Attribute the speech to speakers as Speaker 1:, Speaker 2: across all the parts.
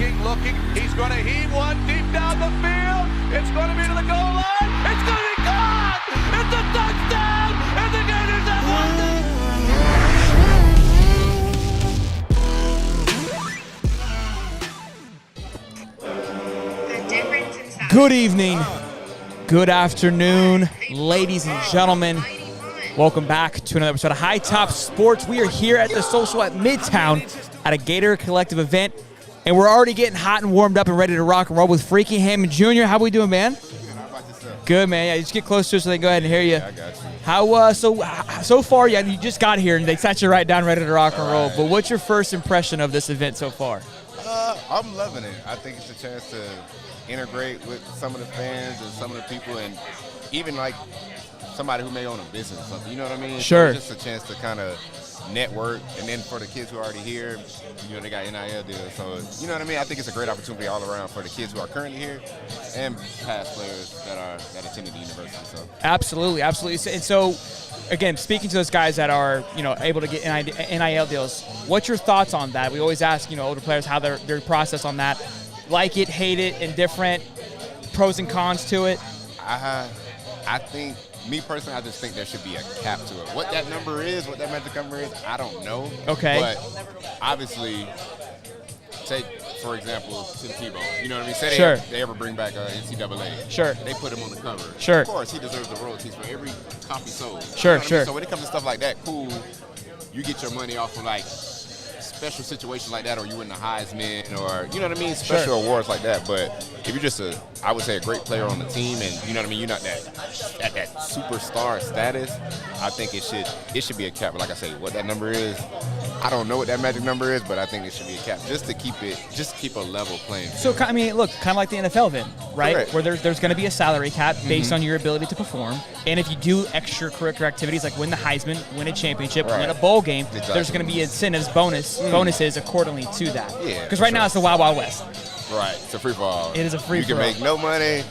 Speaker 1: Looking, he's going to heave one deep down the field. It's going to be to the goal line. It's going to be gone. It's a touchdown, and the Gators have
Speaker 2: won. Good evening, good afternoon, ladies and gentlemen. Welcome back to another episode of High Top Sports. We are here at the Social at Midtown at a Gator Collective event. And we're already getting hot and warmed up and ready to rock and roll with Frankie Hammond Jr. How we doing, man?
Speaker 3: How about yourself?
Speaker 2: Good, man. Yeah, just get close to us so they can go ahead and hear you.
Speaker 3: Yeah, I got you.
Speaker 2: How so far? Yeah, you just got here and they sat you right down, ready to rock and roll.
Speaker 3: Right.
Speaker 2: But what's your first impression of this event so far?
Speaker 3: I'm loving it. I think it's a chance to integrate with some of the fans and some of the people, and even like somebody who may own a business or something. You know what I mean?
Speaker 2: Sure.
Speaker 3: So it's just a chance to kind of network, and then for the kids who are already here, you know, they got NIL deals. So, you know what I mean? I think it's a great opportunity all around for the kids who are currently here and past players that attended the university. So
Speaker 2: Absolutely. And so, again, speaking to those guys that are, you know, able to get NIL deals, what's your thoughts on that? We always ask, you know, older players how their process on that. Like it, hate it, indifferent, pros and cons to it?
Speaker 3: I think, me personally, I just think there should be a cap to it. What that number is, what that magic number is, I don't know.
Speaker 2: Okay.
Speaker 3: But obviously, take, for example, Tim Tebow. You know what I mean? Say
Speaker 2: Sure.
Speaker 3: they ever bring back NCAA.
Speaker 2: Sure.
Speaker 3: They put him on the cover.
Speaker 2: Sure.
Speaker 3: Of course, he deserves the royalties for every copy sold.
Speaker 2: Sure,
Speaker 3: You know what I
Speaker 2: sure.
Speaker 3: mean? So when it comes to stuff like that, cool, you get your money off of, like, special situations like that, or you win the Heisman, or, you know what I mean, special awards like that. But if you're just I would say a great player on the team, and you know what I mean, you're not at that superstar status, I think it should be a cap. But like I say, what that number is, I don't know what that magic number is, but I think it should be a cap just to keep a level playing field.
Speaker 2: So, I mean, look, kind of like the NFL then, right?
Speaker 3: Correct.
Speaker 2: Where there's going to be a salary cap based on your ability to perform. And if you do extracurricular activities like win the Heisman, win a championship, win a bowl game, there's going to be incentives, bonuses accordingly to that.
Speaker 3: Yeah.
Speaker 2: Because right now it's the Wild Wild West.
Speaker 3: Right. It's a free-for-all.
Speaker 2: It is a free-for-all.
Speaker 3: You can make no money,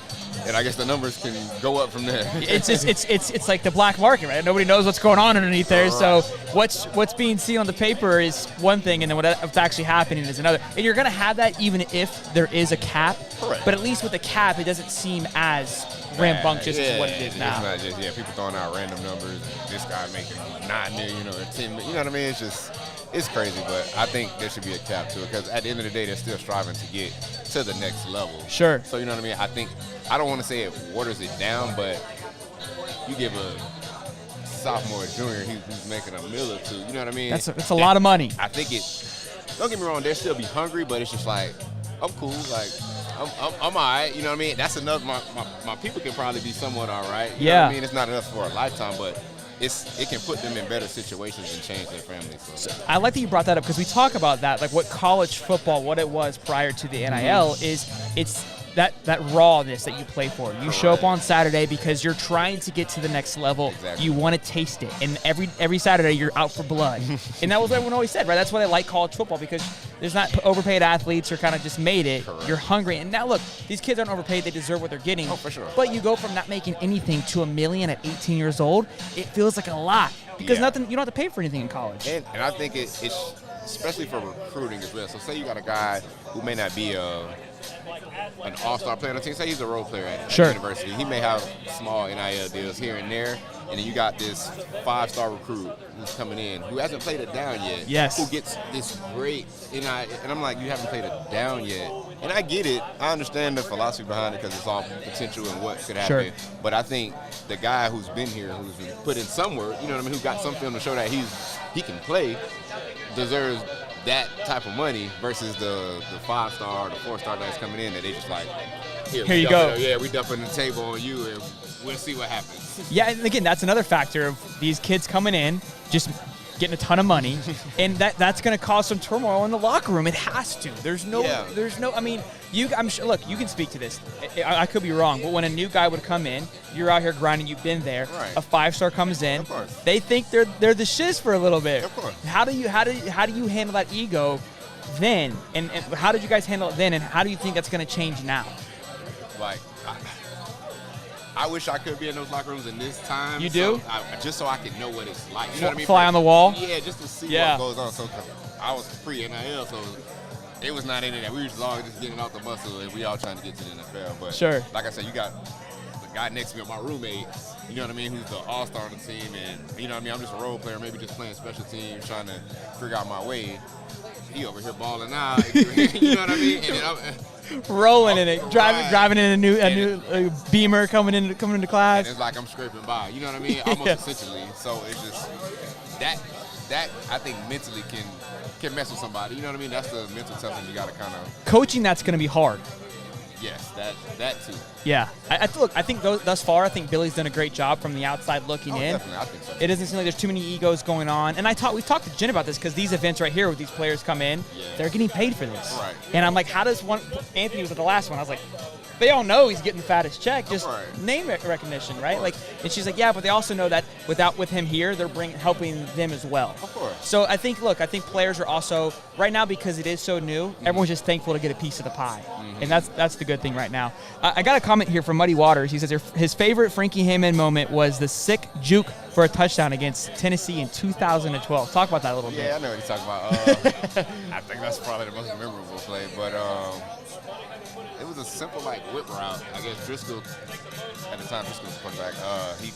Speaker 3: and I guess the numbers can go up from there.
Speaker 2: It's like the black market, right? Nobody knows what's going on underneath there. So what's being seen on the paper is one thing, and then what's actually happening is another. And you're going to have that even if there is a cap.
Speaker 3: Correct.
Speaker 2: But at least with the cap, it doesn't seem as rambunctious as what it is now.
Speaker 3: It's not just people throwing out random numbers. This guy making $9 million or $10 million. You know what I mean? It's crazy, but I think there should be a cap to it because at the end of the day, they're still striving to get to the next level.
Speaker 2: Sure.
Speaker 3: So, you know what I mean? I don't want to say it waters it down, but you give a sophomore or junior who's making $1 million or $2 million, you know what I mean?
Speaker 2: That's a lot of money.
Speaker 3: I think don't get me wrong, they'll still be hungry, but it's just like, I'm cool. Like, I'm all right. You know what I mean? That's enough. My people can probably be somewhat all right. You know what I mean? It's not enough for a lifetime, but it can put them in better situations and change their families. So
Speaker 2: I like that you brought that up because we talk about that, like what college football, what it was prior to the NIL is it's that rawness that you play for. You show up on Saturday because you're trying to get to the next level.
Speaker 3: Exactly.
Speaker 2: You want to taste it. And every Saturday you're out for blood. And that was what everyone always said, right? That's why they like college football because there's not overpaid athletes who kind of just made it.
Speaker 3: Correct.
Speaker 2: You're hungry. And now look, these kids aren't overpaid. They deserve what they're getting.
Speaker 3: Oh, for sure.
Speaker 2: But you go from not making anything to $1 million at 18 years old. It feels like a lot because you don't have to pay for anything in college.
Speaker 3: And I think it's especially for recruiting as well. So say you got a guy who may not be an all-star player on the team. Say he's a role player at the university. He may have small NIL deals here and there, and then you got this 5-star recruit who's coming in who hasn't played it down yet.
Speaker 2: Yes.
Speaker 3: Who gets this great NIL, and I'm like, you haven't played it down yet. And I get it. I understand the philosophy behind it because it's all potential and what could happen.
Speaker 2: Sure.
Speaker 3: But I think the guy who's been here, who's been put in some work, you know what I mean, who got some film to show that he can play, deserves that type of money versus the 5-star or the 4-star guys coming in that they just like, here
Speaker 2: you go.
Speaker 3: Yeah, we dumping the table on you and we'll see what happens.
Speaker 2: Yeah, and again, that's another factor of these kids coming in, just getting a ton of money, and that's going to cause some turmoil in the locker room. It has to. There's no. I mean, I'm sure. Look, you can speak to this. I could be wrong, but when a new guy would come in, you're out here grinding. You've been there.
Speaker 3: Right.
Speaker 2: A 5-star comes in.
Speaker 3: Of course.
Speaker 2: They think they're the shiz for a little bit.
Speaker 3: Of course.
Speaker 2: How do you handle that ego then? And how did you guys handle it then? And how do you think that's going to change now?
Speaker 3: Like, I wish I could be in those locker rooms in this time.
Speaker 2: You do?
Speaker 3: Just so I could know what it's like. You know what I mean?
Speaker 2: Fly on the wall?
Speaker 3: Yeah, just to see
Speaker 2: Yeah.
Speaker 3: what goes on. So I was pre-NIL, so It was not any of that. We were all just getting off the bus, and we all trying to get to the NFL. But
Speaker 2: sure.
Speaker 3: Like I said, you got the guy next to me, my roommate, you know what I mean, who's the all-star on the team, and you know what I mean, I'm just a role player, maybe just playing special teams, trying to figure out my way. He over here balling out, you know what I mean? And then
Speaker 2: rolling in it, driving in a new Beamer coming into class.
Speaker 3: And it's like I'm scraping by, you know what I mean? Almost essentially. So it's just that I think mentally can mess with somebody. You know what I mean? That's the mental stuff that you got to kind of.
Speaker 2: Coaching, that's going to be hard.
Speaker 3: Yes, that too.
Speaker 2: Yeah. I think thus far, I think Billy's done a great job from the outside looking in.
Speaker 3: Definitely, I think so.
Speaker 2: It doesn't seem like there's too many egos going on. And we've talked to Jen about this because these events right here where these players come in, they're getting paid for this.
Speaker 3: Right.
Speaker 2: And I'm like, how does Anthony was at the last one. I was like, they all know he's getting the fattest check, just name recognition, right? Like, and she's like, yeah, but they also know that with him here, they're helping them as well.
Speaker 3: Of course.
Speaker 2: So I think players are also right now because it is so new. Everyone's just thankful to get a piece of the pie, and that's the good thing right now. I got a comment here from Muddy Waters. He says his favorite Frankie Hammond moment was the sick juke for a touchdown against Tennessee in 2012. Talk about that a little bit.
Speaker 3: Yeah, I know what you're talking about. I think that's probably the most memorable play, but. It was a simple whip route. I guess Driscoll, at the time Driscoll was put back. He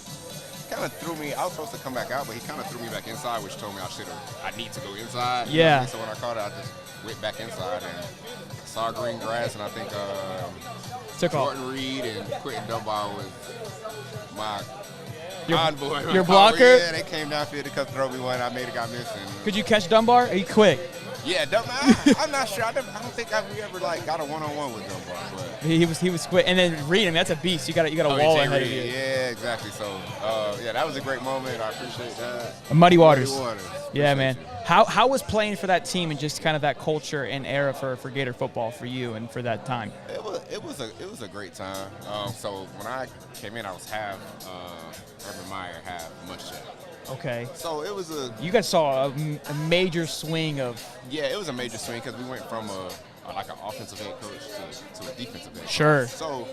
Speaker 3: kind of threw me. I was supposed to come back out, but he kind of threw me back inside, which told me I need to go inside.
Speaker 2: Yeah.
Speaker 3: So when I caught it, I just went back inside and saw green grass, and I think Jordan Reed and Quentin Dunbar was my convoy.
Speaker 2: Your blocker?
Speaker 3: Yeah, they came downfield to cut throw me one. I made a guy miss.
Speaker 2: Could you catch Dunbar? Are you quick?
Speaker 3: Yeah, I'm not sure. I don't think we ever got a one-on-one with Dunbar. But
Speaker 2: he was quick, and then Reed. I mean, that's a beast. You got a wall ahead of you.
Speaker 3: Yeah, exactly. So that was a great moment. I appreciate that.
Speaker 2: Muddy Waters.
Speaker 3: Yeah,
Speaker 2: man. How was playing for that team and just kind of that culture and era for Gator football for you and for that time?
Speaker 3: It was a great time. So when I came in, I was half Urban Meyer, half Muschamp.
Speaker 2: Okay.
Speaker 3: So it was
Speaker 2: you guys saw a major swing of.
Speaker 3: Yeah, it was a major swing because we went from an offensive head coach to a defensive head coach.
Speaker 2: Sure.
Speaker 3: So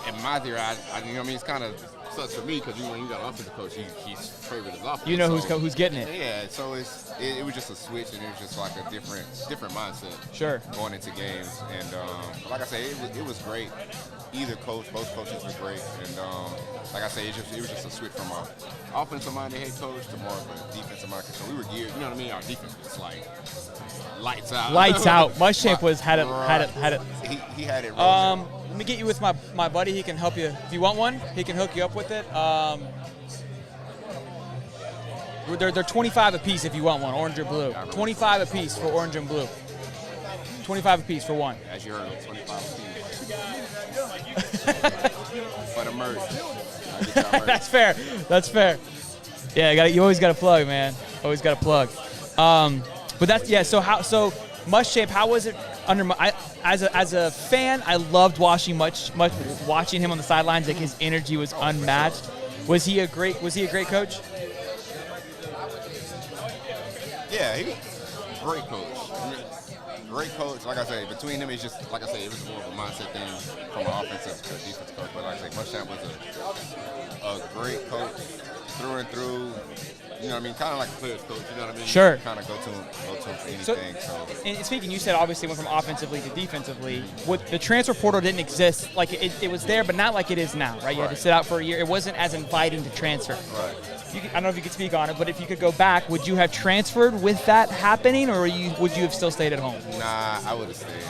Speaker 3: in my theory, you know what I mean, it's kind of sucks for me because when you got an offensive coach, he's favored his offense.
Speaker 2: You know who's getting it.
Speaker 3: Yeah. So it was just a switch, and it was just like a different mindset.
Speaker 2: Sure.
Speaker 3: Going into games, and like I say, it was great. Either coach, both coaches were great, and like I say, it was just a switch from an offensive-minded head coach to more of a defensive-minded. So we were geared. You know what I mean? Our defense was like lights out.
Speaker 2: Lights out. Muschamp had it.
Speaker 3: He had it.
Speaker 2: Let me get you with my buddy. He can help you. If you want one, he can hook you up with it. They're 25 a piece if you want one, orange or blue. 25 a piece for orange and blue. 25 a piece for one.
Speaker 3: As you heard, 25 a piece. For the merch.
Speaker 2: That's fair. That's fair. Yeah, you always got to plug, man. Always got to plug. But that's So Muschamp, how was it under? As a fan, I loved watching watching him on the sidelines. Like his energy was unmatched. Was he a great coach?
Speaker 3: Yeah, great coach. Great coach. Like I say, between them, it's just like I say, it was more of a mindset thing from an offensive to defensive coach. But like I say, Muschamp was a great coach through and through. You know what I mean? Kind of like a player's coach. You know what I mean?
Speaker 2: Sure.
Speaker 3: Kind of go to him for anything. So.
Speaker 2: And speaking, you said obviously went from offensively to defensively. The transfer portal didn't exist. Like it was there, but not like it is now, right? You had to sit out for a year. It wasn't as inviting to transfer.
Speaker 3: Right.
Speaker 2: I don't know if you could speak on it, but if you could go back, would you have transferred with that happening, or would you have still stayed at home?
Speaker 3: Nah, I would have stayed.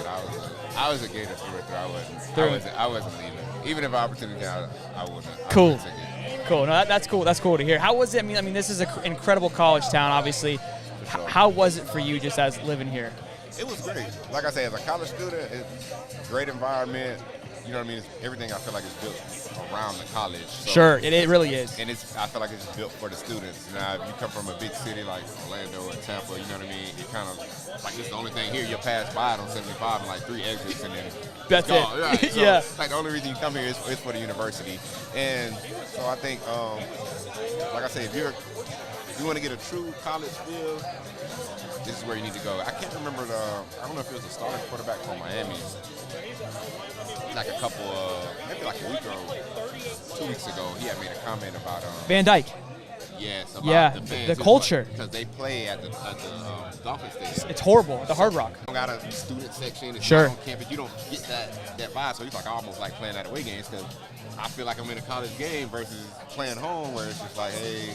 Speaker 3: I was a Gator through and through. I wasn't leaving. Even if opportunity, I wouldn't.
Speaker 2: Cool. Cool. No, that's cool. That's cool to hear. How was it? I mean, this is an incredible college town, obviously. Sure. How was it for you just as living here?
Speaker 3: It was great. Like I say, as a college student, it's great environment. You know what I mean? Everything I feel like is built around the college. So,
Speaker 2: sure, it really is.
Speaker 3: And I feel like it's built for the students. Now, if you come from a big city like Orlando or Tampa, you know what I mean? It kind of like it's the only thing here. You'll pass by it on 75 and like 3 exits, and then
Speaker 2: that's it.
Speaker 3: Right? So,
Speaker 2: yeah.
Speaker 3: Like the only reason you come here is for the university. And so I think, like I say, if you want to get a true college feel, this is where you need to go. I can't remember I don't know if it was a starting quarterback from Miami. Like maybe like a week or 2 weeks ago, he had made a comment about
Speaker 2: Van Dyke.
Speaker 3: Yes, about
Speaker 2: Yeah,
Speaker 3: the fans.
Speaker 2: the culture.
Speaker 3: Because they play at the Dolphin Stadium.
Speaker 2: It's horrible, the Hard Rock.
Speaker 3: You don't got a student section. It's
Speaker 2: Sure.
Speaker 3: not on campus. You don't get that vibe. So it's like almost like playing at away games because I feel like I'm in a college game versus playing home where it's just like, hey.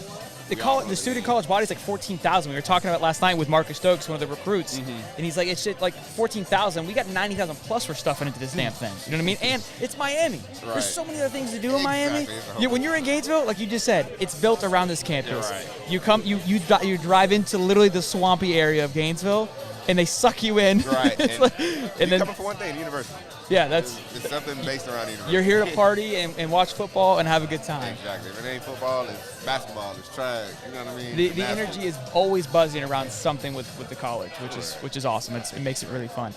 Speaker 2: The student college body is like 14,000. We were talking about last night with Marcus Stokes, one of the recruits, and he's like, it's just like 14,000. We got 90,000 plus we're stuffing into this damn thing. You know what I mean? And it's Miami.
Speaker 3: Right.
Speaker 2: There's so many other things to do in Miami.
Speaker 3: Exactly.
Speaker 2: When you're in Gainesville, like you just said, it's built around this campus.
Speaker 3: You're right.
Speaker 2: You drive into literally the swampy area of Gainesville, and they suck you in.
Speaker 3: Right.
Speaker 2: and then
Speaker 3: coming for one thing, the university.
Speaker 2: Yeah,
Speaker 3: it's something based around the university.
Speaker 2: You're here to party and watch football and have a good time.
Speaker 3: Exactly. If it ain't football, it's basketball, it's track. You know what I mean?
Speaker 2: The energy is always buzzing around something with the college, which is awesome. It makes it really fun.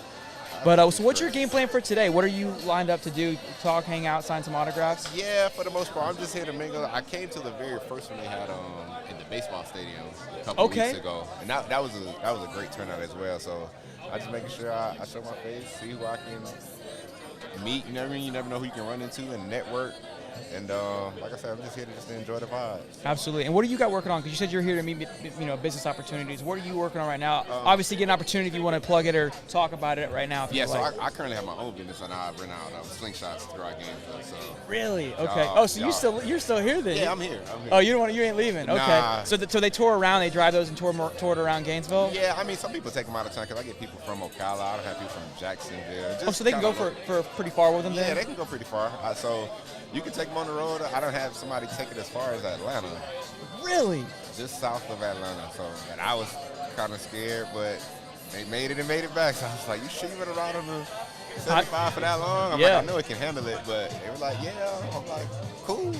Speaker 2: But so what's your game plan for today? What are you lined up to do? Talk, hang out, sign some autographs?
Speaker 3: Yeah, for the most part, I'm just here to mingle. I came to the very first one they had in the baseball stadium a couple weeks ago, and that was a great turnout as well. So I just making sure I show my face, see who I can meet. You know what I mean? You never know who you can run into and network. And like I said, I'm just here to enjoy the vibes.
Speaker 2: Absolutely. And what do you got working on? Because you said you're here to meet, business opportunities. What are you working on right now? Obviously, get an opportunity if you want to plug it or talk about it right now.
Speaker 3: Yeah, so I currently have my own business, and I rent out slingshots throughout games. So.
Speaker 2: Really? Okay. So you're still here then?
Speaker 3: Yeah, I'm here.
Speaker 2: Oh, you ain't leaving? Okay.
Speaker 3: Nah.
Speaker 2: So they tour around. They drive those and tour it around Gainesville.
Speaker 3: Yeah, I mean, some people take them out of town because I get people from Ocala. I don't have people from Jacksonville.
Speaker 2: So they can go for pretty far with them.
Speaker 3: Yeah,
Speaker 2: then?
Speaker 3: they can go pretty far. So you can take them on the road. I don't have somebody take it as far as Atlanta.
Speaker 2: Really?
Speaker 3: Just south of Atlanta. So, and I was kind of scared, but they made it back. So I was like, you sure you been around on the 75 for that long? I'm like, I know it can handle it, but they were like, yeah. I'm like, cool.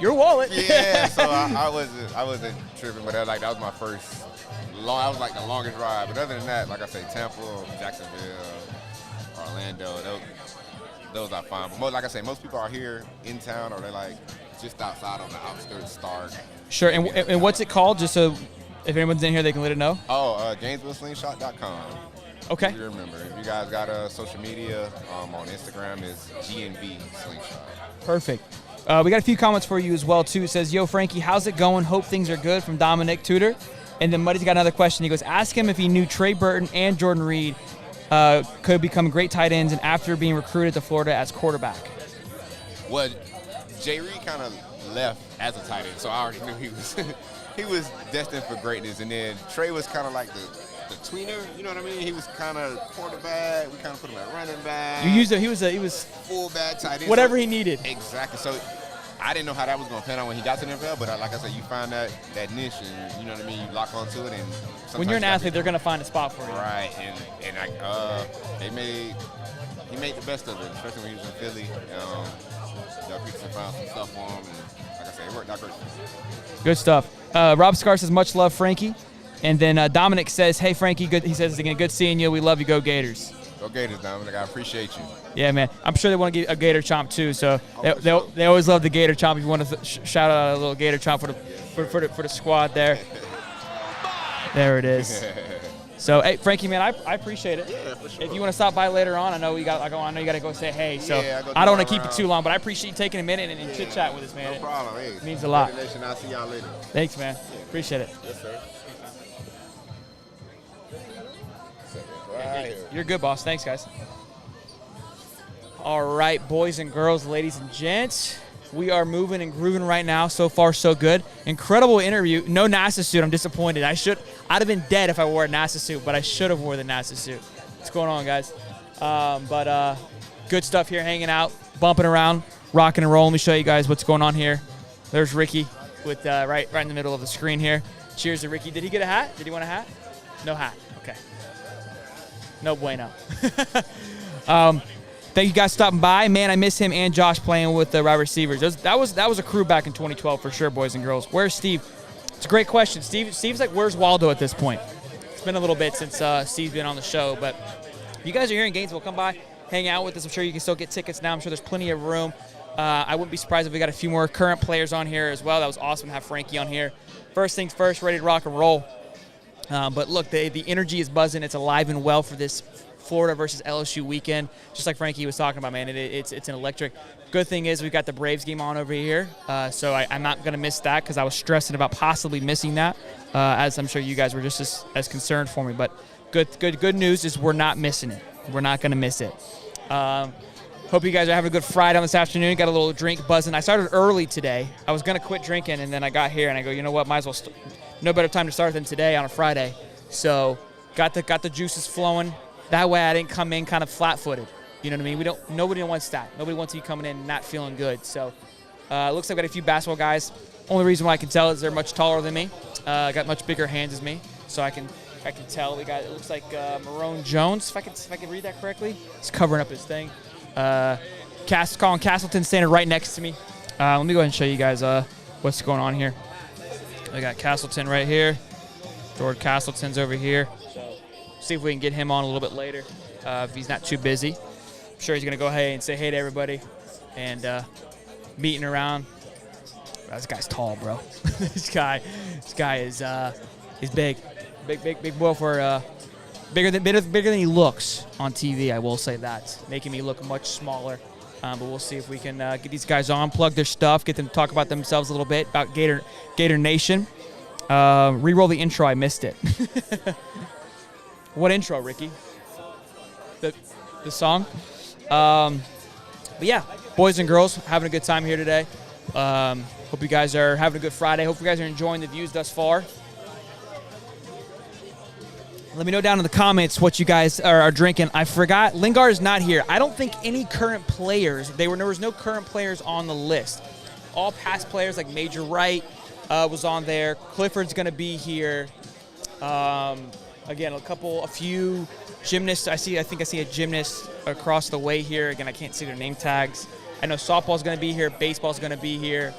Speaker 2: your wallet.
Speaker 3: Yeah. So I wasn't tripping, but that was my first. That was like the longest ride. But other than that, like I say, Tampa, Jacksonville, Orlando, those are fine. But like I say, most people are here in town or they're like just outside on the outskirts, Stark.
Speaker 2: Sure. And what's it called? Just so if anyone's in here, they can let it know.
Speaker 3: GainesvilleSlingshot.com.
Speaker 2: Okay.
Speaker 3: If you remember. If you guys got social media, on Instagram is GNB Slingshot.
Speaker 2: Perfect. We got a few comments for you as well, too. It says, yo, Frankie, how's it going? Hope things are good from Dominic Tudor. And then Muddy's got another question. He goes, ask him if he knew Trey Burton and Jordan Reed could become great tight ends and after being recruited to Florida as quarterback.
Speaker 3: Well, Jay Reed kind of left as a tight end, so I already knew he was destined for greatness. And then Trey was kind of like the tweener, you know what I mean? He was kind of quarterback. We kind of put him at running back.
Speaker 2: You used him. He was
Speaker 3: fullback, tight end.
Speaker 2: Whatever he needed.
Speaker 3: Exactly. So I didn't know how that was going to pan out when he got to the NFL, but like I said, you find that niche, and you know what I mean. You lock onto it, and
Speaker 2: when you're an athlete, they're going to find a spot for you.
Speaker 3: Right, and he made the best of it, especially when he was in Philly. Creeks found some stuff for him, and like I said, it worked out great.
Speaker 2: Good stuff. Rob Scar says, much love, Frankie. And then Dominic says, hey, Frankie, good. He says, again, good seeing you. We love you. Go Gators.
Speaker 3: Go Gators, Dominic. I appreciate you.
Speaker 2: Yeah, man. I'm sure they want to get a Gator Chomp, too. So they always love the Gator Chomp. If you want to shout out a little Gator Chomp for the squad there. There it is. So, hey, Frankie, man, I appreciate it.
Speaker 3: Yeah, for sure.
Speaker 2: If you want to stop by later on, I know you got to go say hey. So I don't want to keep it too long, but I appreciate you taking a minute and chit chat with us, man.
Speaker 3: No problem. Hey,
Speaker 2: it means a lot.
Speaker 3: I'll see y'all later.
Speaker 2: Thanks, man. Appreciate it.
Speaker 3: Yes, sir.
Speaker 2: You're good, boss. Thanks, guys. All right, boys and girls, ladies and gents. We are moving and grooving right now. So far, so good. Incredible interview. No NASA suit. I'm disappointed. I'd have been dead if I wore a NASA suit, but I should have wore the NASA suit. What's going on, guys? But good stuff here, hanging out, bumping around, rocking and rolling. Let me show you guys what's going on here. There's Ricky with right in the middle of the screen here. Cheers to Ricky. Did he get a hat? Did he want a hat? No hat. Okay. No bueno. Thank you guys for stopping by. Man, I miss him and Josh playing with the wide receivers. That was a crew back in 2012 for sure, boys and girls. Where's Steve? It's a great question. Steve's like, where's Waldo at this point? It's been a little bit since Steve's been on the show, but if you guys are here in Gainesville, come by, hang out with us. I'm sure you can still get tickets now. I'm sure there's plenty of room. I wouldn't be surprised if we got a few more current players on here as well. That was awesome to have Frankie on here. First things first, ready to rock and roll. But look, the energy is buzzing. It's alive and well for this Florida versus LSU weekend. Just like Frankie was talking about, man, it's an electric. Good thing is we've got the Braves game on over here, so I'm not going to miss that because I was stressing about possibly missing that, as I'm sure you guys were just as concerned for me. But good news is we're not missing it. We're not going to miss it. Hope you guys are having a good Friday on this afternoon. Got a little drink buzzing. I started early today. I was going to quit drinking, and then I got here, and I go, you know what, might as well no better time to start than today on a Friday. So got the juices flowing. That way I didn't come in kind of flat-footed. You know what I mean? Nobody wants that. Nobody wants you coming in not feeling good. So it looks like I've got a few basketball guys. Only reason why I can tell is they're much taller than me. Got much bigger hands as me, so I can tell. We got, it looks like Marone Jones, if I can read that correctly. He's covering up his thing. Colin Castleton standing right next to me. Let me go ahead and show you guys what's going on here. I got Castleton right here. George Castleton's over here. So see if we can get him on a little bit later if he's not too busy. I'm sure he's going to go ahead and say hey to everybody and meeting around. This guy's tall, bro. This guy is he's big boy for bigger than he looks on TV. I will say that, making me look much smaller. But we'll see if we can get these guys on, plug their stuff, get them to talk about themselves a little bit about Gator Nation. Re-roll the intro. I missed it. What intro, Ricky? The song. But yeah, boys and girls, having a good time here today. Hope you guys are having a good Friday. Hope you guys are enjoying the views thus far. Let me know down in the comments what you guys are drinking. I forgot, Lingard is not here. I don't think any current players, there was no current players on the list. All past players like Major Wright was on there. Clifford's going to be here. Again, a few gymnasts. I think I see a gymnast across the way here. Again, I can't see their name tags. I know softball's going to be here. Baseball's going to be here.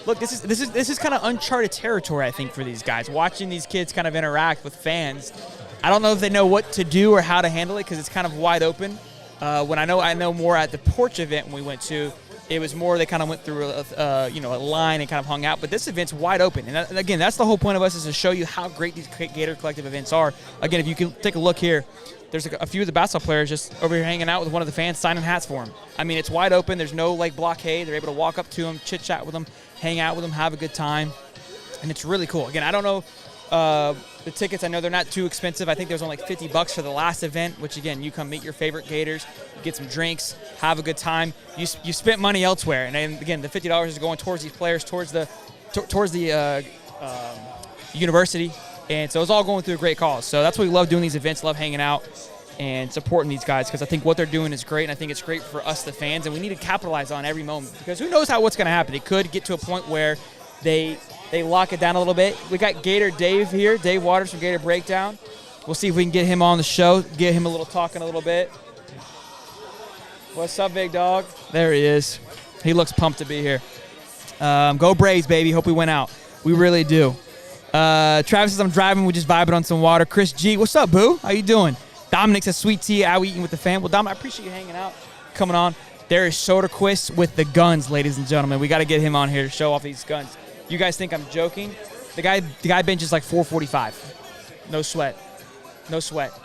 Speaker 2: Look, this is kind of uncharted territory, I think, for these guys. Watching these kids kind of interact with fans, I don't know if they know what to do or how to handle it because it's kind of wide open. When I know more at the Porch event when we went to, it was more they kind of went through a line and kind of hung out. But this event's wide open, and again, that's the whole point of us, is to show you how great these Gator Collective events are. Again, if you can take a look here, there's a few of the basketball players just over here hanging out with one of the fans, signing hats for him. I mean, it's wide open. There's no blockade. They're able to walk up to him, chit chat with him, hang out with him, have a good time, and it's really cool. Again, I don't know the tickets. I know they're not too expensive. I think there was only like $50 for the last event, which again, you come meet your favorite Gators, get some drinks, have a good time. You spent money elsewhere, and then, again, the $50 is going towards these players, towards the university. And so it's all going through a great cause. So that's why we love doing these events, love hanging out and supporting these guys, because I think what they're doing is great, and I think it's great for us, the fans, and we need to capitalize on every moment, because who knows what's going to happen. It could get to a point where they lock it down a little bit. We got Gator Dave here, Dave Waters from Gator Breakdown. We'll see if we can get him on the show, get him a little talking a little bit. What's up, big dog? There he is. He looks pumped to be here. Go Braves, baby. Hope we win out. We really do. Travis says, I'm driving. We just vibing on some water. Chris G, what's up, boo? How you doing? Dominic says, sweet tea, out eating with the fam. Well, Dom, I appreciate you hanging out, coming on. There is Soderquist with the guns, ladies and gentlemen. We got to get him on here to show off these guns. You guys think I'm joking? The guy benches like 445. No sweat. No sweat.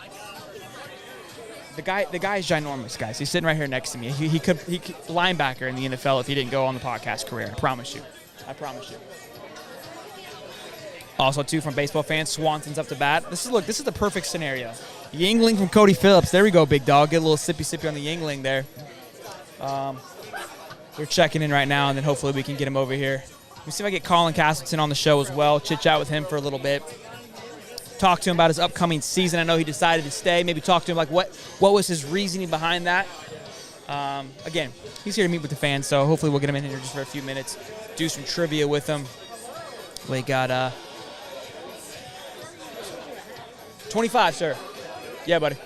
Speaker 2: The guy is ginormous, guys. He's sitting right here next to me. He could linebacker in the NFL if he didn't go on the podcast career. I promise you. Also, too, from baseball fans, Swanson's up to bat. This is the perfect scenario. Yingling from Cody Phillips. There we go, big dog. Get a little sippy on the Yingling there. We're checking in right now, and then hopefully we can get him over here. Let me see if I get Colin Castleton on the show as well. Chit-chat with him for a little bit. Talk to him about his upcoming season. I know he decided to stay. Maybe talk to him like what was his reasoning behind that. Again, he's here to meet with the fans, so hopefully we'll get him in here just for a few minutes. Do some trivia with him. We got 25, sir. Yeah, buddy.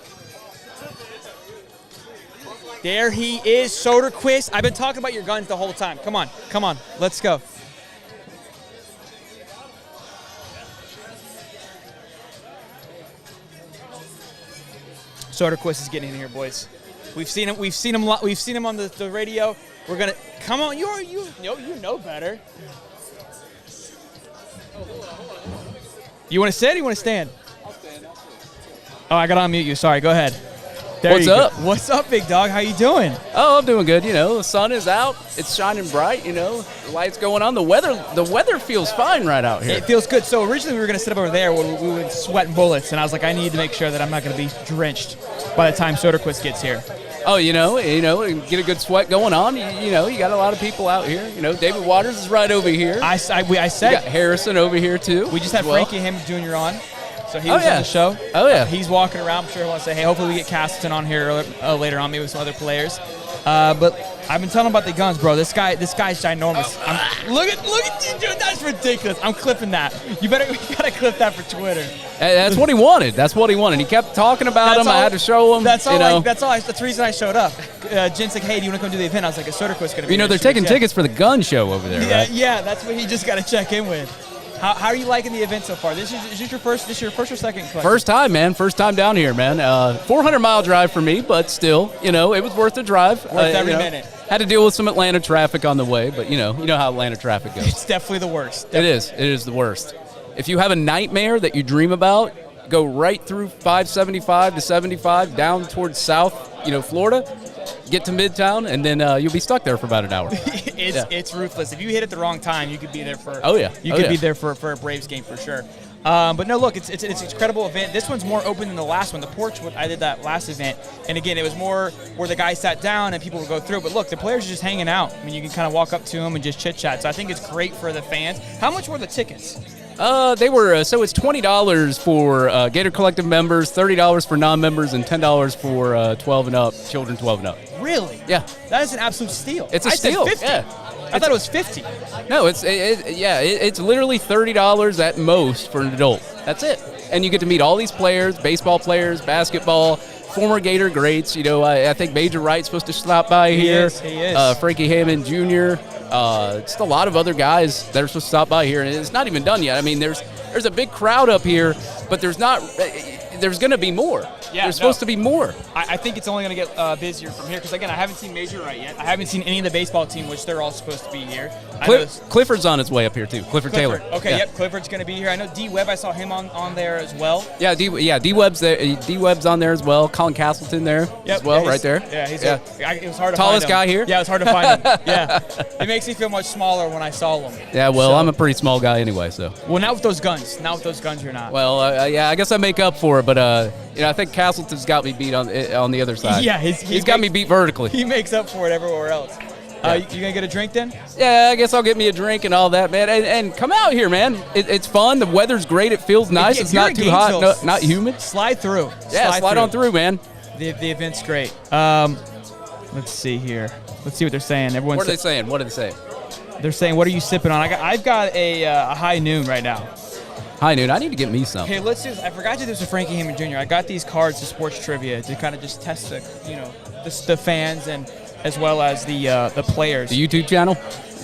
Speaker 2: There he is, Soderquist. I've been talking about your guns the whole time. Come on. Let's go. Soderquist is getting in here, boys. We've seen him on the radio. We're gonna come on. You know better. You want to sit or you want to stand?
Speaker 1: I'll stand.
Speaker 2: Oh, I got to unmute you. Sorry. Go ahead. There
Speaker 4: What's
Speaker 2: you go.
Speaker 4: up?
Speaker 2: What's up, big dog? How you doing?
Speaker 4: Oh, I'm doing good. The sun is out. It's shining bright. The light's going on. The weather feels fine right out here.
Speaker 2: It feels good. So originally we were going to sit up over there where we were sweating bullets, and I was like, I need to make sure that I'm not going to be drenched by the time Soderquist gets here.
Speaker 4: Oh, get a good sweat going on. You got a lot of people out here. David Waters is right over here.
Speaker 2: I said
Speaker 4: we got Harrison over here too.
Speaker 2: We just had Frankie Hammond Jr. on. So he was
Speaker 4: on
Speaker 2: the show.
Speaker 4: Oh, yeah.
Speaker 2: He's walking around. I'm sure he'll want to say, hey, hopefully we get Castleton on here later on, maybe with some other players. But I've been telling him about the guns, bro. This guy's ginormous. Look at you, dude. That's ridiculous. I'm clipping that. You gotta clip that for Twitter.
Speaker 4: That's what he wanted. He kept talking about him. I had to show him.
Speaker 2: That's the reason I showed up. Jen's like, hey, do you want to come do the event? I was like, is Soderquist going to be
Speaker 4: they're taking tickets for the gun show over there, right?
Speaker 2: Yeah, that's what he just got to check in with. How are you liking the event so far? Is this your first or second class?
Speaker 4: First time, man. First time down here, man. 400-mile drive for me, but still, it was worth the drive.
Speaker 2: Worth every minute.
Speaker 4: Had to deal with some Atlanta traffic on the way, but you know how Atlanta traffic goes.
Speaker 2: It's definitely the worst.
Speaker 4: It is the worst. If you have a nightmare that you dream about, go right through 575 to 75 down towards South, Florida. Get to Midtown, and then you'll be stuck there for about an hour.
Speaker 2: It's ruthless. If you hit at the wrong time, you could be there for.
Speaker 4: Oh yeah.
Speaker 2: You could be there for a Braves game for sure. But no, look, it's an incredible event. This one's more open than the last one. The porch, I did that last event, and again, it was more where the guys sat down and people would go through. But look, the players are just hanging out. I mean, you can kind of walk up to them and just chit chat. So I think it's great for the fans. How much were the tickets?
Speaker 4: They were so it's $20 for Gator Collective members, $30 for non-members, and $10 for 12 and up, children 12 and up.
Speaker 2: Really?
Speaker 4: Yeah.
Speaker 2: That is an absolute steal.
Speaker 4: It's a steal.
Speaker 2: Said 50.
Speaker 4: Yeah.
Speaker 2: I thought it was 50.
Speaker 4: No, it's literally $30 at most for an adult. That's it. And you get to meet all these players, baseball players, basketball, former Gator greats. I think Major Wright's supposed to stop by here.
Speaker 2: He is.
Speaker 4: Frankie Hammond Jr. Just a lot of other guys that are supposed to stop by here, and it's not even done yet. I mean, there's a big crowd up here, but there's going to be more.
Speaker 2: Yeah,
Speaker 4: there's supposed to be more.
Speaker 2: I think it's only going to get busier from here because, again, I haven't seen Major Wright yet. I haven't seen any of the baseball team, which they're all supposed to be here.
Speaker 4: Clifford's on his way up here, too. Clifford Taylor.
Speaker 2: Okay,
Speaker 4: yeah.
Speaker 2: Yep, Clifford's going to be here. I know D-Webb, I saw him on there as well.
Speaker 4: Yeah, D-Web's there. D-Web's on there as well. Colin Castleton there as well, right there.
Speaker 2: Yeah, it was hard to
Speaker 4: tallest
Speaker 2: find him.
Speaker 4: guy here.
Speaker 2: Yeah, it was hard to find him. Yeah, it makes me feel much smaller when I saw him.
Speaker 4: Yeah, well, I'm a pretty small guy anyway, so.
Speaker 2: Well, not with those guns. You're not.
Speaker 4: Well, I guess I make up for it, but I think Castleton's got me beat on the other side.
Speaker 2: Yeah,
Speaker 4: he's got me beat vertically.
Speaker 2: He makes up for it everywhere else.
Speaker 4: Yeah.
Speaker 2: You gonna get a drink then?
Speaker 4: Yeah, I guess I'll get me a drink and all that, man. And come out here, man. It's fun. The weather's great. It feels nice. It's not too hot, not humid.
Speaker 2: Slide through.
Speaker 4: Slide on through, man.
Speaker 2: The event's great. Let's see here. Let's see what they're saying.
Speaker 4: What are they saying?
Speaker 2: They're saying, what are you sipping on? I've got a high noon right now.
Speaker 4: High noon. I need to get me some.
Speaker 2: Okay, let's do this. I forgot to do this with Frankie Hammond Jr. I got these cards to sports trivia to kind of just test the fans and as well as the players.
Speaker 4: The YouTube channel?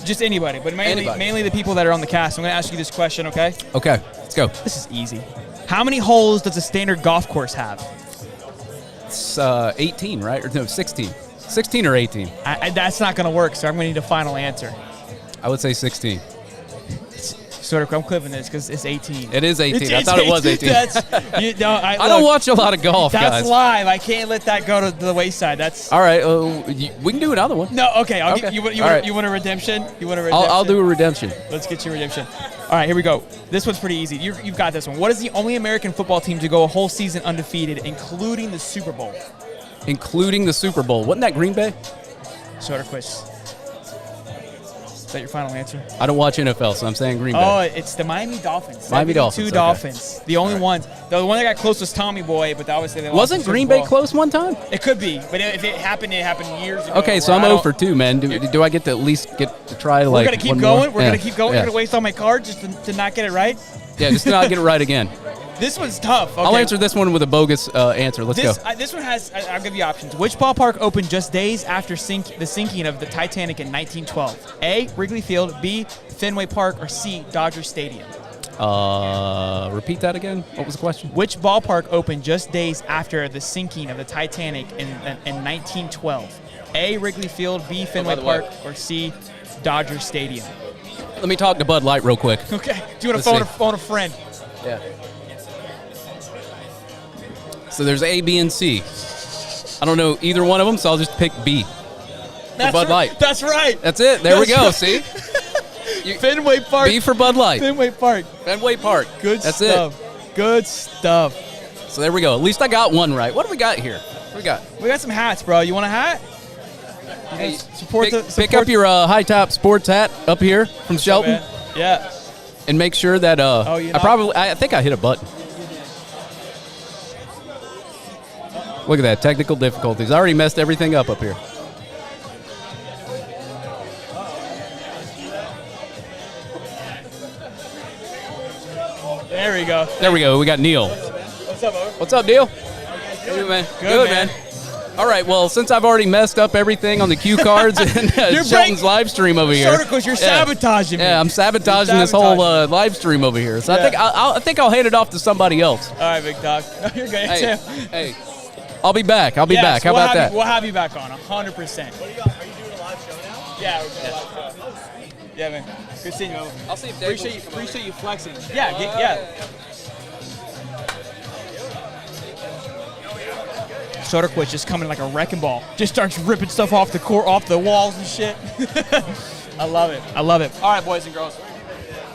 Speaker 2: Just anybody, but mainly the people that are on the cast. I'm going to ask you this question, okay?
Speaker 4: Okay, let's go.
Speaker 2: This is easy. How many holes does a standard golf course have?
Speaker 4: It's 18, right? Or no, 16. 16 or 18.
Speaker 2: That's not going to work, so I'm going to need a final answer.
Speaker 4: I would say 16.
Speaker 2: I'm clipping this because it's 18.
Speaker 4: It is 18. I thought it was 18.
Speaker 2: I
Speaker 4: don't watch a lot of golf,
Speaker 2: guys.
Speaker 4: That's
Speaker 2: live. I can't let that go to the wayside. That's
Speaker 4: all right. We can do another one.
Speaker 2: No, okay. You want a redemption?
Speaker 4: I'll do a redemption.
Speaker 2: Let's get you a redemption. All right, here we go. This one's pretty easy. You've got this one. What is the only American football team to go a whole season undefeated, including the Super Bowl?
Speaker 4: Including the Super Bowl. Wasn't that Green Bay?
Speaker 2: Soderquist. Is that your final answer?
Speaker 4: I don't watch NFL, so I'm saying Green Bay.
Speaker 2: Oh, it's the Miami Dolphins.
Speaker 4: Miami Dolphins.
Speaker 2: Two Dolphins. The only ones. The one that got close was Tommy Boy, but obviously they lost.
Speaker 4: Wasn't Green Bay close one time?
Speaker 2: It could be, but if it happened years ago.
Speaker 4: Okay, so I'm 0 for 2, man. Do I get to at least get to try
Speaker 2: We're gonna keep going. We're gonna keep going.
Speaker 4: Yeah.
Speaker 2: We're gonna waste all my cards just to not get it right.
Speaker 4: Yeah, just to not get it right again.
Speaker 2: This one's tough. Okay.
Speaker 4: I'll answer this one with a bogus answer. Let's go.
Speaker 2: This one has. I'll give you options. Which ballpark opened just days after the sinking of the Titanic in 1912? A. Wrigley Field. B. Fenway Park. Or C. Dodger Stadium.
Speaker 4: Repeat that again. What was the question?
Speaker 2: Which ballpark opened just days after the sinking of the Titanic in 1912? A. Wrigley Field. B. Fenway Park. Or C. Dodger Stadium.
Speaker 4: Let me talk to Bud Light real quick.
Speaker 2: Okay. Do you want to phone a friend?
Speaker 4: Yeah. So there's A, B, and C. I don't know either one of them, so I'll just pick B.
Speaker 2: That's
Speaker 4: Bud Light.
Speaker 2: That's right.
Speaker 4: That's it. There we go.
Speaker 2: Right.
Speaker 4: See?
Speaker 2: Fenway Park.
Speaker 4: B for Bud Light.
Speaker 2: Fenway Park.
Speaker 4: Fenway Park.
Speaker 2: Good
Speaker 4: That's
Speaker 2: stuff. Good stuff.
Speaker 4: So there we go. At least I got one right. What do we got here? What do we got?
Speaker 2: We got some hats, bro. You want a hat?
Speaker 4: Hey,
Speaker 2: Support
Speaker 4: pick up your high top sports hat up here from Shelton,
Speaker 2: man. Yeah.
Speaker 4: and make sure that I think I hit a button. Look at that, technical difficulties. I already messed everything up here.
Speaker 2: There we go.
Speaker 4: There we go. We got Neil.
Speaker 2: What's up, Owen?
Speaker 4: What's up, Neil? Good, man. Good, man. All right, well, since I've already messed up everything on the cue cards and Shelton's live stream over here.
Speaker 2: Soderquist, you're sabotaging me.
Speaker 4: Yeah, I'm sabotaging this whole live stream over here. So I think I'll hand it off to somebody else.
Speaker 2: All right, big dog. You're good.
Speaker 4: Hey, I'll be back. I'll be back. How about that?
Speaker 2: We'll have you back on, 100%.
Speaker 5: What do you got? Are you doing a live show now?
Speaker 2: Yeah, we're doing a live show. Yeah, man. Good seeing you, man.
Speaker 4: I'll see if Dave
Speaker 2: Appreciate you flexing. Yeah. Soderquist just coming like a wrecking ball. Just starts ripping stuff off the court, off the walls and shit. I love it. All right, boys and girls.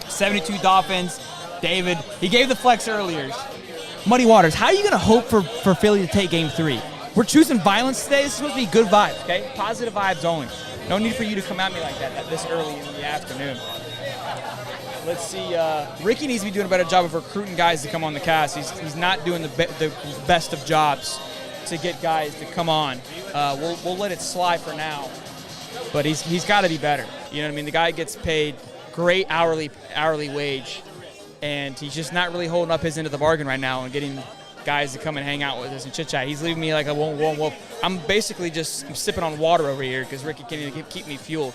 Speaker 2: 72 Dolphins. David, he gave the flex earlier. Muddy Waters, how are you going to hope for Philly to take game 3? We're choosing violence today. This is supposed to be good vibes, okay? Positive vibes only. No need for you to come at me like that this early in the afternoon. Let's see. Ricky needs to be doing a better job of recruiting guys to come on the cast. He's not doing the best of jobs to get guys to come on. We'll let it slide for now, but he's got to be better. You know what I mean? The guy gets paid great hourly wage, and he's just not really holding up his end of the bargain right now and getting guys to come and hang out with us and chit chat. He's leaving me like a whoa. I'm basically just sipping on water over here because Ricky can't even keep me fueled.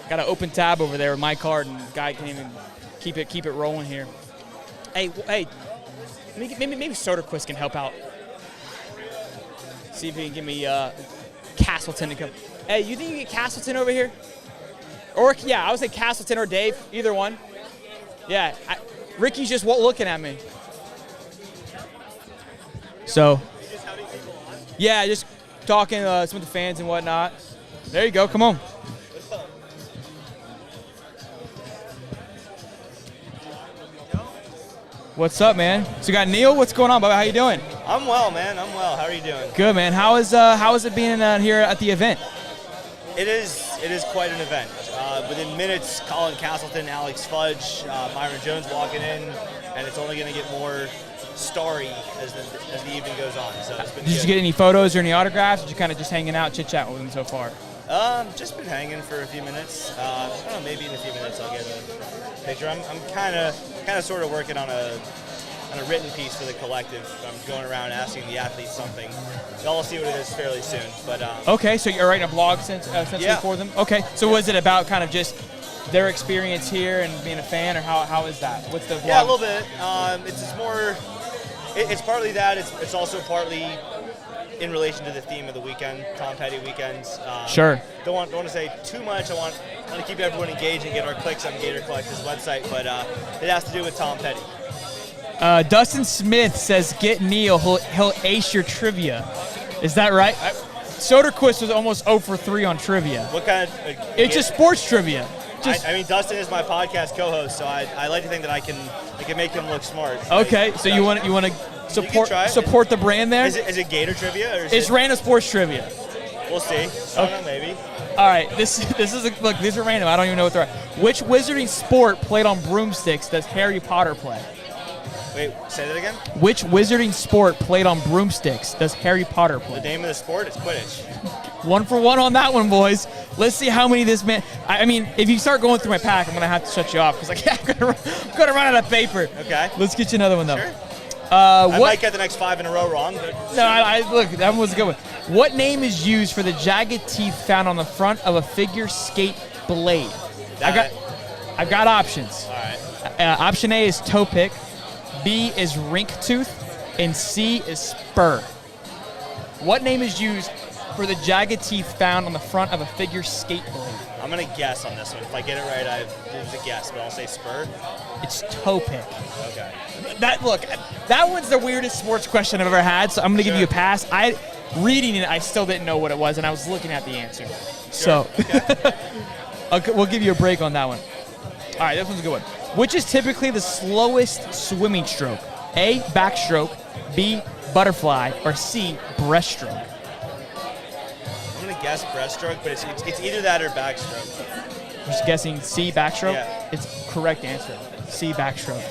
Speaker 2: Got an open tab over there with my card, and the guy can't even keep it rolling here. Hey, maybe Soderquist can help out. See if he can give me Castleton to come. Hey, you think you get Castleton over here? Or, yeah, I would say Castleton or Dave, either one. Yeah, Ricky's just looking at me. So, yeah, just talking some of the fans and whatnot. There you go, come on. What's up, man? So you got Neil. What's going on, Bubba? How you doing?
Speaker 5: I'm well, man. I'm well. How are you doing?
Speaker 2: Good, man. How is it being here at the event?
Speaker 5: It is quite an event. Within minutes, Colin Castleton, Alex Fudge, Myron Jones walking in, and it's only going to get more starry as the evening goes on. So it's been
Speaker 2: Did you get any photos or any autographs? Or did you kind of just hanging out, chit chat with them so far?
Speaker 5: Just been hanging for a few minutes. I don't know, maybe in a few minutes I'll get a picture. I'm kind of sort of working on a written piece for the collective. I'm going around asking the athletes something. Y'all will see what it is fairly soon. But
Speaker 2: okay, so you're writing a blog essentially for them. Okay, so was it about kind of just their experience here and being a fan, or how is that? What's the blog?
Speaker 5: Yeah, a little bit. It's more. It's partly that. It's also partly in relation to the theme of the weekend, Tom Petty weekends.
Speaker 2: Sure.
Speaker 5: Don't want to say too much. I want to keep everyone engaged and get our clicks on Gator Collective's website, but it has to do with Tom Petty.
Speaker 2: Dustin Smith says, "Get Neil. He'll ace your trivia." Is that right? Soderquist was almost 0 for 3 on trivia.
Speaker 5: What kind of?
Speaker 2: It's just sports trivia.
Speaker 5: I mean, Dustin is my podcast co-host, so I like to think that I can make him look smart.
Speaker 2: Okay, so you want to support the brand there?
Speaker 5: Is it Gator trivia or is
Speaker 2: it's random sports trivia?
Speaker 5: We'll see. I don't know, maybe.
Speaker 2: All right, this is look. These are random. I don't even know what they're. Which wizarding sport played on broomsticks does Harry Potter play?
Speaker 5: Wait, say that again?
Speaker 2: Which wizarding sport played on broomsticks does Harry Potter play?
Speaker 5: The name of the sport is Quidditch.
Speaker 2: 1 for 1 on that one, boys. Let's see how many this man. I mean, if you start going through my pack, I'm gonna have to shut you off because I'm gonna run out of paper.
Speaker 5: Okay.
Speaker 2: Let's get you another one though.
Speaker 5: Sure. I might get the next 5 in a row wrong. But
Speaker 2: no, look, that one was a good one. What name is used for the jagged teeth found on the front of a figure skate blade? I've got options.
Speaker 5: All right.
Speaker 2: Option A is toe pick, B is rink tooth, and C is spur. What name is used for the jagged teeth found on the front of a figure skate blade?
Speaker 5: I'm going to guess on this one. If I get it right, there's a guess, but I'll say spur.
Speaker 2: It's toe pick.
Speaker 5: Okay.
Speaker 2: That one's the weirdest sports question I've ever had, so I'm going to give you a pass. Reading it, I still didn't know what it was, and I was looking at the answer. So okay, we'll give you a break on that one. All right, this one's a good one. Which is typically the slowest swimming stroke? A, backstroke, B, butterfly, or C, breaststroke?
Speaker 5: I'm going to guess breaststroke, but it's either that or backstroke.
Speaker 2: I'm just guessing C, backstroke?
Speaker 5: Yeah.
Speaker 2: It's correct answer. C, backstroke.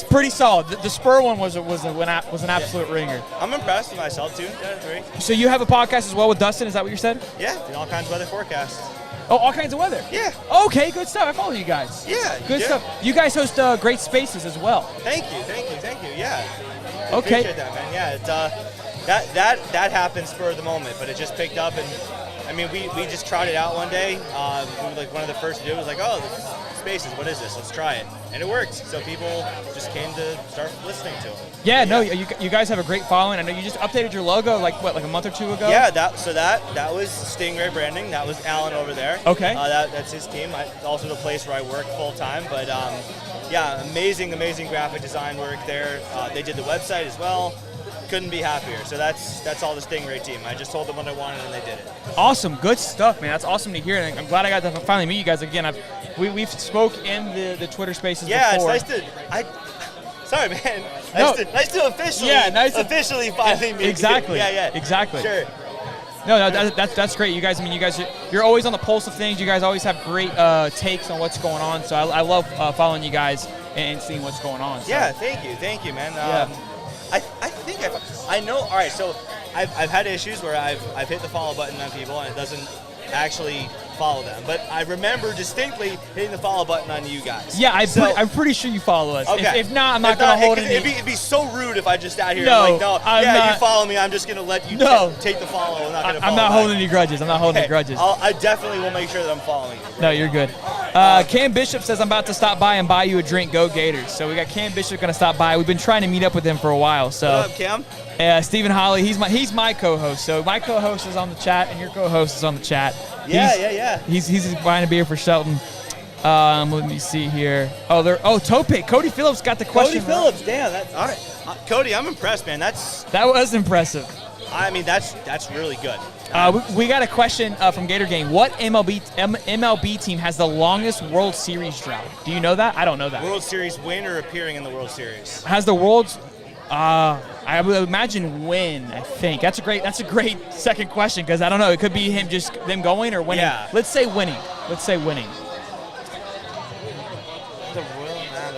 Speaker 2: Pretty solid. The spur one was an absolute ringer.
Speaker 5: I'm impressed with myself, 2 out of 3.
Speaker 2: So you have a podcast as well with Dustin, is that what you said?
Speaker 5: Yeah, doing all kinds of weather forecasts.
Speaker 2: Oh, all kinds of weather?
Speaker 5: Yeah.
Speaker 2: Okay, good stuff. I follow you guys.
Speaker 5: Yeah.
Speaker 2: Good stuff. You guys host Great Spaces as well.
Speaker 5: Thank you. Yeah.
Speaker 2: Okay.
Speaker 5: Appreciate that, man. Yeah, it's, that happened spur of the moment, but it just picked up, and I mean, we just tried it out one day. We were like one of the first to do it. Was like, oh, this is Spaces. What is this? Let's try it, and it worked. So people just came to start listening to it.
Speaker 2: Yeah, no, you guys have a great following. I know you just updated your logo like a month or 2 ago.
Speaker 5: Yeah, that was Stingray Branding. That was Alan over there.
Speaker 2: Okay.
Speaker 5: That's his team. It's also the place where I work full time. But yeah, amazing graphic design work there. They did the website as well. Couldn't be happier. So that's all the Stingray team. I just told them what I wanted and they did it.
Speaker 2: Awesome, good stuff, man. That's awesome to hear, and I'm glad I got to finally meet you guys again. We've spoke in the Twitter Spaces before.
Speaker 5: It's nice to. Sorry, man. Nice to officially. Officially finally meet.
Speaker 2: Exactly.
Speaker 5: You. Yeah.
Speaker 2: Exactly.
Speaker 5: Sure.
Speaker 2: No, that's great. You guys, you're always on the pulse of things. You guys always have great takes on what's going on. So I love following you guys and seeing what's going on. So.
Speaker 5: Yeah, thank you, man. I think I know. All right, so I've had issues where I've hit the follow button on people and it doesn't actually follow them, but I remember distinctly hitting the follow button on you guys.
Speaker 2: Yeah, I'm pretty sure you follow us.
Speaker 5: Okay.
Speaker 2: If not, I'm not going to hold it.
Speaker 5: It'd be so rude if I just sat here
Speaker 2: No,
Speaker 5: and you follow me. I'm just going to let you take the follow. I'm not going to follow
Speaker 2: I'm not
Speaker 5: back.
Speaker 2: holding any grudges. I'm not holding any grudges.
Speaker 5: I definitely will make sure that I'm following you.
Speaker 2: No, you're good. Cam Bishop says, I'm about to stop by and buy you a drink. Go Gators. So we got Cam Bishop going to stop by. We've been trying to meet up with him for a while. So.
Speaker 5: What up, Cam?
Speaker 2: Stephen Holly, he's my co-host. So my co-host is on the chat, and your co-host is on the chat.
Speaker 5: Yeah.
Speaker 2: He's buying a beer for Shelton. Let me see here. Topic. Cody Phillips got the question.
Speaker 5: Cody Phillips, damn. That's all right. Cody, I'm impressed, man.
Speaker 2: That was impressive.
Speaker 5: I mean, that's really good.
Speaker 2: We got a question from Gator Game. What MLB team has the longest World Series drought? Do you know that? I don't know that.
Speaker 5: World Series win or appearing in the World Series?
Speaker 2: Has the World's I would imagine win. I think that's a great second question because I don't know. It could be them going or winning.
Speaker 5: Yeah.
Speaker 2: Let's say winning.
Speaker 5: The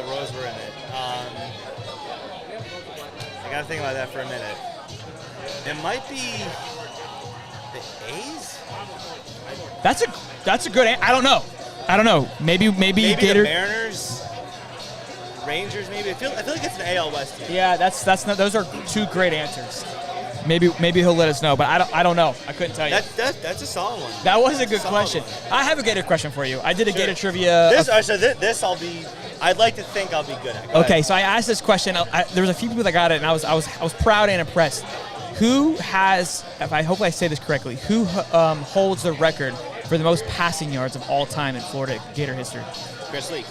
Speaker 5: Royals were in it. I gotta think about that for a minute. It might be the A's.
Speaker 2: That's a good. I don't know. Maybe Gator.
Speaker 5: The Mariners. Rangers, maybe. I feel like it's an AL West team.
Speaker 2: Yeah, that's not. Those are 2 great answers. Maybe he'll let us know, but I don't know. I couldn't tell you.
Speaker 5: That's a solid one.
Speaker 2: That was a good question. I have a Gator question for you. I did a Gator trivia.
Speaker 5: I'd like to think I'll be good at.
Speaker 2: Okay, so I asked this question. There was a few people that got it, and I was proud and impressed. Who has? Hopefully I say this correctly. Who holds the record for the most passing yards of all time in Florida Gator history?
Speaker 5: Chris Leak.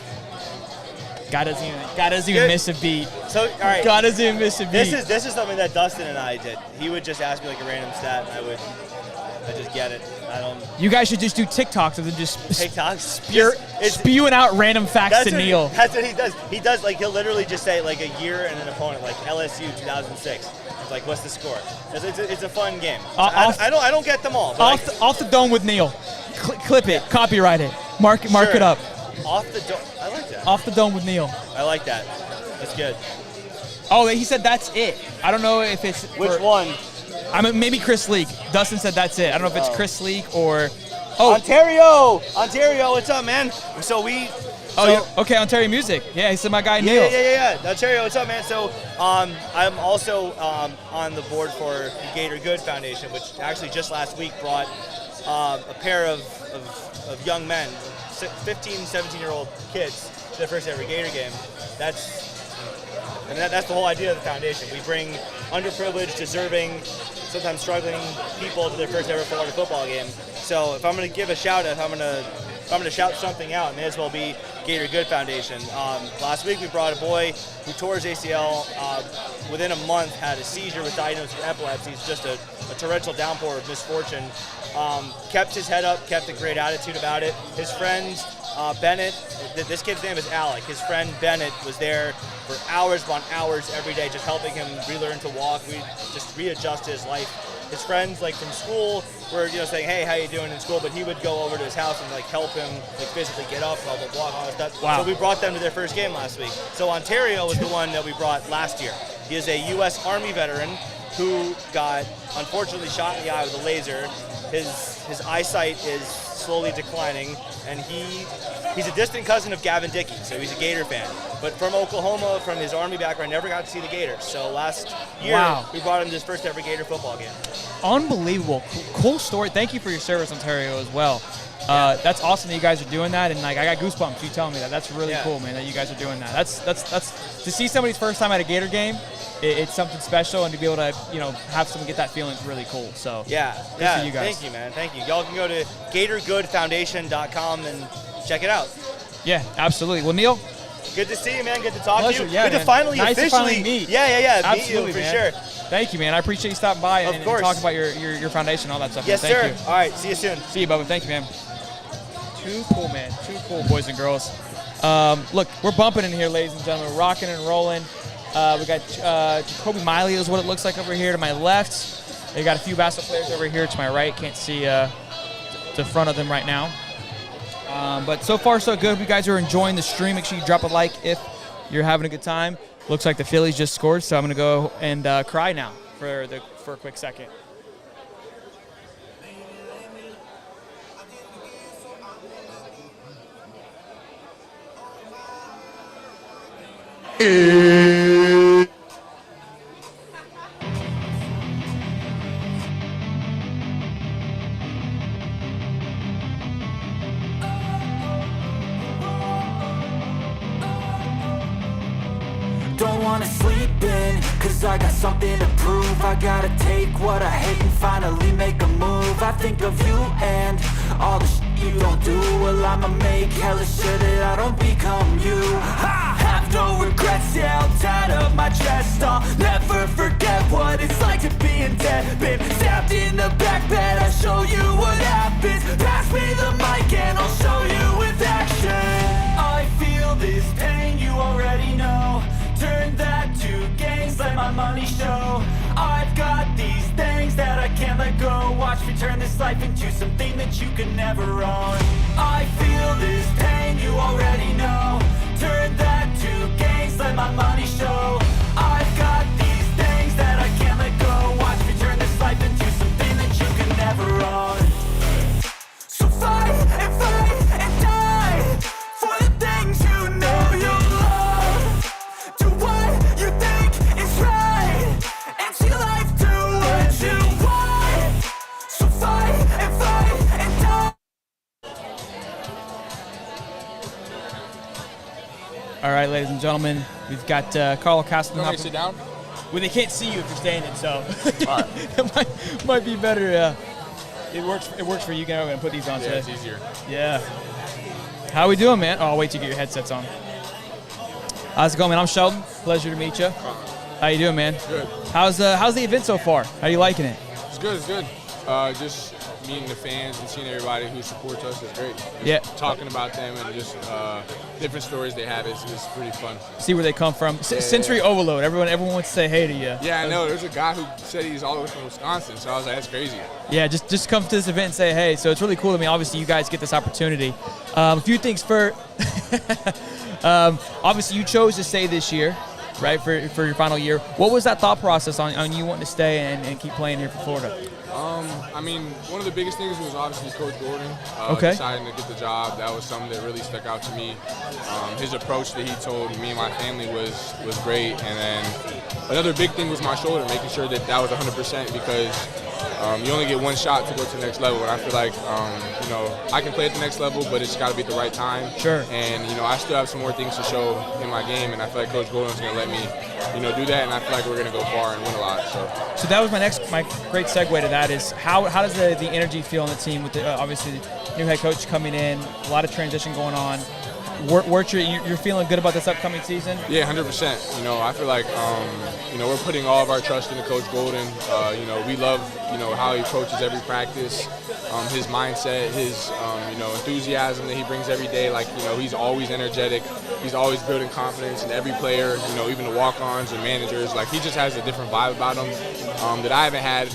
Speaker 2: God doesn't even miss a beat.
Speaker 5: So, all right.
Speaker 2: God doesn't even miss a beat.
Speaker 5: This is something that Dustin and I did. He would just ask me like a random stat, and I just get it. I don't.
Speaker 2: You guys should just do TikToks and then just
Speaker 5: TikToks.
Speaker 2: spewing out random facts to Neil.
Speaker 5: That's what he does. He does like he'll literally just say like a year and an opponent, like LSU 2006. It's like, what's the score? It's a fun game. I don't get them all.
Speaker 2: Off the dome with Neil. Clip it. Copyright it. Mark it up.
Speaker 5: Off the dome. I like that.
Speaker 2: Off the dome with Neil.
Speaker 5: I like that. That's good.
Speaker 2: Oh, he said that's it. I don't know if it's
Speaker 5: which one.
Speaker 2: Maybe Chris Leak. Dustin said that's it. I don't know if it's Chris Leak or.
Speaker 5: Ontario, what's up, man? So
Speaker 2: okay, Ontario Music. Yeah, he said my guy Neil.
Speaker 5: Yeah. Ontario, what's up, man? So I'm also on the board for the Gator Good Foundation, which actually just last week brought a pair of young men, 15, 17-year-old kids, to their first ever Gator game. That's the whole idea of the foundation. We bring underprivileged, deserving, sometimes struggling people to their first ever Florida football game. So if I'm going to give a shout out, if I'm going to shout something out, it may as well be Gator Good Foundation. Last week we brought a boy who tore his ACL. Within a month, had a seizure with diagnosis with epilepsy. It's just a torrential downpour of misfortune. Kept his head up, kept a great attitude about it. His friend Bennett, this kid's name is Alec. His friend Bennett was there for hours upon hours every day, just helping him relearn to walk, just readjust his life. His friends, like from school, were saying, "Hey, how you doing in school?" But he would go over to his house and help him physically get up, blah blah blah, all that stuff.
Speaker 2: Wow.
Speaker 5: So we brought them to their first game last week. So Ontario was the one that we brought last year. He is a U.S. Army veteran who got unfortunately shot in the eye with a laser. His eyesight is slowly declining, and he's a distant cousin of Gavin Dickey, so he's a Gator fan. But from Oklahoma, from his Army background, never got to see the Gators. So last year, we brought him to his first ever Gator football game.
Speaker 2: Unbelievable. Cool story. Thank you for your service, Ontario, as well. That's awesome that you guys are doing that, and I got goosebumps you telling me that. That's really cool, man, that you guys are doing that. That's to see somebody's first time at a Gator game. It's something special, and to be able to have someone get that feeling is really cool. So
Speaker 5: For
Speaker 2: you guys.
Speaker 5: Thank you, man. Thank you. Y'all can go to GatorGoodFoundation.com and check it out.
Speaker 2: Yeah, absolutely. Well, Neil,
Speaker 5: good to see you, man. Good to talk
Speaker 2: pleasure,
Speaker 5: to you.
Speaker 2: yeah,
Speaker 5: good
Speaker 2: man.
Speaker 5: to finally
Speaker 2: Nice to
Speaker 5: officially
Speaker 2: finally meet.
Speaker 5: Yeah.
Speaker 2: Absolutely,
Speaker 5: meet you for
Speaker 2: man.
Speaker 5: sure.
Speaker 2: Thank you, man. I appreciate you stopping by and
Speaker 5: course.
Speaker 2: talking about your foundation and all that stuff.
Speaker 5: Yes,
Speaker 2: man.
Speaker 5: sir.
Speaker 2: Thank you.
Speaker 5: All right. See you soon.
Speaker 2: See you, Bubba. Thank you, man. Too cool, man. Too cool, boys and girls. Look, we're bumping in here, ladies and gentlemen. We're rocking and rolling. We got Jacoby Miley is what it looks like over here to my left. They got a few basketball players over here to my right. Can't see the front of them right now. But so far, so good. If you guys are enjoying the stream, make sure you drop a like if you're having a good time. Looks like the Phillies just scored, so I'm going to go and cry now for a quick second.
Speaker 6: Don't wanna sleep in, cause I got something to prove. I gotta take what I hate and finally make a move. I think of you and all the shit you don't do. Well, I'ma make hella sure that I don't become you. I have no regrets, yeah, I'll tie up my chest. I'll never forget what it's like to be in debt. Been stabbed in the back bed, I'll show you what happens. Pass me the mic and I'll show you with action. I feel this pain, you already know. Turn that to gains, let my money show. I've got these things that I can't let go. Watch me turn this life into something that you could never own. I feel this pain, you already know. Turn that to gains, let my money show. I've got these things that I can't let go. Watch me turn this life into something that you could never own. So fight and die for the things you know you love. Do what you think is right, and see life do what you want. So fight and die.
Speaker 2: All right, ladies and gentlemen, we've got Colin Castleton.
Speaker 3: Want me to sit down?
Speaker 2: Well, they can't see you if you're standing, so it might be better. It works for you. Go and put these on.
Speaker 3: Yeah,
Speaker 2: today.
Speaker 3: it's easier.
Speaker 2: Yeah. How we doing, man? Oh, I'll wait till you get your headsets on. How's it going, man? I'm Sheldon. Pleasure to meet you. How you doing, man?
Speaker 3: Good.
Speaker 2: How's the event so far? How you liking it?
Speaker 3: It's good. It's good. Just meeting the fans and seeing everybody who supports us is great. Just
Speaker 2: Yeah.
Speaker 3: talking about them and just different stories they have is pretty fun.
Speaker 2: See where they come from. Sensory overload. Everyone wants to say hey to you.
Speaker 3: Yeah, I know. There's a guy who said he's all the way from Wisconsin, so I was like, that's crazy.
Speaker 2: Yeah, just come to this event and say hey. So it's really cool to me. Obviously, you guys get this opportunity. A few things for. Obviously, you chose to stay this year, right, for your final year. What was that thought process on you wanting to stay and keep playing here for Florida?
Speaker 3: I mean, one of the biggest things was obviously Coach Gordon deciding to get the job. That was something that really stuck out to me. His approach that he told me and my family was great. And then another big thing was my shoulder, making sure that was 100% because you only get one shot to go to the next level. And I feel like, I can play at the next level, but it's got to be at the right time.
Speaker 2: Sure.
Speaker 3: And, I still have some more things to show in my game, and I feel like Coach Gordon's going to let me
Speaker 7: do that, and I feel like we're going to go far and win a lot.
Speaker 2: So that was my great segue to that is how does the energy feel on the team with obviously the new head coach coming in, a lot of transition going on. You're feeling good about this upcoming season?
Speaker 7: Yeah, 100%. I feel like, we're putting all of our trust into Coach Golden. We love, how he approaches every practice, his mindset, his, enthusiasm that he brings every day. Like, he's always energetic. He's always building confidence in every player, even the walk-ons and managers. Like, he just has a different vibe about him that I haven't had,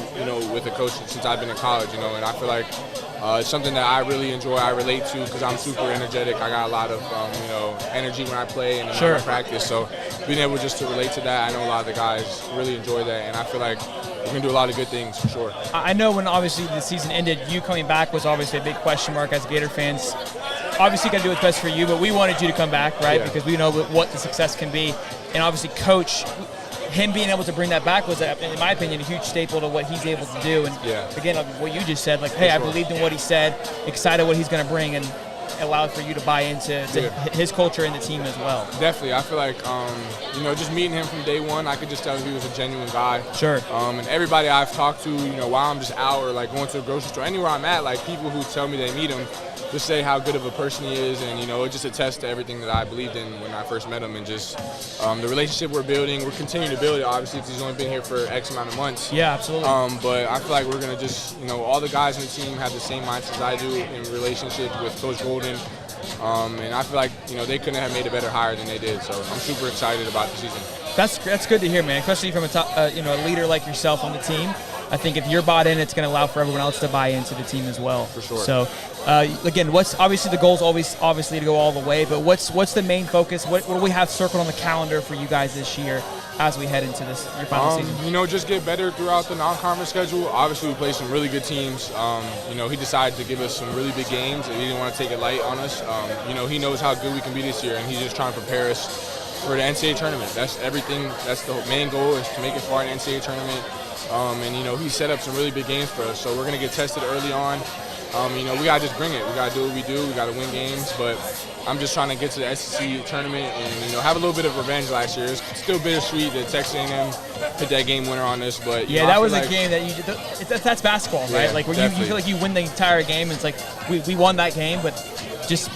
Speaker 7: with a coach since I've been in college, and I feel like it's something that I really enjoy, I relate to because I'm super energetic. I got a lot of, energy when I play and when I practice. So being able just to relate to that, I know a lot of the guys really enjoy that, and I feel like we're going to do a lot of good things for sure.
Speaker 2: I know when obviously the season ended, you coming back was obviously a big question mark as Gator fans. Obviously got to do what's best for you, but we wanted you to come back, right? Yeah. Because we know what the success can be. And obviously Coach, him being able to bring that back was, in my opinion, a huge staple to what he's able to do. And again, what you just said, like, hey, I believed in what he said, excited what he's going to bring, and allowed for you to buy into his culture and the team as well.
Speaker 7: Definitely. I feel like, just meeting him from day one, I could just tell he was a genuine guy.
Speaker 2: Sure.
Speaker 7: And everybody I've talked to, while I'm just out or, like, going to a grocery store, anywhere I'm at, like, people who tell me they meet him, just say how good of a person he is, and it just attests to everything that I believed in when I first met him, and just the relationship we're building. We're continuing to build it, obviously, because he's only been here for X amount of months.
Speaker 2: Yeah, absolutely.
Speaker 7: But I feel like we're gonna just, all the guys in the team have the same mindset as I do in relationship with Coach Golden, and I feel like they couldn't have made a better hire than they did. So I'm super excited about the season.
Speaker 2: That's good to hear, man. Especially from a leader like yourself on the team. I think if you're bought in, it's going to allow for everyone else to buy into the team as well.
Speaker 7: For sure.
Speaker 2: So, again, what's obviously the goal is obviously to go all the way, but what's the main focus? What do we have circled on the calendar for you guys this year as we head into your final season?
Speaker 7: Just get better throughout the non-conference schedule. Obviously, we play some really good teams. He decided to give us some really big games, and he didn't want to take it light on us. He knows how good we can be this year, and he's just trying to prepare us for the NCAA tournament. That's everything. That's the main goal, is to make it far in the NCAA tournament. He set up some really big games for us, so we're going to get tested early on. We got to just bring it. We got to do what we do. We got to win games, but I'm just trying to get to the SEC tournament and, have a little bit of revenge last year. It's still bittersweet that Texas A&M hit that game winner on us, but
Speaker 2: that was a game that that's basketball, right?
Speaker 7: Yeah,
Speaker 2: like where you feel like you win the entire game. It's like we won that game, but just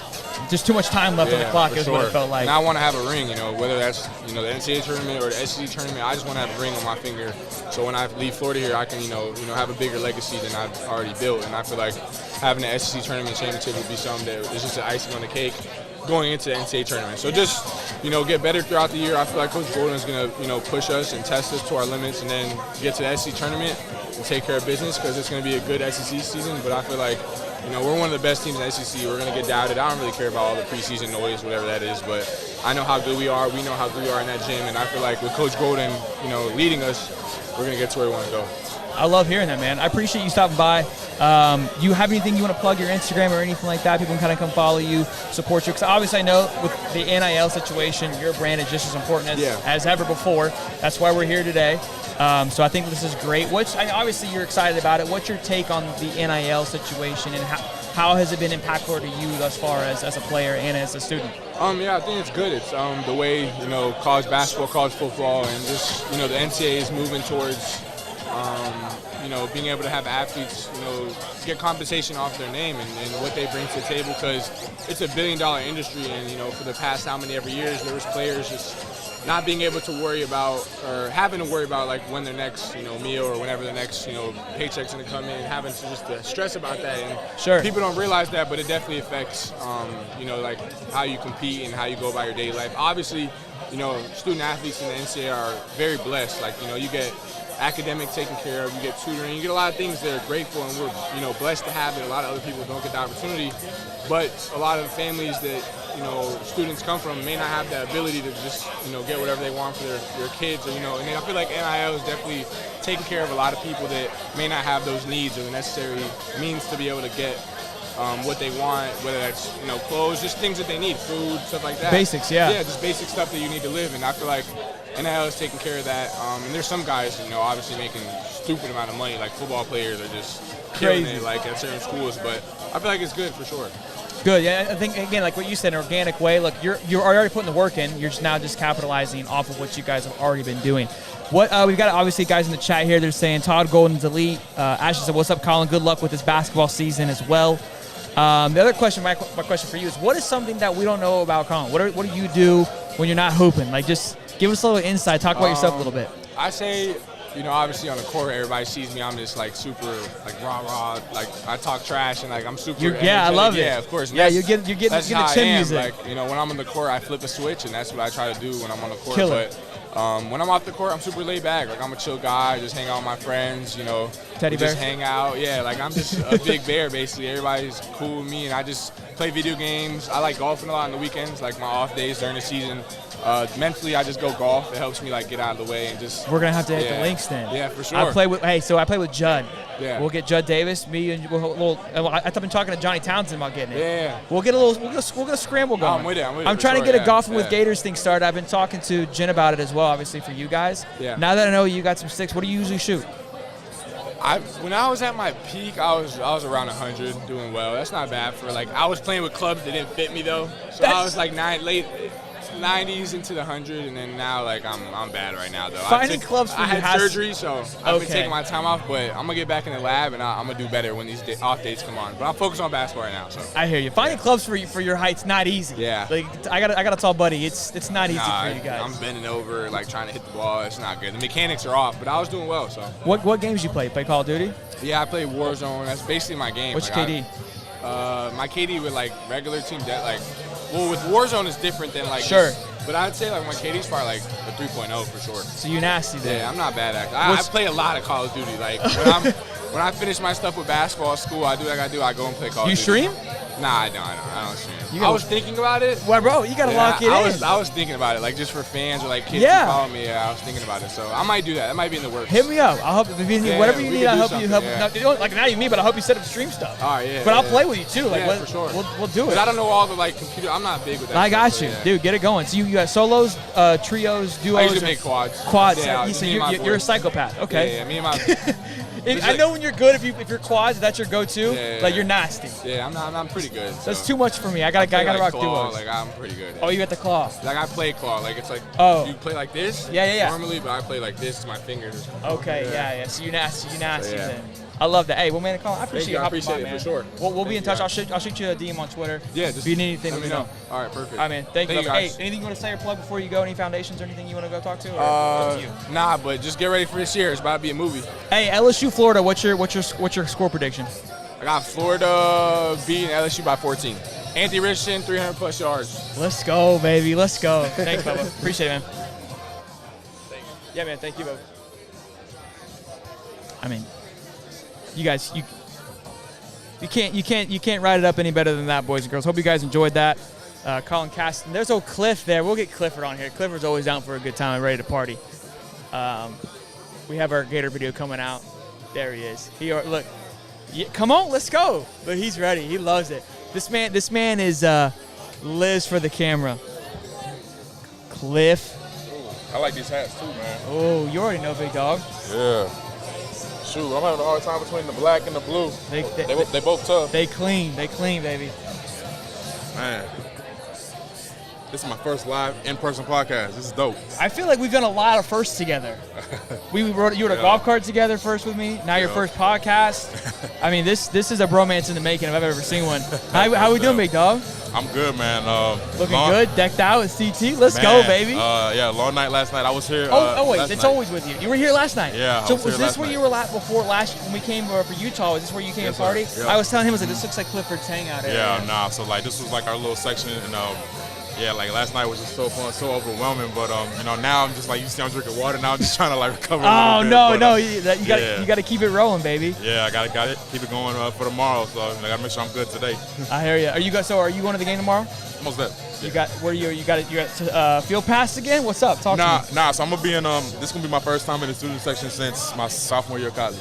Speaker 2: too much time left on the clock is what it felt like.
Speaker 7: And I want to have a ring, whether that's the NCAA tournament or the SEC tournament. I just want to have a ring on my finger, so when I leave Florida here, I can have a bigger legacy than I've already built. And I feel like having the SEC tournament championship would be something that is just an icing on the cake going into the NCAA tournament. So just get better throughout the year. I feel like Coach Golden is going to push us and test us to our limits, and then get to the SEC tournament and take care of business, because it's going to be a good SEC season. But I feel like we're one of the best teams in the SEC. We're going to get doubted. I don't really care about all the preseason noise, whatever that is, but I know how good we are. We know how good we are in that gym, and I feel like with Coach Golden, leading us, we're going to get to where we want to go.
Speaker 2: I love hearing that, man. I appreciate you stopping by. You have anything you want to plug, your Instagram or anything like that? People can kind of come follow you, support you. Because obviously I know with the NIL situation, your brand is just as important as ever before. That's why we're here today. So I think this is great. Obviously you're excited about it. What's your take on the NIL situation, and how has it been impactful to you thus far as a player and as a student?
Speaker 7: I think it's good. It's the way college basketball, college football, and just the NCAA is moving towards being able to have athletes get compensation off their name and what they bring to the table, because it's $1 billion industry, and for the past how many ever years there was players just not being able to worry about, or having to worry about, like, when their next meal or whenever the next paycheck's going to come in, having to just stress about that. And people don't realize that, but it definitely affects like how you compete and how you go about your daily life. Obviously, student athletes in the NCAA are very blessed. Like, you get academic taken care of, you get tutoring, you get a lot of things that are grateful, and we're blessed to have it. A lot of other people don't get the opportunity, but a lot of families that students come from may not have that ability to just get whatever they want for their kids, or and I feel like NIL is definitely taking care of a lot of people that may not have those needs or the necessary means to be able to get what they want, whether that's clothes, just things that they need, food, stuff like that.
Speaker 2: Basics, yeah,
Speaker 7: just basic stuff that you need to live. And I feel like NIL is taking care of that. And there's some guys, obviously making stupid amount of money, like football players are just killing it, like at certain schools. But I feel like it's good for sure.
Speaker 2: good. Yeah, I think, again, like what you said, an organic way. Look, you're already putting the work in. You're just now just capitalizing off of what you guys have already been doing. What we've got, obviously, guys in the chat here. They're saying Todd Golden's elite. Ashley said, what's up, Colin? Good luck with this basketball season as well. The other question, my question for you is, what is something that we don't know about Colin? What do you do when you're not hooping? Like, just give us a little insight. Talk about yourself a little bit.
Speaker 7: I say, obviously on the court, everybody sees me. I'm just like super, like rah. Like I talk trash and like I'm super.
Speaker 2: I love it.
Speaker 7: Yeah, of course.
Speaker 2: Yeah, you're getting the chin music.
Speaker 7: Like when I'm on the court, I flip a switch, and that's what I try to do when I'm on the court.
Speaker 2: Kill it.
Speaker 7: But when I'm off the court, I'm super laid back. Like I'm a chill guy, just hang out with my friends.
Speaker 2: Teddy bear.
Speaker 7: Just hang out. Yeah, like I'm just a big bear basically. Everybody's cool with me, and I just play video games. I like golfing a lot on the weekends, like my off days during the season. Mentally, I just go golf. It helps me like get out of the way and just.
Speaker 2: We're gonna have to hit the links then.
Speaker 7: Yeah, for sure.
Speaker 2: I play with Judd.
Speaker 7: Yeah.
Speaker 2: We'll get Judd Davis. Me and I've been talking to Johnny Townsend about getting it.
Speaker 7: Yeah.
Speaker 2: We'll get a scramble going.
Speaker 7: I'm with it.
Speaker 2: I'm trying to get a golfing with Gators thing started. I've been talking to Jen about it as well, obviously for you guys.
Speaker 7: Yeah.
Speaker 2: Now that I know you got some sticks, what do you usually shoot?
Speaker 7: When I was at my peak, I was around 100, doing well. That's not bad for I was playing with clubs that didn't fit me though. So I was like late 90s into the 100, and then now I'm bad right now though.
Speaker 2: Finding clubs for
Speaker 7: I
Speaker 2: you
Speaker 7: had surgery, so I've been taking my time off, but I'm gonna get back in the lab and I'm gonna do better when these off days come on. But I'm focused on basketball right now. So
Speaker 2: I hear you. Finding clubs for your height's not easy.
Speaker 7: Yeah.
Speaker 2: Like I got a tall buddy. It's not easy for you guys.
Speaker 7: I'm bending over trying to hit the ball. It's not good. The mechanics are off, but I was doing well. So
Speaker 2: what games you play? Play Call of Duty?
Speaker 7: Yeah, I play Warzone. That's basically my game.
Speaker 2: What's your KD?
Speaker 7: My KD with regular team with Warzone is different than
Speaker 2: Sure.
Speaker 7: But I'd say my KD's probably a 3.0 for sure.
Speaker 2: So you nasty there.
Speaker 7: Yeah, I'm not bad at it. I play a lot of Call of Duty. When I finish my stuff with basketball at school, I do like I do. I go and play Call of Duty.
Speaker 2: You stream?
Speaker 7: Nah, I don't stream. I was thinking about it.
Speaker 2: Well, bro, you gotta lock it in.
Speaker 7: I was thinking about it, just for fans or kids who follow me. Yeah, I was thinking about it. So I might do that. That might be in the works.
Speaker 2: Hit me up. I'll help if you need whatever you need. I'll help you.
Speaker 7: Yeah.
Speaker 2: No, not you me, but I'll help you set up stream stuff.
Speaker 7: All right, yeah.
Speaker 2: But I'll play with you too.
Speaker 7: For sure.
Speaker 2: We'll do it.
Speaker 7: But I don't know all the computer. I'm not big with that.
Speaker 2: I got you, dude. Get it going. So you got solos, trios, duos.
Speaker 7: I usually make quads.
Speaker 2: Quads.
Speaker 7: Yeah,
Speaker 2: so you're a psychopath. Okay.
Speaker 7: Yeah, me and my.
Speaker 2: I know when you're good if you're quads, that's your go-to.
Speaker 7: Yeah.
Speaker 2: You're nasty.
Speaker 7: Yeah, I'm pretty good. So.
Speaker 2: That's too much for me. I gotta rock
Speaker 7: claw,
Speaker 2: duos.
Speaker 7: I'm pretty good.
Speaker 2: Oh, you got the claw.
Speaker 7: I play claw. It's you play like this.
Speaker 2: Yeah.
Speaker 7: Normally, but I play like this to my fingers.
Speaker 2: Okay, yeah. So you nasty
Speaker 7: Yeah.
Speaker 2: then. I love that. Hey, well, man, Colin, I appreciate you hopping by,
Speaker 7: it
Speaker 2: man.
Speaker 7: For sure.
Speaker 2: We'll be in touch. I'll shoot you a DM on Twitter.
Speaker 7: Yeah,
Speaker 2: if you need anything, let me know.
Speaker 7: All right, perfect.
Speaker 2: All right, man. Thank you
Speaker 7: guys.
Speaker 2: Hey, anything you want to say or plug before you go? Any foundations or anything you want to go talk to? Or up to you?
Speaker 7: Nah, but just get ready for this year. It's about to be a movie.
Speaker 2: Hey, LSU, Florida. What's your score prediction?
Speaker 7: I got Florida beating LSU by 14. Anthony Richardson, 300+ yards.
Speaker 2: Let's go, baby. Let's go. Thanks, Bubba. Appreciate it, man. Yeah, man. Thank you, Bubba. I mean, you guys, you can't write it up any better than that, boys and girls. Hope you guys enjoyed that. Colin Castleton. There's old Cliff there. We'll get Clifford on here. Clifford's always down for a good time and ready to party. We have our Gator video coming out. There he is. Look. Yeah, come on, let's go. But he's ready. He loves it. This man is lives for the camera. Cliff.
Speaker 8: Ooh, I like these hats too, man.
Speaker 2: Oh, you already know, big dog.
Speaker 8: Yeah. Shoot, I'm having a hard time between the black and the blue. They both tough.
Speaker 2: They clean, baby.
Speaker 8: Man, this is my first live in-person podcast. This is dope.
Speaker 2: I feel like we've done a lot of firsts together. You rode a golf cart together first with me. Now your first podcast. I mean, this is a bromance in the making if I've ever seen one. How we doing, big dog?
Speaker 8: I'm good, man.
Speaker 2: Looking good, decked out with CT. Let's go, baby.
Speaker 8: Yeah, long night last night. I was here.
Speaker 2: Wait, it's always with you. You were here last night.
Speaker 8: Yeah.
Speaker 2: So was this where you were when we came for Utah? Was this where you came to party?
Speaker 8: Sir. Yeah.
Speaker 2: I was telling him, this looks like Clifford's hangout area.
Speaker 8: Yeah, nah. So this was our little section, and last night was just so fun, so overwhelming. But now I'm just you see, I'm drinking water now. I'm just trying to recover.
Speaker 2: Oh no, you got to keep it rolling, baby.
Speaker 8: Yeah, I got it. Keep it going for tomorrow. So I got to make sure I'm good today.
Speaker 2: I hear you. Are you going to the game tomorrow?
Speaker 8: Almost there.
Speaker 2: Yeah. You got field pass again? What's up? Talk to me.
Speaker 8: Nah. So I'm gonna be in. This is gonna be my first time in the student section since my sophomore year of college.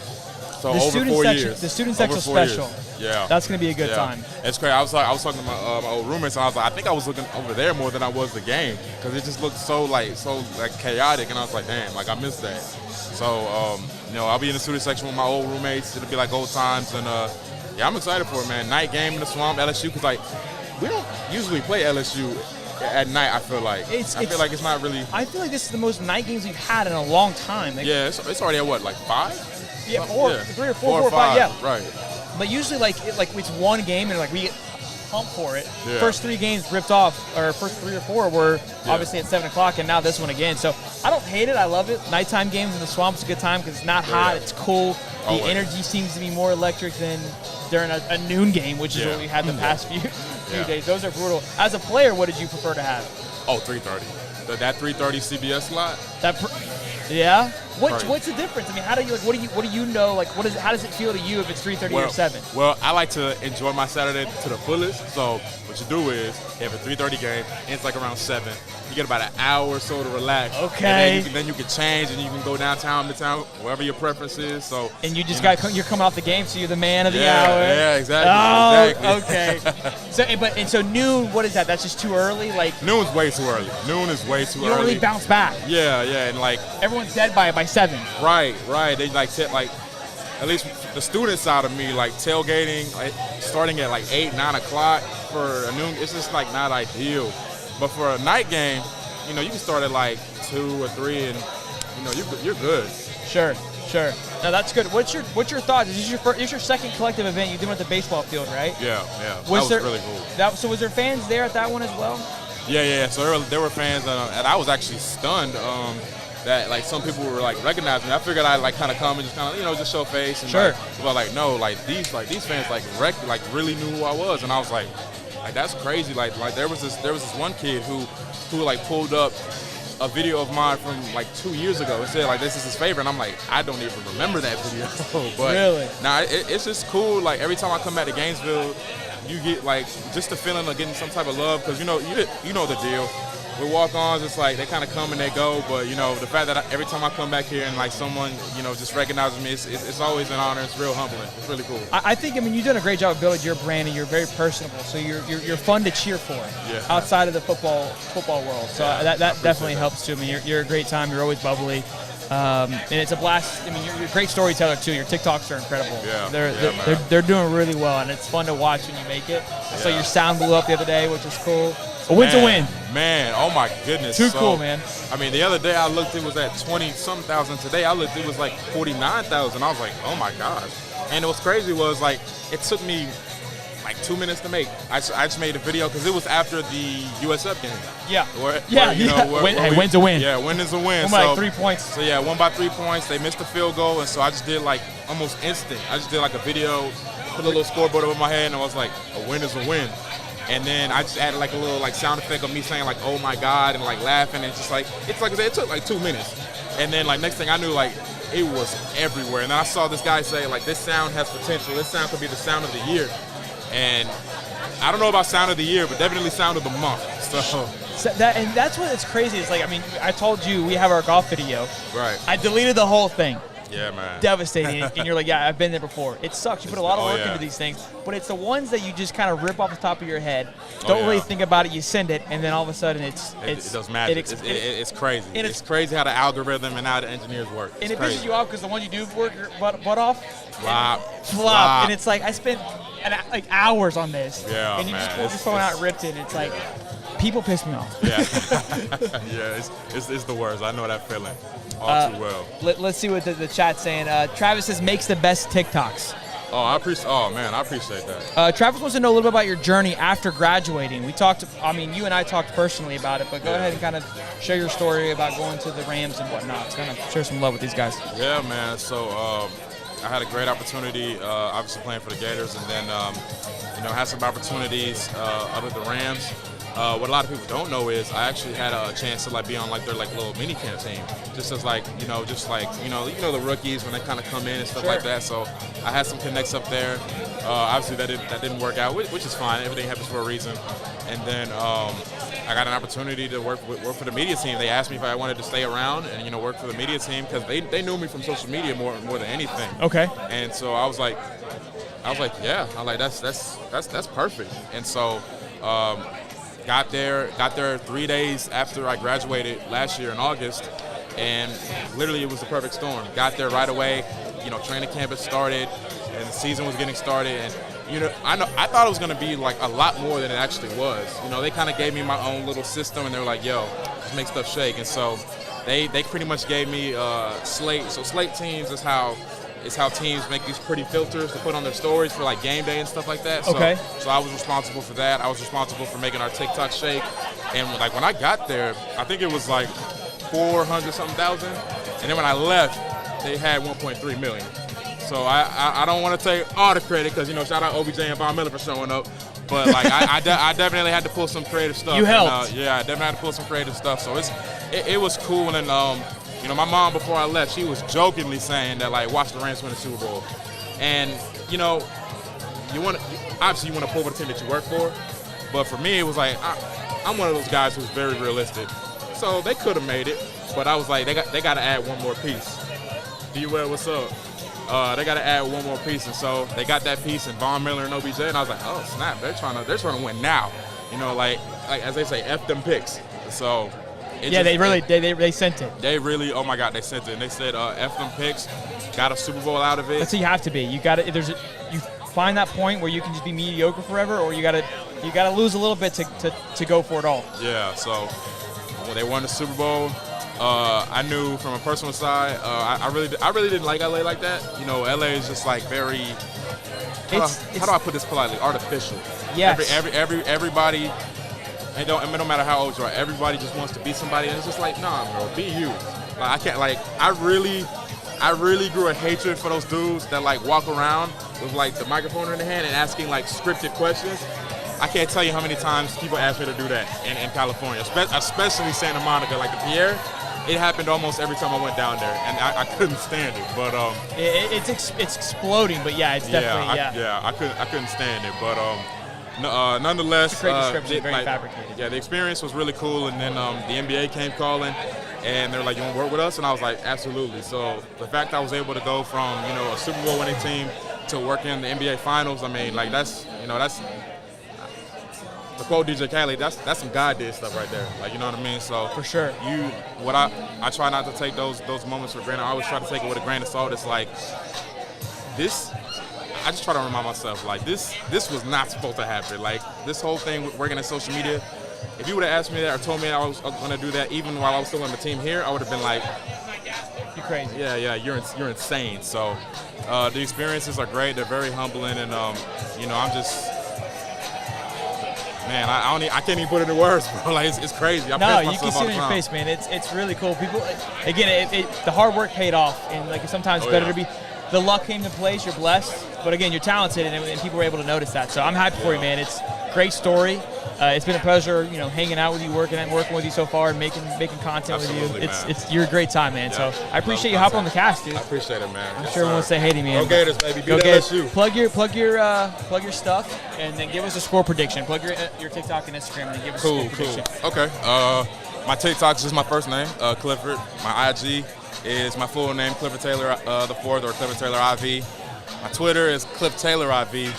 Speaker 8: So
Speaker 2: the
Speaker 8: over 4 years.
Speaker 2: The student section special.
Speaker 8: Yeah.
Speaker 2: That's going to be a good time.
Speaker 8: It's crazy. I was talking to my old roommates, and I was I think I was looking over there more than I was the game because it just looked so chaotic, and I was like, damn, I missed that. So I'll be in the student section with my old roommates. It'll be like old times, and I'm excited for it, man. Night game in the Swamp, LSU, because we don't usually play LSU at night. I feel like feel like it's not really.
Speaker 2: I feel like this is the most night games we've had in a long time. Like,
Speaker 8: yeah, it's already at what, like 5?
Speaker 2: Yeah, 4,
Speaker 8: yeah.
Speaker 2: 3 or 4, 4 or 5. Yeah,
Speaker 8: right.
Speaker 2: But usually, like it's one game, and like we get pumped for it.
Speaker 8: Yeah.
Speaker 2: First 3 games ripped off, or first 3 or 4 were obviously at 7 o'clock, and now this one again. So I don't hate it. I love it. Nighttime games in the Swamp's a good time because it's not hot. It's cool. The energy seems to be more electric than during a noon game, which is what we had the past few days. Those are brutal. As a player, what did you prefer to have?
Speaker 8: Oh, 3:30. That 3:30 CBS slot.
Speaker 2: Yeah. What's the difference? I mean, how do you what do you know? Like, how does it feel to you if it's 3:30 or 7?
Speaker 8: Well, I like to enjoy my Saturday to the fullest. So what you do is you have a 3:30 game, and it's like around 7. You get about an hour or so to relax.
Speaker 2: Okay.
Speaker 8: And then you can change, and you can go downtown, midtown, wherever your preference is. So.
Speaker 2: And you just you're coming off the game, so you're the man of the hour.
Speaker 8: Yeah, exactly.
Speaker 2: Oh, okay. So noon, what is that? That's just too early. Like
Speaker 8: noon's way too early. Noon is way too early.
Speaker 2: You don't really bounce back.
Speaker 8: Yeah, and like
Speaker 2: everyone's dead by 7.
Speaker 8: Right. They like at least the student side of me, like tailgating, like starting at like 8, 9 o'clock for a noon. It's just like not ideal. But for a night game, you can start at like 2 or 3, and you're good.
Speaker 2: Sure. Now that's good. What's your thoughts? This is your second collective event. You did it at the baseball field, right?
Speaker 8: Yeah. That was really cool.
Speaker 2: So was there fans there at that one as well?
Speaker 8: Yeah. So there were fans, and I was actually stunned that like some people were like recognizing me. I figured I'd like kind of come and just kind of just show face. And,
Speaker 2: sure.
Speaker 8: These fans like really knew who I was, and I was like that's crazy. Like there was this one kid who like pulled up a video of mine from like 2 years ago and said like this is his favorite, and I'm like I don't even remember that video. But
Speaker 2: really,
Speaker 8: it's just cool. Like every time I come back to Gainesville, you get like just the feeling of getting some type of love because you know the deal. With walk-ons, it's like they kind of come and they go, but the fact that every time I come back here and like someone just recognizes me, it's always an honor. It's real humbling. It's really cool.
Speaker 2: I think you've done a great job of building your brand, and you're very personable, so you're fun to cheer for outside of the football world. So that definitely helps too. I mean, you're a great time. You're always bubbly. And it's a blast. I mean, you're a great storyteller too. Your TikToks are incredible. They're doing really well, and it's fun to watch when you make it. So your sound blew up the other day, which is cool. A win's a win.
Speaker 8: Man, oh my goodness.
Speaker 2: Too cool, man.
Speaker 8: I mean, the other day I looked, it was at 20-some thousand. Today I looked, it was like 49,000. I was like, oh my gosh. And what's crazy was like, it took me like 2 minutes to make. I just made a video because it was after the USF game.
Speaker 2: Yeah. Win's a win.
Speaker 8: Yeah, win is a win.
Speaker 2: Won by like 3 points.
Speaker 8: So yeah, won by 3 points. They missed the field goal, and so I just did like almost instant. I just did like a video, put a little scoreboard over my head, and I was like, a win is a win. And then I just added like a little like sound effect of me saying like, oh my God, and like laughing. And it's like I said, it took like 2 minutes. And then like next thing I knew, like it was everywhere. And then I saw this guy say like, this sound has potential. This sound could be the sound of the year. And I don't know about sound of the year, but definitely sound of the month. So
Speaker 2: that's what it's crazy. It's like, I mean, I told you we have our golf video.
Speaker 8: Right.
Speaker 2: I deleted the whole thing.
Speaker 8: Yeah, man.
Speaker 2: Devastating. And you're like, yeah, I've been there before. It sucks. You put a lot of work into these things, but it's the ones that you just kind of rip off the top of your head. Don't really think about it. You send it, and then all of a sudden it
Speaker 8: does magic. It's crazy. It's crazy how the algorithm and how the engineers work.
Speaker 2: And it pisses you off because the ones you do work your butt off,
Speaker 8: flop.
Speaker 2: And it's like, I spent like hours on this.
Speaker 8: Yeah,
Speaker 2: and you just pulled your phone out and ripped it, and it's like, people piss me off.
Speaker 8: Yeah. It's the worst. I know that feeling all too well.
Speaker 2: Let's see what the chat's saying. Travis says, makes the best TikToks.
Speaker 8: I appreciate that.
Speaker 2: Travis wants to know a little bit about your journey after graduating. You and I talked personally about it, but go ahead and kind of share your story about going to the Rams and whatnot. Kind of share some love with these guys.
Speaker 8: Yeah, man. So I had a great opportunity, obviously playing for the Gators, and then had some opportunities up at the Rams. What a lot of people don't know is I actually had a chance to like be on like their like little mini camp team, just as like the rookies when they kind of come in and stuff like that. So I had some connects up there. Obviously that didn't work out, which is fine. Everything happens for a reason. And then I got an opportunity to work for the media team. They asked me if I wanted to stay around and work for the media team because they knew me from social media more than anything.
Speaker 2: Okay.
Speaker 8: And so I was like, yeah. I'm like that's perfect. And so. Got there 3 days after I graduated last year in August, and literally it was the perfect storm. Got there right away, training camp had started, and the season was getting started, and I thought it was gonna be like a lot more than it actually was. They kind of gave me my own little system, and they were like, "Yo, just make stuff shake." And so they pretty much gave me slate. So slate teams is how teams make these pretty filters to put on their stories for like game day and stuff like that.
Speaker 2: Okay.
Speaker 8: So I was responsible for that. I was responsible for making our TikTok shake. And like when I got there, I think it was like 400-something thousand. And then when I left, they had 1.3 million. So I don't want to take all the credit because, shout out OBJ and Von Miller for showing up. But like I definitely had to pull some creative stuff.
Speaker 2: You helped.
Speaker 8: And, I definitely had to pull some creative stuff. So it was cool. And my mom, before I left, she was jokingly saying that, like, watch the Rams win the Super Bowl. And, obviously you want to pull for the team that you work for. But for me, it was like, I'm one of those guys who's very realistic. So they could have made it, but I was like, they got to add one more piece. D-Well, what's up? They got to add one more piece. And so they got that piece in Von Miller and OBJ. And I was like, oh, snap, they're trying to win now. Like as they say, F them picks. So
Speaker 2: they sent it.
Speaker 8: They really, oh my God, they sent it. And they said, F them picks, got a Super Bowl out of it.
Speaker 2: That's what you have to be. You find that point where you can just be mediocre forever, or you gotta lose a little bit to go for it all.
Speaker 8: Yeah. So when they won the Super Bowl, I knew from a personal side, I really didn't like LA like that. LA is just like very. How do I put this politely? Artificial.
Speaker 2: Yes.
Speaker 8: Everybody. It don't matter how old you are. Everybody just wants to be somebody, and it's just like, nah, bro, be you. Like, I can't. Like, I really grew a hatred for those dudes that like walk around with like the microphone in their hand and asking like scripted questions. I can't tell you how many times people ask me to do that in California, especially Santa Monica, like the Pierre. It happened almost every time I went down there, and I couldn't stand it. But
Speaker 2: it's exploding. But yeah, it's definitely
Speaker 8: I couldn't stand it. But nonetheless,
Speaker 2: it's a great description, very fabricated.
Speaker 8: Yeah, the experience was really cool, and then the NBA came calling, and they were like, "You want to work with us?" And I was like, "Absolutely." So the fact I was able to go from a Super Bowl winning team to working in the NBA Finals, I mean, like that's to quote DJ Khaled, that's some God did stuff right there. Like, you know what I mean? So
Speaker 2: for sure,
Speaker 8: I try not to take those moments for granted. I always try to take it with a grain of salt. It's like this. I just try to remind myself, like, this was not supposed to happen. Like, this whole thing with working in social media, if you would have asked me that or told me I was going to do that even while I was still on the team here, I would have been like,
Speaker 2: you're crazy.
Speaker 8: Yeah, you're insane. So the experiences are great. They're very humbling, and I'm just, man, I can't even put it in words, bro. Like, it's crazy.
Speaker 2: No, you can see it in your face, man. It's really cool. People, again, the hard work paid off, and like sometimes it's better to be. The luck came to place. You're blessed, but again, you're talented, and people were able to notice that. So I'm happy for you, man. It's a great story. It's been a pleasure, hanging out with you, working with you so far, and making content
Speaker 8: Absolutely,
Speaker 2: with you. You're a great time, man.
Speaker 8: Yeah.
Speaker 2: So I appreciate you hopping on the cast, dude.
Speaker 8: I appreciate it, man.
Speaker 2: I'm sure everyone will say hey to me.
Speaker 8: Go Gators, baby.
Speaker 2: Go Gators. Plug your stuff, and then give us a score prediction. Plug your TikTok and Instagram, and then give us a score prediction.
Speaker 8: Okay. My TikTok is just my first name, Clifford. My IG is my full name, Clifford Taylor the fourth, or Clifford Taylor IV. My Twitter is Cliff Taylor IV,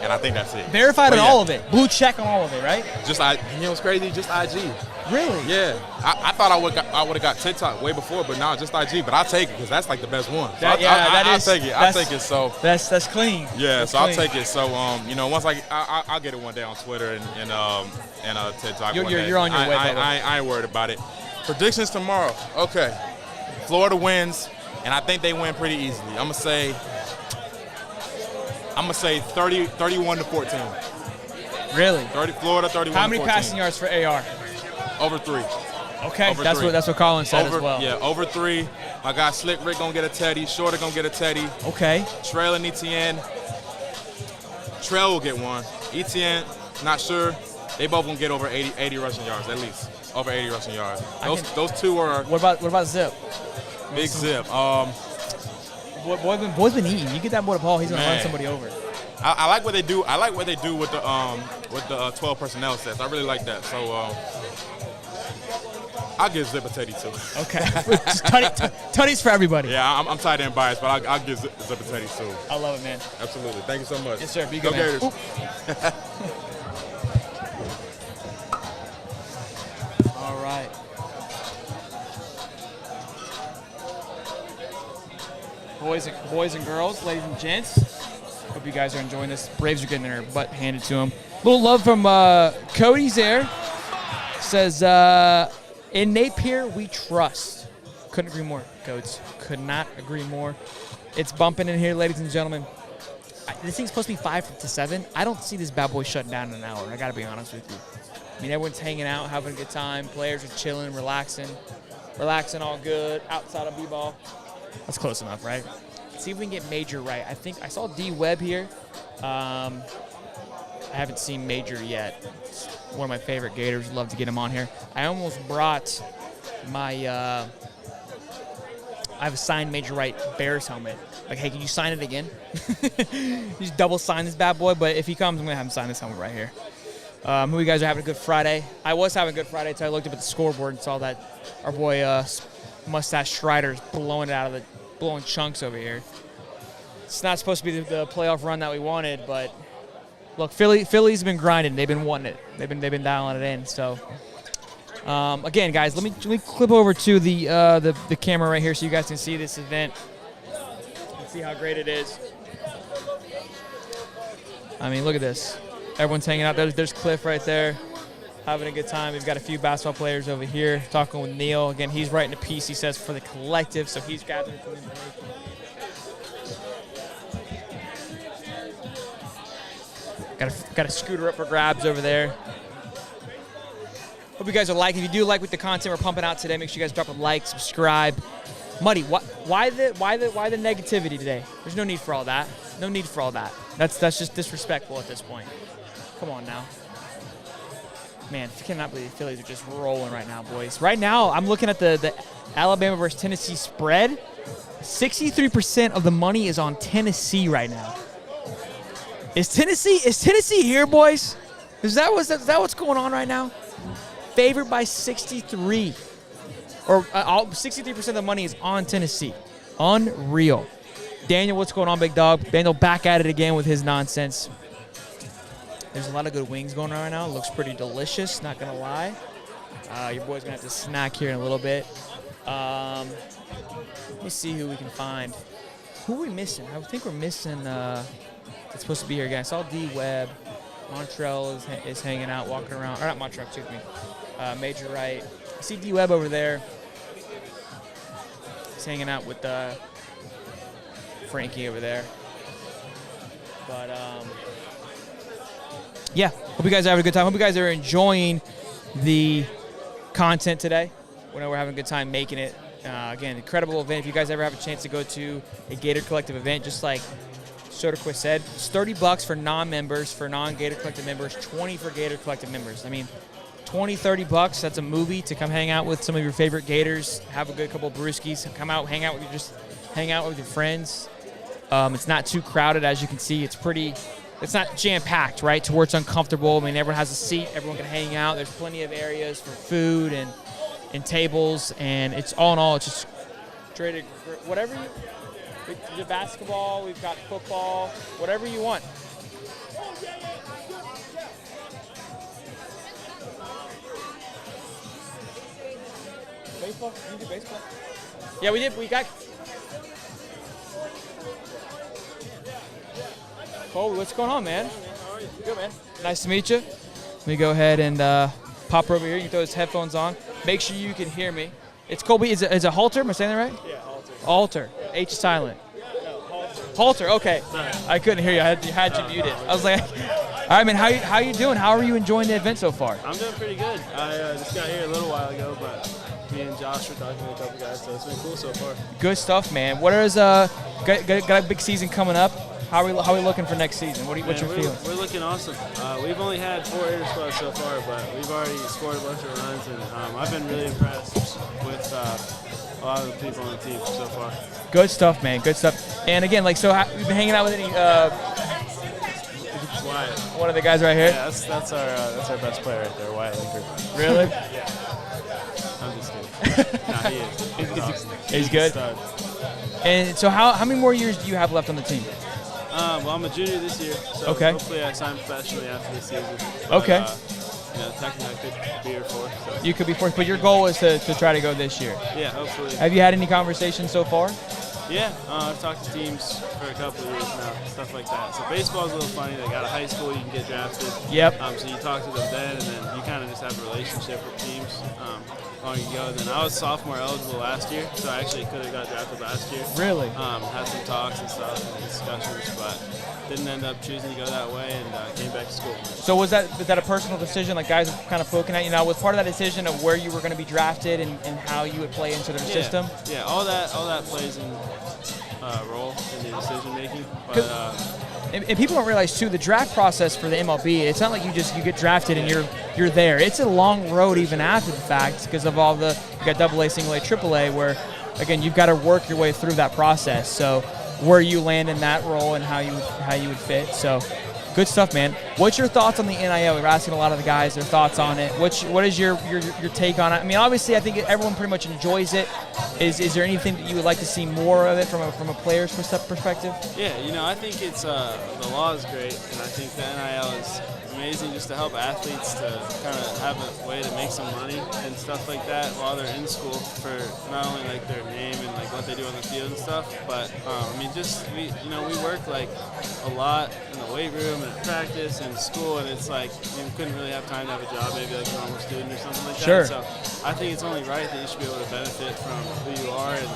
Speaker 8: and I think that's it.
Speaker 2: Verified on all of it. Blue check on all of it, right?
Speaker 8: Just what's crazy? Just IG.
Speaker 2: Really?
Speaker 8: Yeah. I thought I would have got TikTok way before, but now just IG. But I'll take it because that's like the best one. So I'll take it. I'll take it. So
Speaker 2: that's clean.
Speaker 8: Yeah.
Speaker 2: That's
Speaker 8: so
Speaker 2: clean.
Speaker 8: I'll take it. So once I'll get it one day on Twitter and TikTok.
Speaker 2: You're on your way.
Speaker 8: I ain't worried about it. Predictions tomorrow. Okay. Florida wins, and I think they win pretty easily. I'm gonna say 31 to 14.
Speaker 2: Really?
Speaker 8: Florida 31 to 14.
Speaker 2: How many passing yards for AR?
Speaker 8: Over 3.
Speaker 2: Okay,
Speaker 8: over
Speaker 2: that's
Speaker 8: 3.
Speaker 2: what Colin said as well.
Speaker 8: Yeah, over 3. My guy Slick Rick gonna get a Teddy. Shorter gonna get a Teddy.
Speaker 2: Okay.
Speaker 8: Trail and Etienne. Trail will get one. Etienne, not sure. They both gonna get over 80 rushing yards at least. Over 80 rushing yards. Those two are.
Speaker 2: What about Zip?
Speaker 8: Big Zip.
Speaker 2: Boy's been eating. You get that boy the ball, he's gonna run somebody over.
Speaker 8: I like what they do. I like what they do with the 12 personnel sets. I really like that. So I'll give Zip a Teddy too.
Speaker 2: Okay. Just tutties for everybody.
Speaker 8: Yeah, I'm tight end biased, but I'll give Zip a Teddy too.
Speaker 2: I love it, man.
Speaker 8: Absolutely. Thank you so much.
Speaker 2: Yes, sir. Be good,
Speaker 8: Go
Speaker 2: man.
Speaker 8: Gators.
Speaker 2: All right. Boys and girls, ladies and gents, Hope you guys are enjoying this. Braves are getting their butt handed to them. Little love from Cody's there. Says, in Napier, we trust. Couldn't agree more, Codes. Could not agree more. It's bumping in here, ladies and gentlemen. This thing's supposed to be 5 to 7. I don't see this bad boy shutting down in an hour. I got to be honest with you. I mean, everyone's hanging out, having a good time. Players are chilling, relaxing all good outside of B-ball. That's close enough, right? Let's see if we can get Major right. I think I saw D Webb here. I haven't seen Major yet. It's one of my favorite Gators. Love to get him on here. I almost brought my I have a signed Major Wright Bears helmet. Like, hey, can you sign it again? Just double sign this bad boy. But if he comes, I'm gonna have him sign this helmet right here. Hope you guys are having a good Friday. I was having a good Friday until I looked up at the scoreboard and saw that our boy Mustache Strider's blowing chunks over here. It's not supposed to be the playoff run that we wanted, but look, Philly's been grinding. They've been wanting it. They've been dialing it in. So again, guys, let me clip over to the camera right here so you guys can see this event and see how great it is. I mean, look at this. Everyone's hanging out. There's Cliff right there, having a good time. We've got a few basketball players over here talking with Neil. Again, he's writing a piece, he says, for the collective, so he's gathering some information. Got a scooter up for grabs over there. Hope you guys are liking. If you do like with the content we're pumping out today, make sure you guys drop a like, subscribe. Muddy, why the negativity today? There's no need for all that. No need for all that. That's just disrespectful at this point. Come on now. Man, I cannot believe the Phillies are just rolling right now, boys. Right now, I'm looking at the Alabama versus Tennessee spread. 63% of the money is on Tennessee right now. Is Tennessee here, boys? Is that what's going on right now? Favored by 63. Or 63% of the money is on Tennessee. Unreal. Daniel, what's going on, big dog? Daniel back at it again with his nonsense. There's a lot of good wings going on right now. It looks pretty delicious, not going to lie. Your boy's going to have to snack here in a little bit. Let me see who we can find. Who are we missing? I think we're missing it's supposed to be here again. I saw D Webb. Montrell is hanging out, walking around. Or not Montrell, excuse me. Major Wright. I see D Webb over there. He's hanging out with Frankie over there. But yeah, hope you guys are having a good time. Hope you guys are enjoying the content today. We know we're having a good time making it. Again, incredible event. If you guys ever have a chance to go to a Gator Collective event, just like Soderquist said, it's $30 for non-members, for non-Gator Collective members, $20 for Gator Collective members. I mean, $20, $30, that's a movie to come hang out with some of your favorite Gators, have a good couple of brewskis, come out, hang out with your friends. It's not too crowded, as you can see. It's not jam-packed, right, to where it's uncomfortable. I mean, everyone has a seat. Everyone can hang out. There's plenty of areas for food and tables, and it's all in all, it's just traded whatever we've got basketball, we've got football, whatever you want. Baseball? You do baseball? Yeah, we did. We got. Colby, what's going on, man? How are you? Good, man. Nice to meet you. Let me go ahead and pop over here. You can throw his headphones on. Make sure you can hear me. It's Colby. Is it Halter? Am I saying that right? Yeah, Halter. Halter. H is silent. No, Halter. Halter. Okay. Sorry. I couldn't hear you. I had you muted. I was like, all right, man. How you doing? How are you enjoying the event so far?
Speaker 9: I'm doing pretty good. I just got here a little while ago, but me and Josh were talking to a couple guys, so it's been cool so far. Good
Speaker 2: stuff, man. What is got a big season coming up? How are we looking for next season? What's your feeling?
Speaker 9: We're looking awesome. We've only had 4 inter squads so far, but we've already scored a bunch of runs, and I've been really impressed with a lot of the people on the team so far.
Speaker 2: Good stuff, man. Good stuff. And again, like, so you've been hanging out with any?
Speaker 9: Wyatt.
Speaker 2: One of the guys right here.
Speaker 9: Yeah, that's our best player right there, Wyatt Linker.
Speaker 2: Really?
Speaker 9: Yeah. I'm just kidding. Nah, he is. He's awesome.
Speaker 2: He's good.
Speaker 9: Stud.
Speaker 2: And so, how many more years do you have left on the team?
Speaker 9: Well, I'm a junior this year, so hopefully I sign professionally after this season. But,
Speaker 2: okay.
Speaker 9: Technically I could be here fourth. So.
Speaker 2: You could be fourth, but your goal is to try to go this year.
Speaker 9: Yeah, hopefully.
Speaker 2: Have you had any conversations so far?
Speaker 9: Yeah, I've talked to teams for a couple of years now, stuff like that. So baseball's a little funny. Like out of high school, you can get drafted.
Speaker 2: Yep.
Speaker 9: So you talk to them then, and then you kind of just have a relationship with teams long ago. And then I was sophomore eligible last year, so I actually could have got drafted last year.
Speaker 2: Really?
Speaker 9: Had some talks and stuff and discussions, but didn't end up choosing to go that way and came back to school.
Speaker 2: So was that a personal decision? Like guys kind of poking at you now? Was part of that decision of where you were going to be drafted and how you would play into their system?
Speaker 9: Yeah, all that plays in role in the decision making. But
Speaker 2: and people don't realize too, the draft process for the MLB, it's not like you get drafted and you're there. It's a long road even after the fact because of all you got AA, single A, AAA, where again you've got to work your way through that process. So where you land in that role and how you would fit. So good stuff, man. What's your thoughts on the NIL? We're asking a lot of the guys their thoughts on it. What is your take on it? I mean, obviously, I think everyone pretty much enjoys it. Is there anything that you would like to see more of it from a player's perspective?
Speaker 9: Yeah, I think it's the law is great, and I think the NIL is amazing just to help athletes to kind of have a way to make some money and stuff like that while they're in school for not only like their name and like what they do on the field and stuff, but I mean we work like a lot in the weight room and at practice and school, and it's like we couldn't really have time to have a job maybe like a normal student or something like that.
Speaker 2: Sure.
Speaker 9: So I think it's only right that you should be able to benefit from who you are, and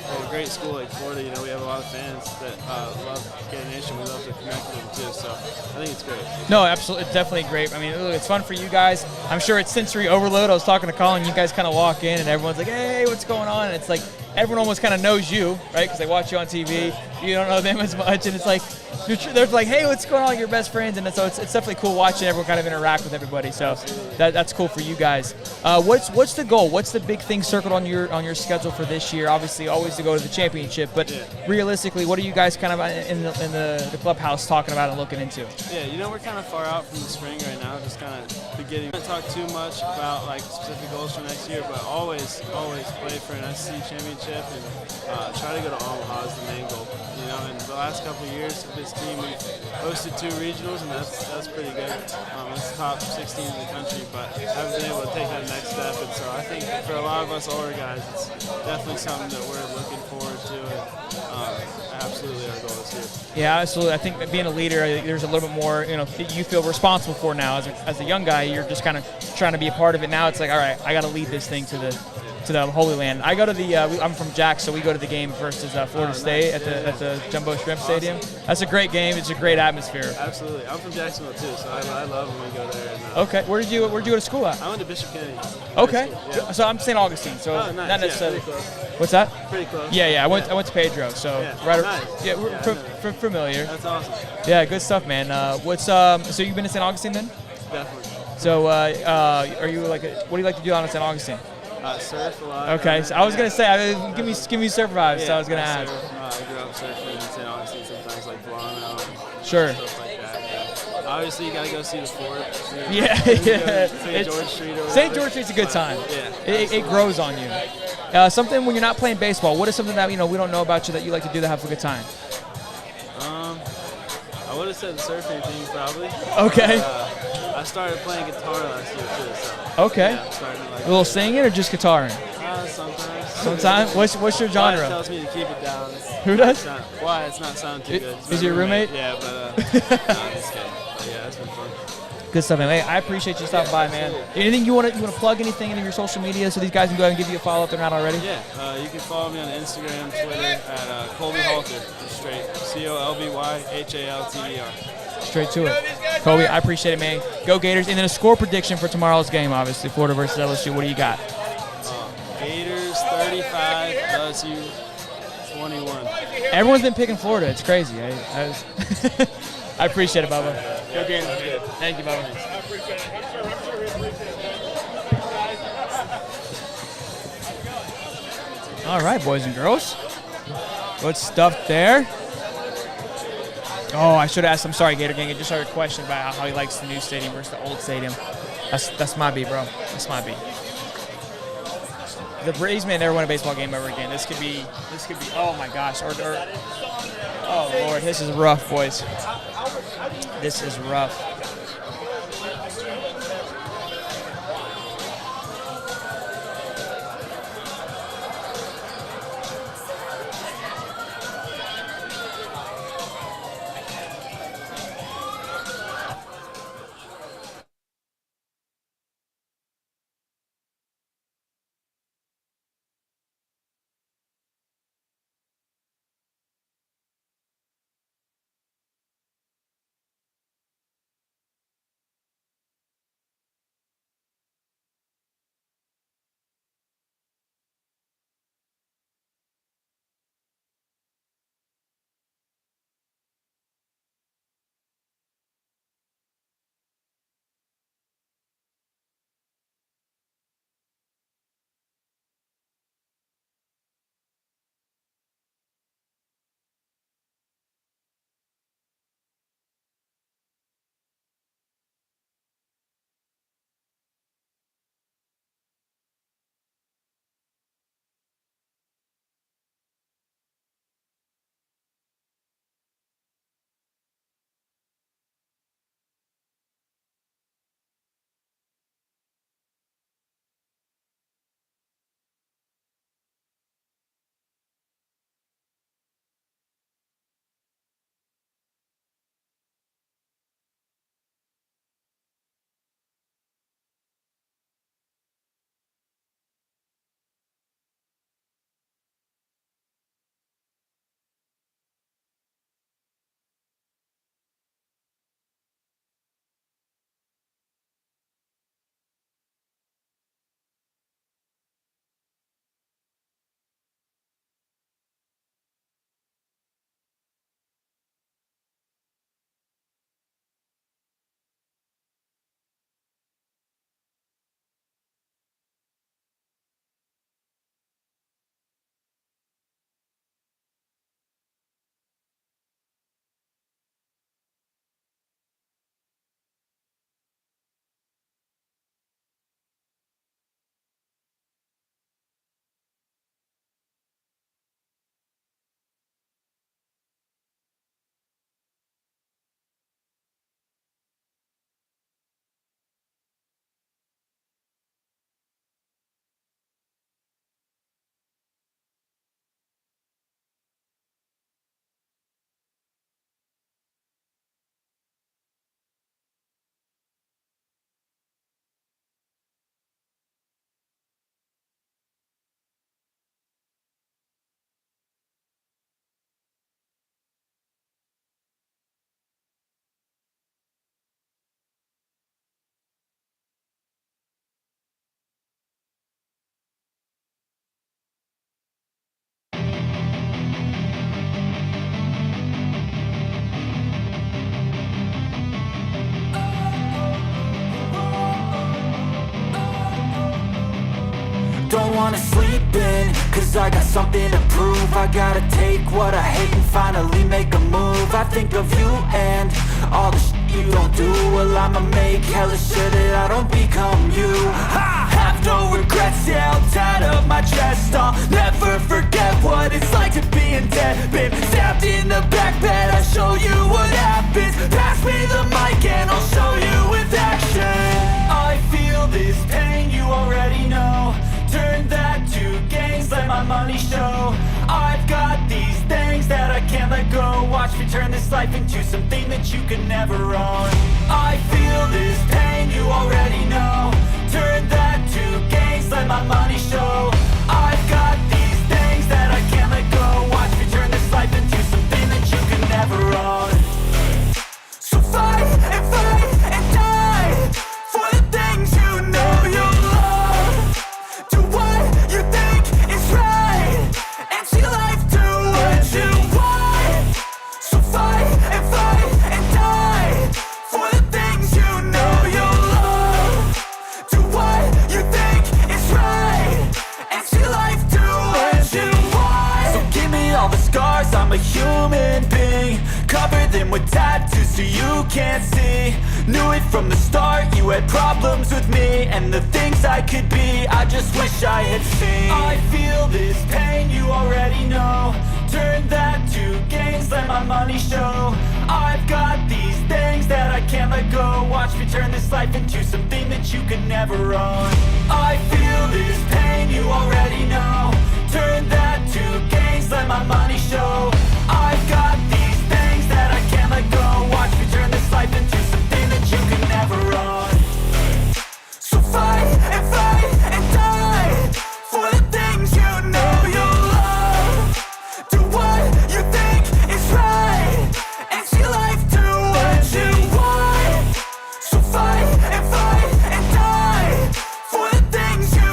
Speaker 9: at a great school like Florida, we have a lot of fans that love Gator Nation. We love to connect with them too, so I think it's great.
Speaker 2: No, absolutely, it's definitely great. I mean, it's fun for you guys. I'm sure it's sensory overload. I was talking to Colin. You guys kind of walk in, and everyone's like, "Hey, what's going on?" And it's like everyone almost kind of knows you, right? Because they watch you on TV. You don't know them as much, and it's like they're like, "Hey, what's going on?" You're best friends, and so it's definitely cool watching everyone kind of interact with everybody. So that's cool for you guys. What's the goal? What's the big thing circled on your schedule for this year? Obviously, always to go to the championship, but realistically, what are you guys kind of in the clubhouse talking about and looking into?
Speaker 9: Yeah, we're kind of far out from the spring right now, just kind of beginning. I don't talk too much about like specific goals for next year, but always play for an SEC championship and try to go to Omaha is the main goal. In the last couple of years of this team, we've hosted 2 regionals, and that's pretty good. It's top 16 in the country, but haven't been able to take that next step. And so I think for a lot of us older guys, it's definitely something that we're looking forward to, and absolutely our goal this year.
Speaker 2: Yeah, absolutely. I think being a leader, there's a little bit more, you feel responsible for now. As a young guy, you're just kind of trying to be a part of it. Now it's like, all right, I got to lead this thing to the Holy Land. I go to I'm from Jack, so we go to the game versus Florida State at the Jumbo Shrimp Stadium. That's a great game. It's a great atmosphere.
Speaker 9: Absolutely. I'm from Jacksonville too, so I love when we go there. And,
Speaker 2: okay. Where'd you go to school at?
Speaker 9: I went to Bishop Kennedy.
Speaker 2: Okay.
Speaker 9: Yeah.
Speaker 2: So I'm St. Augustine, so
Speaker 9: nice.
Speaker 2: not necessarily.
Speaker 9: Pretty close.
Speaker 2: What's that?
Speaker 9: Pretty close.
Speaker 2: Yeah. I went to Pedro, so right.
Speaker 9: Nice.
Speaker 2: Yeah, we're familiar.
Speaker 9: That's awesome.
Speaker 2: Yeah, good stuff, man. So you've been to St. Augustine then?
Speaker 9: Definitely.
Speaker 2: So are you what do you like to do on St. Augustine?
Speaker 9: Surf a lot.
Speaker 2: Okay, so I was gonna say, give me surf vibes. So I was gonna ask.
Speaker 9: I grew up surfing in St. Augustine, sometimes like Volano.
Speaker 2: Sure.
Speaker 9: Stuff like that. Yeah. Obviously, you gotta go see the fort.
Speaker 2: Yeah.
Speaker 9: St. George Street.
Speaker 2: St. George Street's a good time.
Speaker 9: Yeah.
Speaker 2: It grows on you. Something when you're not playing baseball. What is something that we don't know about you that you like to do to have a good time?
Speaker 9: I would have said the surfing thing probably.
Speaker 2: Okay.
Speaker 9: I started playing guitar last year too. So,
Speaker 2: okay.
Speaker 9: Yeah,
Speaker 2: a little singing or just guitarring?
Speaker 9: Sometimes.
Speaker 2: Sometimes. What's your genre?
Speaker 9: Wyatt tells me to keep it down.
Speaker 2: Who does?
Speaker 9: Wyatt's not sounding too good.
Speaker 2: Is your roommate?
Speaker 9: Yeah, but no, I'm just kidding. But yeah, it's been fun.
Speaker 2: Good stuff, man. Hey, I appreciate you stopping by, man. Anything you want to plug? Anything into your social media so these guys can go ahead and give you a follow if they're not already?
Speaker 9: Yeah, you can follow me on Instagram, Twitter at Colby Halter. Straight COLBYHALTER.
Speaker 2: Straight to it. Colby, I appreciate it, man. Go Gators. And then a score prediction for tomorrow's game, obviously, Florida versus LSU. What do you got?
Speaker 9: Gators 35, LSU 21.
Speaker 2: Everyone's been picking Florida. It's crazy. I appreciate it, Bubba. Go Gators. Thank you, Bubba. All right, boys and girls. Good stuff there. Oh, I should have asked. I'm sorry, Gator Gang. I just heard a question about how he likes the new stadium versus the old stadium. That's my beat, bro. That's my beat. The Braves may never win a baseball game ever again. This could be. Oh my gosh. Oh Lord, this is rough, boys. This is rough.
Speaker 6: don't wanna sleep in, cause I got something to prove. I gotta take what I hate and finally make a move. I think of you and all the shit you don't do. Well, I'ma make hella sure that I don't become you. I have no regrets, yeah, I'll tie up my chest. I'll never forget what it's like to be in debt. Been stabbed in the back bed, I'll show you what happens. Pass me the mic and I'll show you with action. I feel this pain, you already know. Turn that to gains, let my money show. I've got these things that I can't let go. Watch me turn this life into something that you can never own. I feel this pain, you already know. Turn that to gains, let my money show. I've got these things that I can't let go. Watch me turn this life into something that you can never own. So fight and die for the things you know you love. Do what you think is right and see life do what you want. So fight and die for the things you know you love. Do what you think is right and see life do what you want. So give me all the scars, I'm a human being. Cover them with tattoos so you can't see. Knew it from the start, you had problems with me and the things I could be, I just wish I had seen. I feel this pain, you already know. Turn that to gains, let my money show. I've got these things that I can't let go. Watch me turn this life into something that you can never own. I feel this pain, you already know. Turn that to gains, let my money show. I've got these things that I can't let go. Watch me turn this life into something that you can never own. So fight and die for the things you know you love. Do what you think is right and see life do what you want. So fight and die for the things you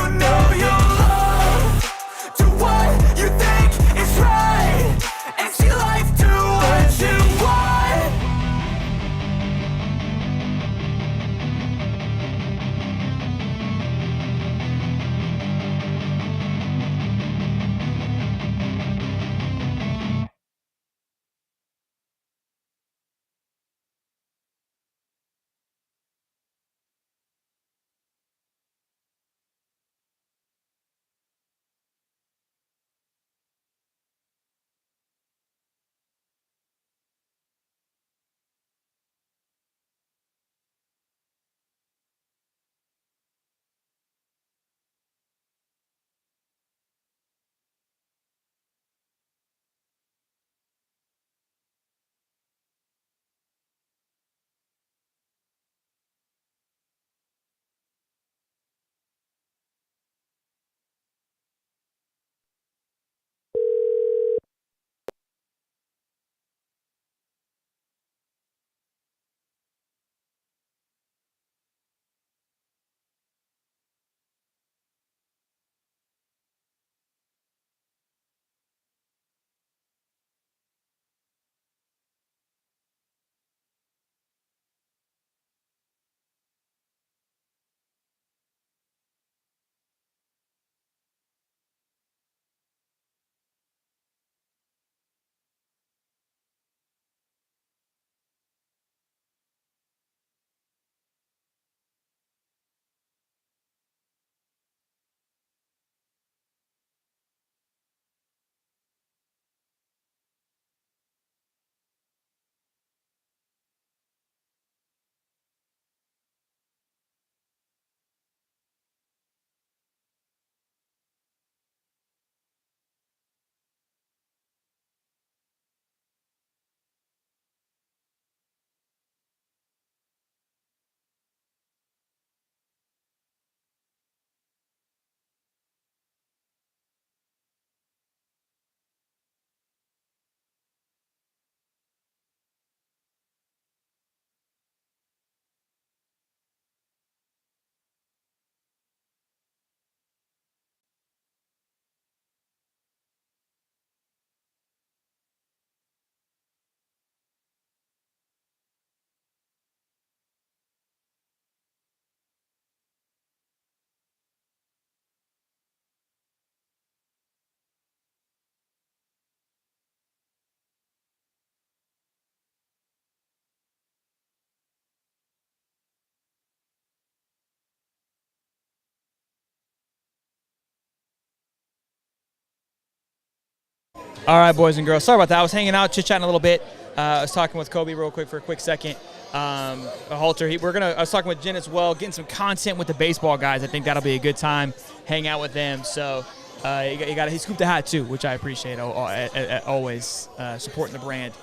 Speaker 2: All right, boys and girls. Sorry about that. I was hanging out, chit-chatting a little bit. I was talking with Colby real quick for a quick second. Halter, I was talking with Jen as well, getting some content with the baseball guys. I think that'll be a good time, hang out with them. So he scooped a hat too, which I appreciate always, supporting the brand.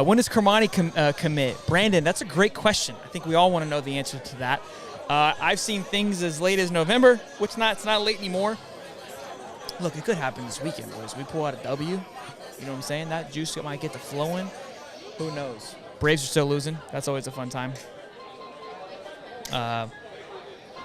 Speaker 2: When does Kermani commit? Brandon, that's a great question. I think we all want to know the answer to that. I've seen things as late as November, which it's not late anymore. Look, it could happen this weekend, boys. We pull out a W. You know what I'm saying? That juice might get to flowing. Who knows? Braves are still losing. That's always a fun time.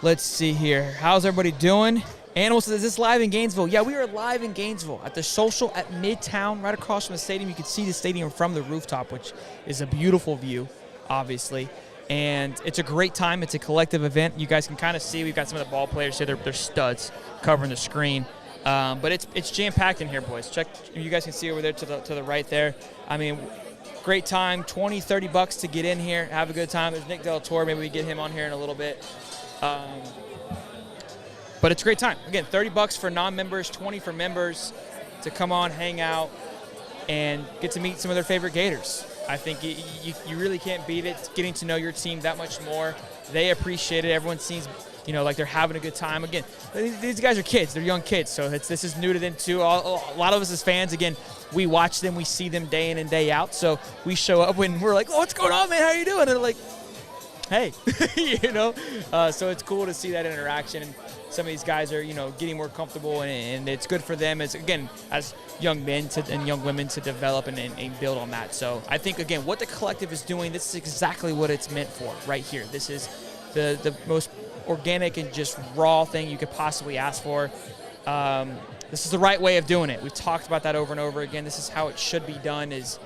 Speaker 2: Let's see here. How's everybody doing? Animal says, is this live in Gainesville? Yeah, we are live in Gainesville at the Social at Midtown, right across from the stadium. You can see the stadium from the rooftop, which is a beautiful view, obviously. And it's a great time. It's a collective event. You guys can kind of see we've got some of the ball players here. They're studs covering the screen. But it's jam-packed in here, boys. Check. You guys can see over there to the right there. I mean, great time. $20-$30 to get in here. Have a good time. There's Nick Del Toro. Maybe we get him on here in a little bit. But it's a great time. Again, $30 for non-members, $20 for members to come on, hang out, and get to meet some of their favorite Gators. I think you really can't beat it. Getting to know your team that much more. They appreciate it. Everyone seems, like they're having a good time. Again, these guys are kids. They're young kids, so this is new to them too. A lot of us as fans, again, we watch them. We see them day in and day out. So we show up when we're like, oh, what's going on, man? How are you doing? And they're like, hey, so it's cool to see that interaction. And some of these guys are, getting more comfortable, and it's good for them as young men and young women to develop and build on that. So I think, again, what the collective is doing, this is exactly what it's meant for right here. This is the most organic and just raw thing you could possibly ask for. This is the right way of doing it. We've talked about that over and over again. This is how it should be done, is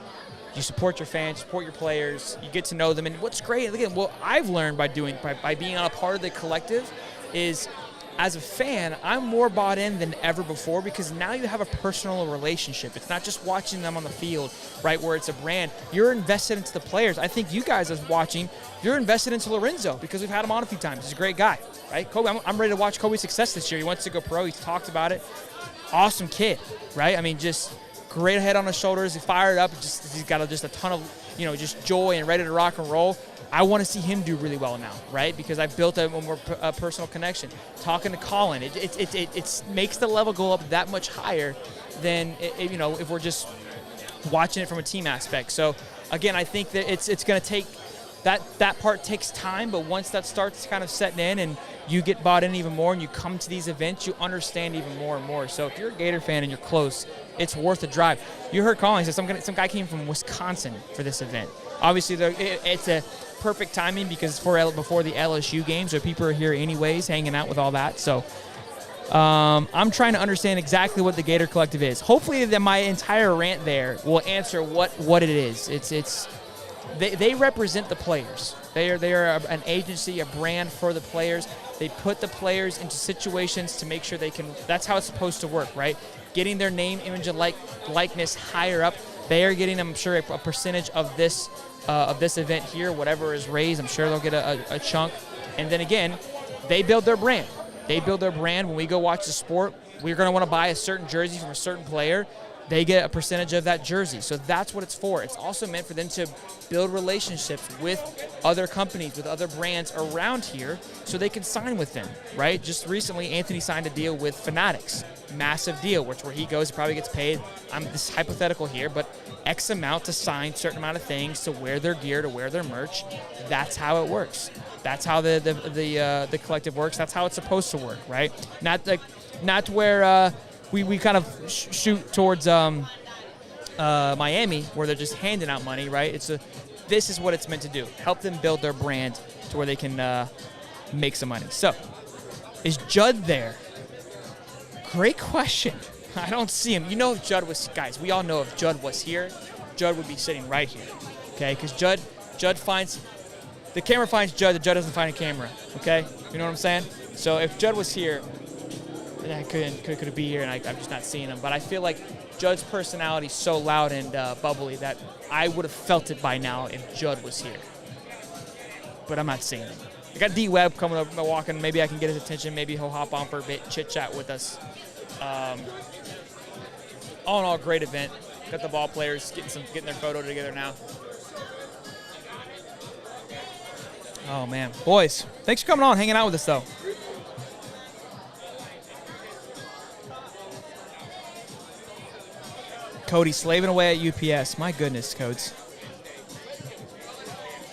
Speaker 2: you support your fans, support your players, you get to know them. And what's great, again, what I've learned by being on a part of the collective is, as a fan, I'm more bought in than ever before, because now you have a personal relationship. It's not just watching them on the field, right, where it's a brand. You're invested into the players. I think you guys, as watching, you're invested into Lorenzo, because we've had him on a few times. He's a great guy, right? Colby, I'm ready to watch Colby's success this year. He wants to go pro. He's talked about it. Awesome kid, right? I mean, just great head on his shoulders. He's fired up. He's got a ton of, just joy and ready to rock and roll. I want to see him do really well now, right? Because I've built a more personal connection. Talking to Colin, it makes the level go up that much higher than if we're just watching it from a team aspect. So again, I think that it's going to take that part takes time, but once that starts kind of setting in and you get bought in even more and you come to these events, you understand even more and more. So if you're a Gator fan and you're close, it's worth the drive. You heard Colin, he said some guy came from Wisconsin for this event. Obviously, it's a perfect timing because it's before the LSU game, so people are here anyways, hanging out with all that. So I'm trying to understand exactly what the Gator Collective is. Hopefully that my entire rant there will answer what it is. They represent the players. They are an agency, a brand for the players. They put the players into situations to make sure they can. That's how it's supposed to work, right? Getting their name, image, and likeness higher up. They are getting, I'm sure, a percentage of this event here. Whatever is raised, I'm sure they'll get a chunk. And then again, they build their brand. They build their brand. When we go watch the sport, we're going to want to buy a certain jersey from a certain player. They get a percentage of that jersey. So that's what it's for. It's also meant for them to build relationships with other companies, with other brands around here so they can sign with them, right? Just recently, Anthony signed a deal with Fanatics. Massive deal, where he goes, probably gets paid, this is hypothetical here, but X amount to sign certain amount of things, to wear their gear, to wear their merch. That's how it works. That's how the collective works. That's how it's supposed to work, right? Not where we kind of shoot towards Miami, where they're just handing out money, right? This is what it's meant to do. Help them build their brand to where they can make some money. So, is Judd there? Great question. I don't see him. If Judd was, guys, we all know if Judd was here, Judd would be sitting right here, okay? Because Judd finds, the camera finds Judd, the Judd doesn't find a camera, okay? You know what I'm saying? So if Judd was here, I could be here, and I'm just not seeing him. But I feel like Judd's personality is so loud and bubbly that I would have felt it by now if Judd was here. But I'm not seeing him. I got D-Web coming up, walking. Maybe I can get his attention. Maybe he'll hop on for a bit, chit-chat with us. all in all, great event. Got the ball players getting their photo together now. Oh, man. Boys, thanks for coming on, hanging out with us, though. Cody slaving away at UPS. My goodness, Codes.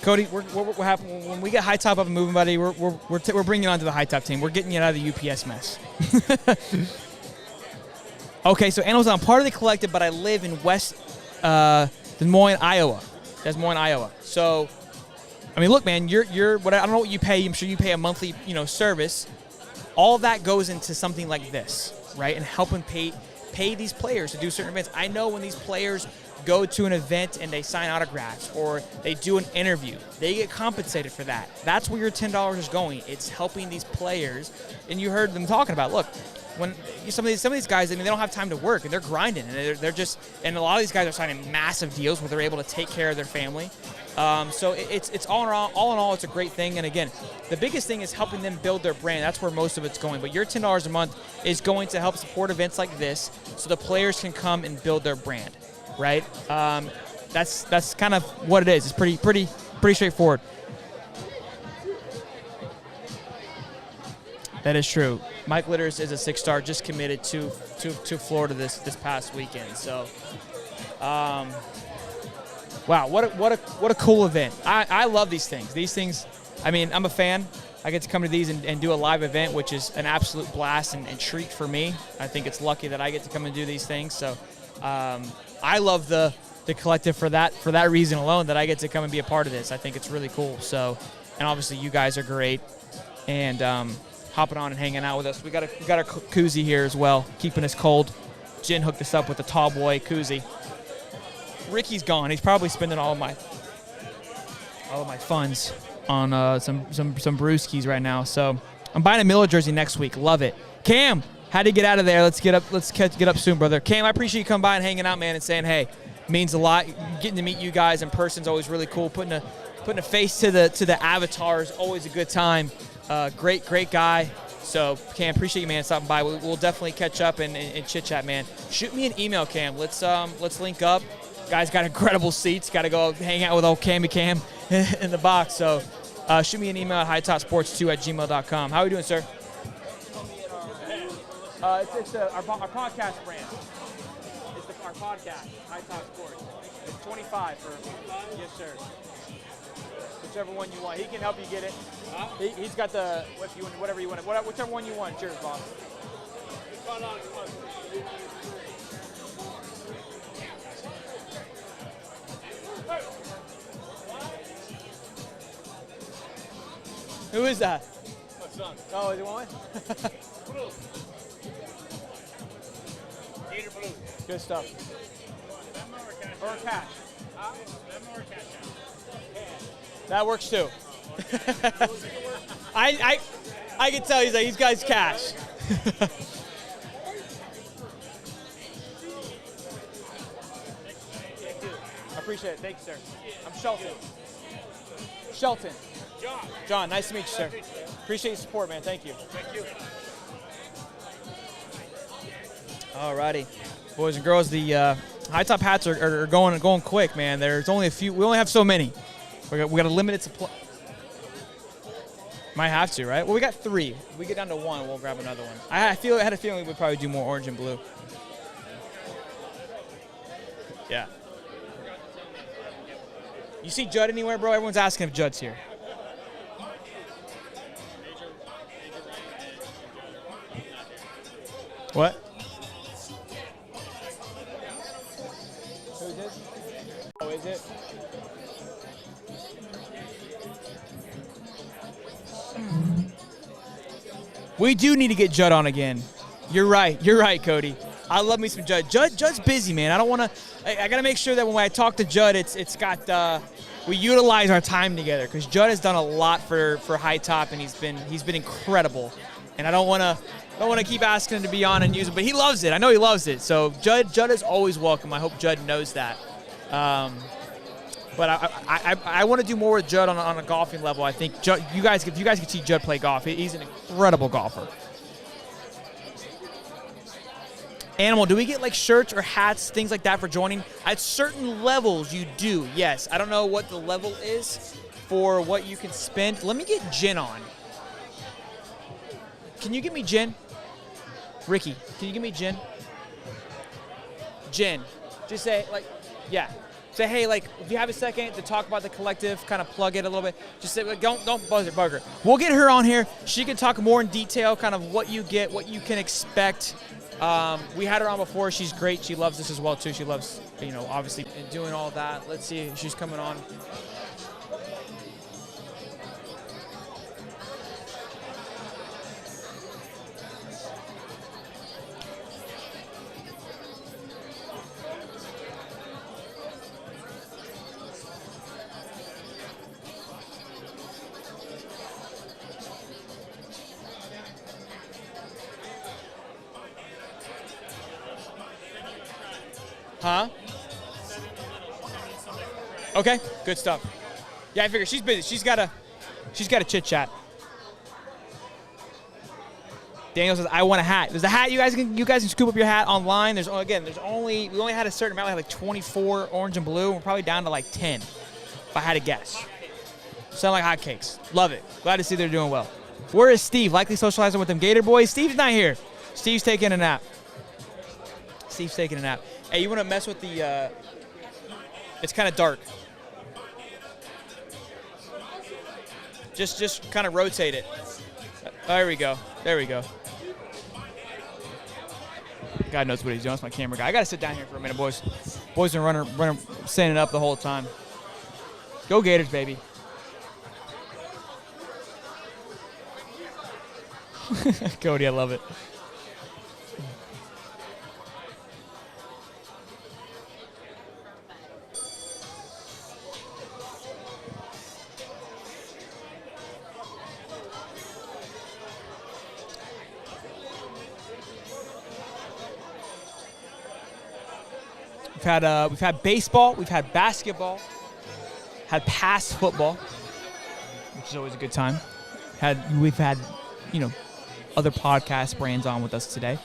Speaker 2: Cody, what happened when we get high top up and moving, buddy? We're bringing you onto the high top team. We're getting you out of the UPS mess. Okay, so Animals, I'm part of the collective, but I live in West Des Moines, Iowa. So, I mean, look, man, you're what I don't know what you pay. I'm sure you pay a monthly, service. All of that goes into something like this, right? And helping pay these players to do certain events. I know when these players go to an event and they sign autographs or they do an interview, they get compensated for that. That's where your $10 is going. It's helping these players. And you heard them talking about, look, when some of these guys, I mean, they don't have time to work and they're grinding and they're just, and a lot of these guys are signing massive deals where they're able to take care of their family. So it's all in all, it's a great thing. And again, the biggest thing is helping them build their brand. That's where most of it's going. But your $10 a month is going to help support events like this, so the players can come and build their brand, right? That's kind of what it is. It's pretty straightforward. That is true. Mike Litters is a 6-star, just committed to Florida this past weekend. So. Wow, what a cool event. I love these things. These things, I mean, I'm a fan. I get to come to these and do a live event, which is an absolute blast and treat for me. I think it's lucky that I get to come and do these things. So I love the collective for that reason alone, that I get to come and be a part of this. I think it's really cool. So, and obviously you guys are great. And hopping on and hanging out with us. We got a koozie here as well, keeping us cold. Jen hooked us up with the tall boy koozie. Ricky's gone. He's probably spending all of my funds on some brewskis right now. So I'm buying a Miller jersey next week. Love it. Cam, how to get out of there? Let's get up soon, brother. Cam, I appreciate you coming by and hanging out, man, and saying hey. Means a lot. Getting to meet you guys in person is always really cool. Putting a face to the avatar is always a good time. Great guy. So Cam, appreciate you, man, stopping by. We'll definitely catch up and chit chat, man. Shoot me an email, Cam. Let's link up. Guys got incredible seats. Got to go hang out with old Cammy Cam in the box. So shoot me an email at hightopsports2@gmail.com. How are we doing, sir? It's our podcast brand. It's our podcast, High Top Sports. It's 25 for, yes, sir. Whichever one you want. He can help you get it. He's got the, whatever you want. Whichever one you want. Cheers, boss. Who is that? My son. Oh, is he one? Gator blue. Good stuff. Or cash. That works too. I can tell he's got cash. I appreciate it. Thank you, sir. I'm Shelton. John, nice to meet you, sir. Appreciate your support, man. Thank you. Thank you. All righty. Boys and girls, the high top hats are going quick, man. There's only a few. We only have so many. We got a limited supply. Might have to, right? Well, we got 3. If we get down to 1, we'll grab another one. I had a feeling we'd probably do more orange and blue. Yeah. You see Judd anywhere, bro? Everyone's asking if Judd's here. What? Who is it? Oh, is it? We do need to get Judd on again. You're right, Cody. I love me some Judd. Judd's busy, man. I don't want to. I got to make sure that when I talk to Judd, it's got. We utilize our time together because Judd has done a lot for High Top, and he's been incredible. And I don't want to keep asking him to be on and use it, but he loves it. I know he loves it. So Judd is always welcome. I hope Judd knows that. But I want to do more with Judd on a golfing level. I think Judd, if you guys can see Judd play golf, he's an incredible golfer. Animal, do we get like shirts or hats, things like that for joining? At certain levels, you do, yes. I don't know what the level is for what you can spend. Let me get Jen on. Can you give me Jen? Ricky, can you give me Jen? Jen, just say, like, yeah. Say, hey, like, if you have a second to talk about the collective, kind of plug it a little bit, just say, like, don't bug her. We'll get her on here. She can talk more in detail, kind of what you get, what you can expect. We had her on before. She's great. She loves this as well, too. She loves, you know, obviously doing all that. Let's see if she's coming on. Huh? Okay, good stuff. Yeah, I figure she's busy. She's got a chit chat. Daniel says, "I want a hat." There's a hat. You guys can scoop up your hat online. We only had a certain amount. We had like 24 orange and blue. We're probably down to like 10, if I had to guess. Sound like hotcakes. Love it. Glad to see they're doing well. Where is Steve? Likely socializing with them Gator boys. Steve's not here. Steve's taking a nap. Hey, you want to mess with the, it's kind of dark. Just kind of rotate it. There we go. God knows what he's doing. That's my camera guy. I got to sit down here for a minute, boys. Boys are running, standing up the whole time. Go Gators, baby. Cody, I love it. We've had baseball, we've had basketball, had pass football, which is always a good time. We've had, you know, other podcast brands on with us today.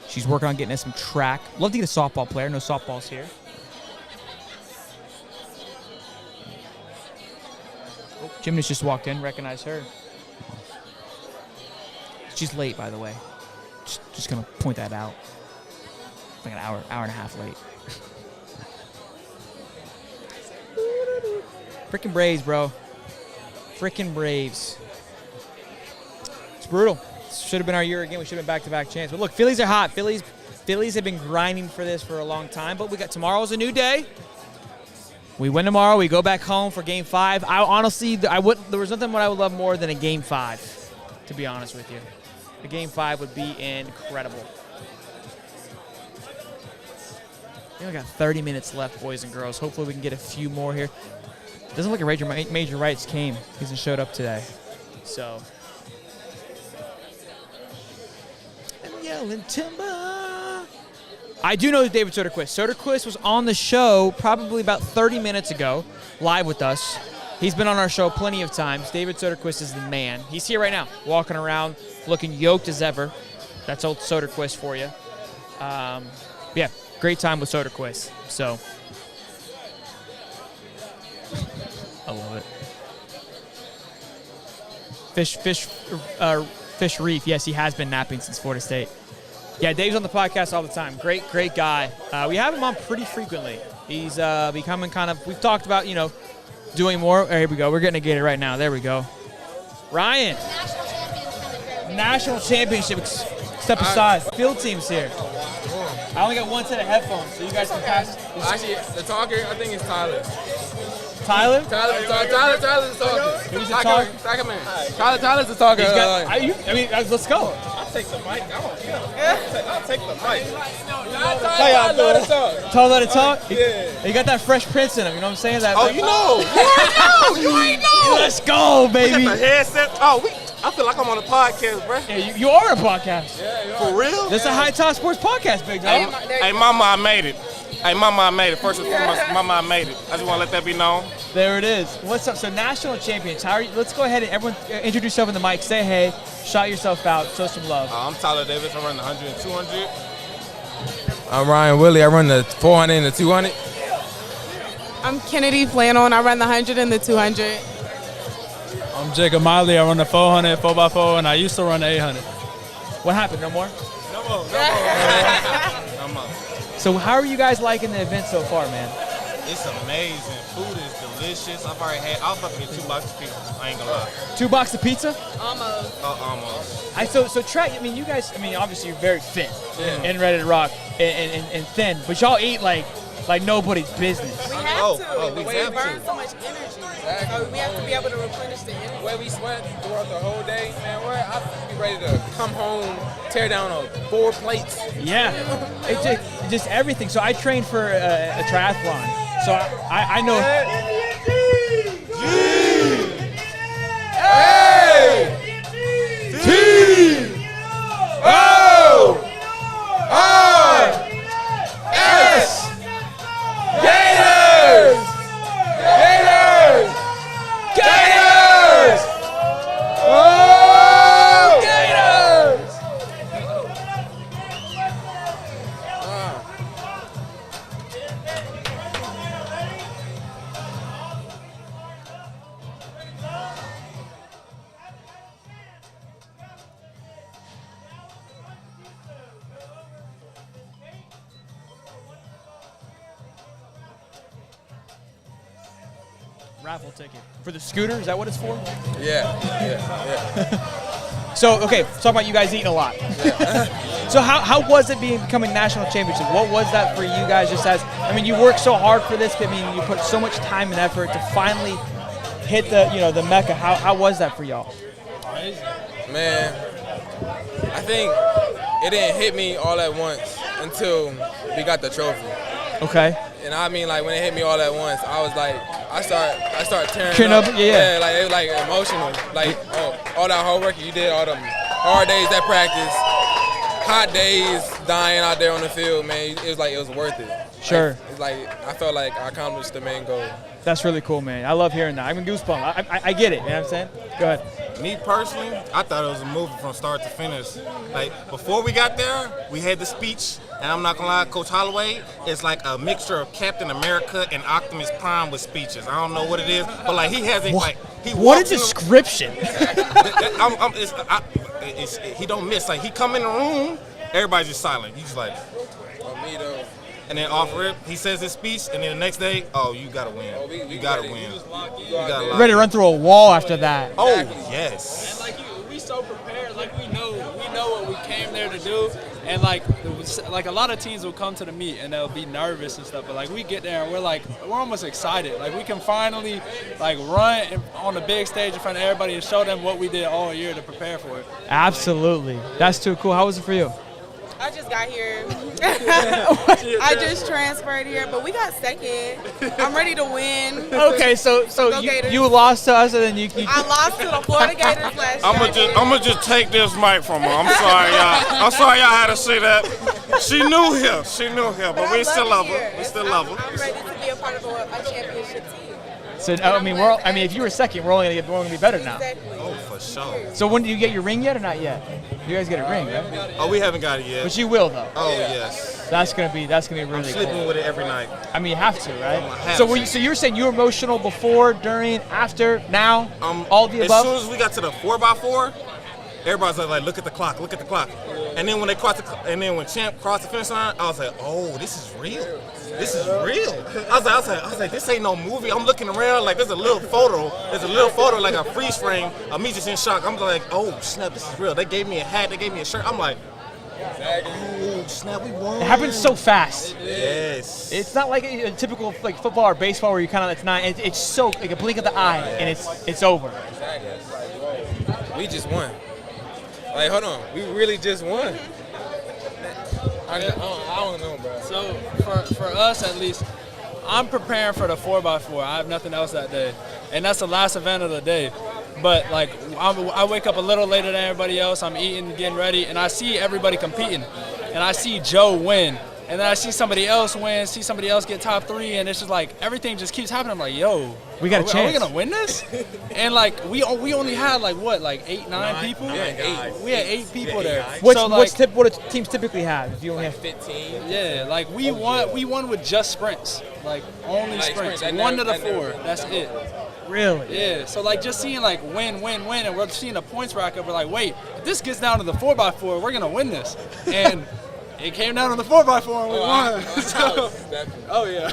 Speaker 2: She's working on getting us some track. Love to get a softball player. No softballs here. Oh, Gymnast just walked in. Recognize her. She's late, by the way. Just gonna point that out. Like an hour and a half late. Frickin' Braves, bro. Frickin' Braves. It's brutal. Should have been our year again. We should have been back-to-back champs. But look, Phillies are hot. Phillies have been grinding for this for a long time. But tomorrow's a new day. We win tomorrow. We go back home for Game 5. There was nothing what I would love more than a Game 5, to be honest with you. A Game 5 would be incredible. We only got 30 minutes left, boys and girls. Hopefully we can get a few more here. Doesn't look like Major Wrights came. He hasn't showed up today. So. I'm yelling timber. I do know David Soderquist. Soderquist was on the show probably about 30 minutes ago, live with us. He's been on our show plenty of times. David Soderquist is the man. He's here right now, walking around, looking yoked as ever. That's old Soderquist for you. Yeah, great time with Soderquist. So. I love it. Fish Reef. Yes, he has been napping since Florida State. Yeah, Dave's on the podcast all the time. Great guy. We have him on pretty frequently. He's becoming kind of, we've talked about, you know, doing more. Here we go. We're getting a Gator right now. There we go. Ryan. National championship. Step aside. Field team's here. I only got one set of headphones, so you guys can pass.
Speaker 7: Actually, the talker, I think, is Tyler.
Speaker 2: Tyler?
Speaker 7: Tyler's the talker.
Speaker 2: Who's the talker?
Speaker 7: Second man. Tyler's the talker.
Speaker 2: Let's go.
Speaker 10: I'll take the mic. I don't care. I'll take the mic.
Speaker 2: Tyler to talk?
Speaker 10: Yeah.
Speaker 2: You got that Fresh Prince in him, you know what I'm saying?
Speaker 10: Oh, you know. You ain't know.
Speaker 2: Let's go, baby.
Speaker 10: Got the headset. I feel like I'm on a podcast, bro.
Speaker 2: Yeah, you are a podcast.
Speaker 10: Yeah, you are. For real?
Speaker 2: This is a High Top Sports podcast, big dog.
Speaker 10: Hey, mama, I made it. First and foremost, mama, I made it. I just want to let that be known.
Speaker 2: There it is. What's up? So national champions. How are you? Let's go ahead and everyone introduce yourself in the mic. Say hey. Shout yourself out. Show some love.
Speaker 10: I'm Tyler Davis. I'm running 100 and 200.
Speaker 11: I'm Ryan Willie. I run the 400 and the 200.
Speaker 12: I'm Kennedy Flannon. I run the 100 and the 200.
Speaker 13: I'm Jacob Miley. I run the 400, 4x4, and I used to run the 800.
Speaker 2: What happened? No more?
Speaker 13: No more.
Speaker 10: I'm up.
Speaker 2: So how are you guys liking the event so far, man?
Speaker 10: It's amazing. Food is delicious. I was about to get 2 boxes of pizza. I ain't gonna lie.
Speaker 2: 2 boxes of pizza?
Speaker 12: Almost.
Speaker 10: Almost.
Speaker 2: So Trey, I mean, you guys, I mean, obviously you're very fit and ready to rock and thin, but y'all eat like nobody's business.
Speaker 12: We have to.
Speaker 11: we
Speaker 12: We
Speaker 11: have
Speaker 12: burn
Speaker 11: to.
Speaker 12: so much energy. So we have to be able to replenish the energy.
Speaker 11: Where we sweat throughout the whole day, man, I'd be ready to come home, tear down 4 plates.
Speaker 2: Yeah, it's just everything. So I trained for a triathlon, so I know.
Speaker 11: T-O-R-S. Gators! Gators! Gators! Oh! Gators!
Speaker 2: Raffle ticket for the scooter. Is that what it's for?
Speaker 11: Yeah.
Speaker 2: So okay, talk about you guys eating a lot. So how was it becoming national championship? What was that for you guys? Just as I mean, you worked so hard for this. I mean, you put so much time and effort to finally hit the mecca. How was that for y'all?
Speaker 11: Man, I think it didn't hit me all at once until we got the trophy.
Speaker 2: Okay.
Speaker 11: And I mean, like, when it hit me all at once, I was like, I start tearing
Speaker 2: Tearing up, yeah.
Speaker 11: Like, it was like emotional. Like, all that hard work you did, all them hard days at practice, hot days, dying out there on the field, man. It was worth it.
Speaker 2: Sure.
Speaker 11: It's like I felt like I accomplished the main goal.
Speaker 2: That's really cool, man. I love hearing that. I'm in goosebumps. I get it. You know what I'm saying? Go ahead.
Speaker 10: Me personally, I thought it was a movie from start to finish. Like, before we got there, we had the speech, and I'm not gonna lie, Coach Holloway is like a mixture of Captain America and Optimus Prime with speeches. I don't know what it is, but like he has it like he.
Speaker 2: What a description!
Speaker 10: He don't miss. Like he come in the room, everybody's just silent. He's just like,
Speaker 11: Me though.
Speaker 10: and then off rip, he says his speech, and then the next day, oh, you gotta win. You gotta win. You gotta lock
Speaker 2: Ready to run through a wall after that.
Speaker 10: Oh yes.
Speaker 13: And like we so prepared, like we know what we came there to do, and like a lot of teams will come to the meet and they'll be nervous and stuff, but like we get there and we're almost excited, like we can finally like run on the big stage in front of everybody and show them what we did all year to prepare for it.
Speaker 2: Absolutely, that's too cool. How was it for you?
Speaker 12: I just got here. I just transferred here, but we got second. I'm ready to win.
Speaker 2: Okay, so you lost to us, and then you
Speaker 12: I lost to the Florida Gators last year.
Speaker 10: I'm gonna just take this mic from her. I'm sorry, y'all. I'm sorry y'all had to see that. She knew him, but we still love her. We still love her.
Speaker 12: I'm ready to be a part of a championship team.
Speaker 2: So I mean, if you were second, we're only gonna be better now.
Speaker 12: Exactly.
Speaker 10: Oh, for sure.
Speaker 2: So when do you get your ring yet or not yet? You guys get a ring, right?
Speaker 10: Oh, we haven't got it yet.
Speaker 2: But you will though.
Speaker 10: Oh yes.
Speaker 2: That's gonna be really
Speaker 10: I'm sleeping
Speaker 2: cool.
Speaker 10: with it every night.
Speaker 2: I mean, you have to, right?
Speaker 10: have
Speaker 2: So
Speaker 10: to.
Speaker 2: so you were saying you were emotional before, during, after, now, all the
Speaker 10: As
Speaker 2: above?
Speaker 10: soon as we got to the 4x4, everybody's like, look at the clock. And then when when Champ crossed the finish line, I was like, oh, this is real. This is real. I was like, this ain't no movie. I'm looking around like there's a little photo. Like a freeze frame of me just in shock. I'm like, oh snap, this is real. They gave me a hat. They gave me a shirt. I'm like, oh snap, we won.
Speaker 2: It happens so fast.
Speaker 10: Yes.
Speaker 2: It's not like a typical like football or baseball where you kind of it's so like a blink of the eye and it's over.
Speaker 11: We just won. Like, hold on, we really just won. I don't know, bro.
Speaker 13: So for us at least, I'm preparing for the 4x4. I have nothing else that day, and that's the last event of the day. But like I wake up a little later than everybody else. I'm eating, getting ready, and I see everybody competing, and I see Joe win, And then I see somebody else win, see somebody else get top 3, and it's just like everything just keeps happening. I'm like, yo,
Speaker 2: we got a chance.
Speaker 13: Are we gonna win this? And like we only had like what, like 8, 9 people?
Speaker 11: Yeah,
Speaker 13: we had 8 people there.
Speaker 2: What
Speaker 13: So,
Speaker 2: what do teams typically have? If you only have
Speaker 11: 15.
Speaker 13: yeah, like we won with just sprints, like only
Speaker 11: Like
Speaker 13: sprints,
Speaker 11: sprints,
Speaker 13: 1 to the
Speaker 11: that never-
Speaker 13: 4. That's it.
Speaker 2: Really?
Speaker 13: Yeah. So like just seeing like win, and we're seeing the points rack up. We're like, wait, if this gets down to the 4x4, we're gonna win this. And it came down to the 4x4 and we won. Oh yeah.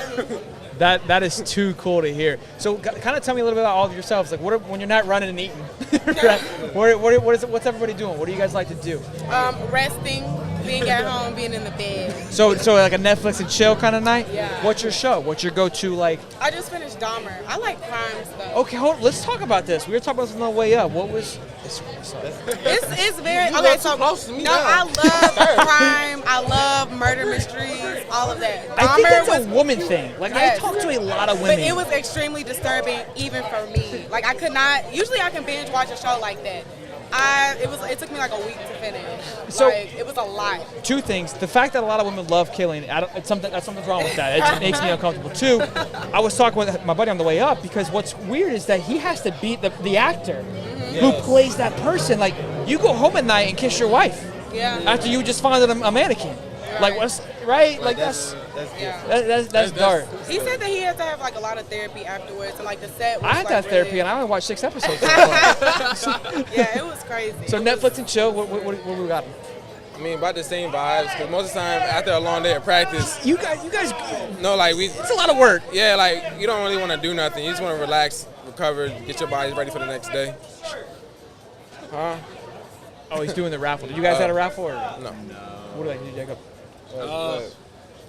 Speaker 2: That is too cool to hear. So kind of tell me a little bit about all of yourselves. Like when you're not running and eating, what's everybody doing? What do you guys like to do?
Speaker 12: Resting, being at home, being in the bed.
Speaker 2: So like a Netflix and chill kind of night?
Speaker 12: Yeah.
Speaker 2: What's your show? What's your go-to like?
Speaker 12: I just finished Dahmer. I like crime stuff.
Speaker 2: Okay, let's talk about this. We were talking about this on the way up. What was?
Speaker 12: It's very
Speaker 10: You
Speaker 12: okay.
Speaker 10: got
Speaker 12: So
Speaker 10: too close to me
Speaker 12: no,
Speaker 10: now.
Speaker 12: I love crime. I love murder mysteries. All of that.
Speaker 2: I think
Speaker 12: Dahmer
Speaker 2: that's a woman thing. Like
Speaker 12: Yes.
Speaker 2: I talk to a lot of women.
Speaker 12: But it was extremely disturbing, even for me. Like I could not. Usually, I can binge watch a show like that. It took me like a week to finish.
Speaker 2: So-
Speaker 12: like, it was a lot.
Speaker 2: Two things: the fact that a lot of women love killing, something's wrong with that. It makes me uncomfortable. Two, I was talking with my buddy on the way up because what's weird is that he has to beat the actor who plays that person. Like you go home at night and kiss your wife
Speaker 12: Yeah.
Speaker 2: after you just found a mannequin. Like what's right? Like that's dark.
Speaker 12: He said that he had to have like a lot of therapy afterwards, and like the set. Was,
Speaker 2: I had
Speaker 12: like,
Speaker 2: that therapy
Speaker 12: really-
Speaker 2: and I only watched 6 episodes. So far.
Speaker 12: Yeah, it was crazy.
Speaker 2: So Netflix and chill. What we got?
Speaker 11: I mean, about the same vibes, because most of the time after a long day of practice,
Speaker 2: You guys.
Speaker 11: no, like
Speaker 2: It's a lot of work.
Speaker 11: yeah, like you don't really want to do nothing. You just want to relax, recover, get your body ready for the next day. Huh?
Speaker 2: Oh, he's doing the raffle. Did you guys have a raffle or
Speaker 11: No.
Speaker 2: what do I do, Jacob?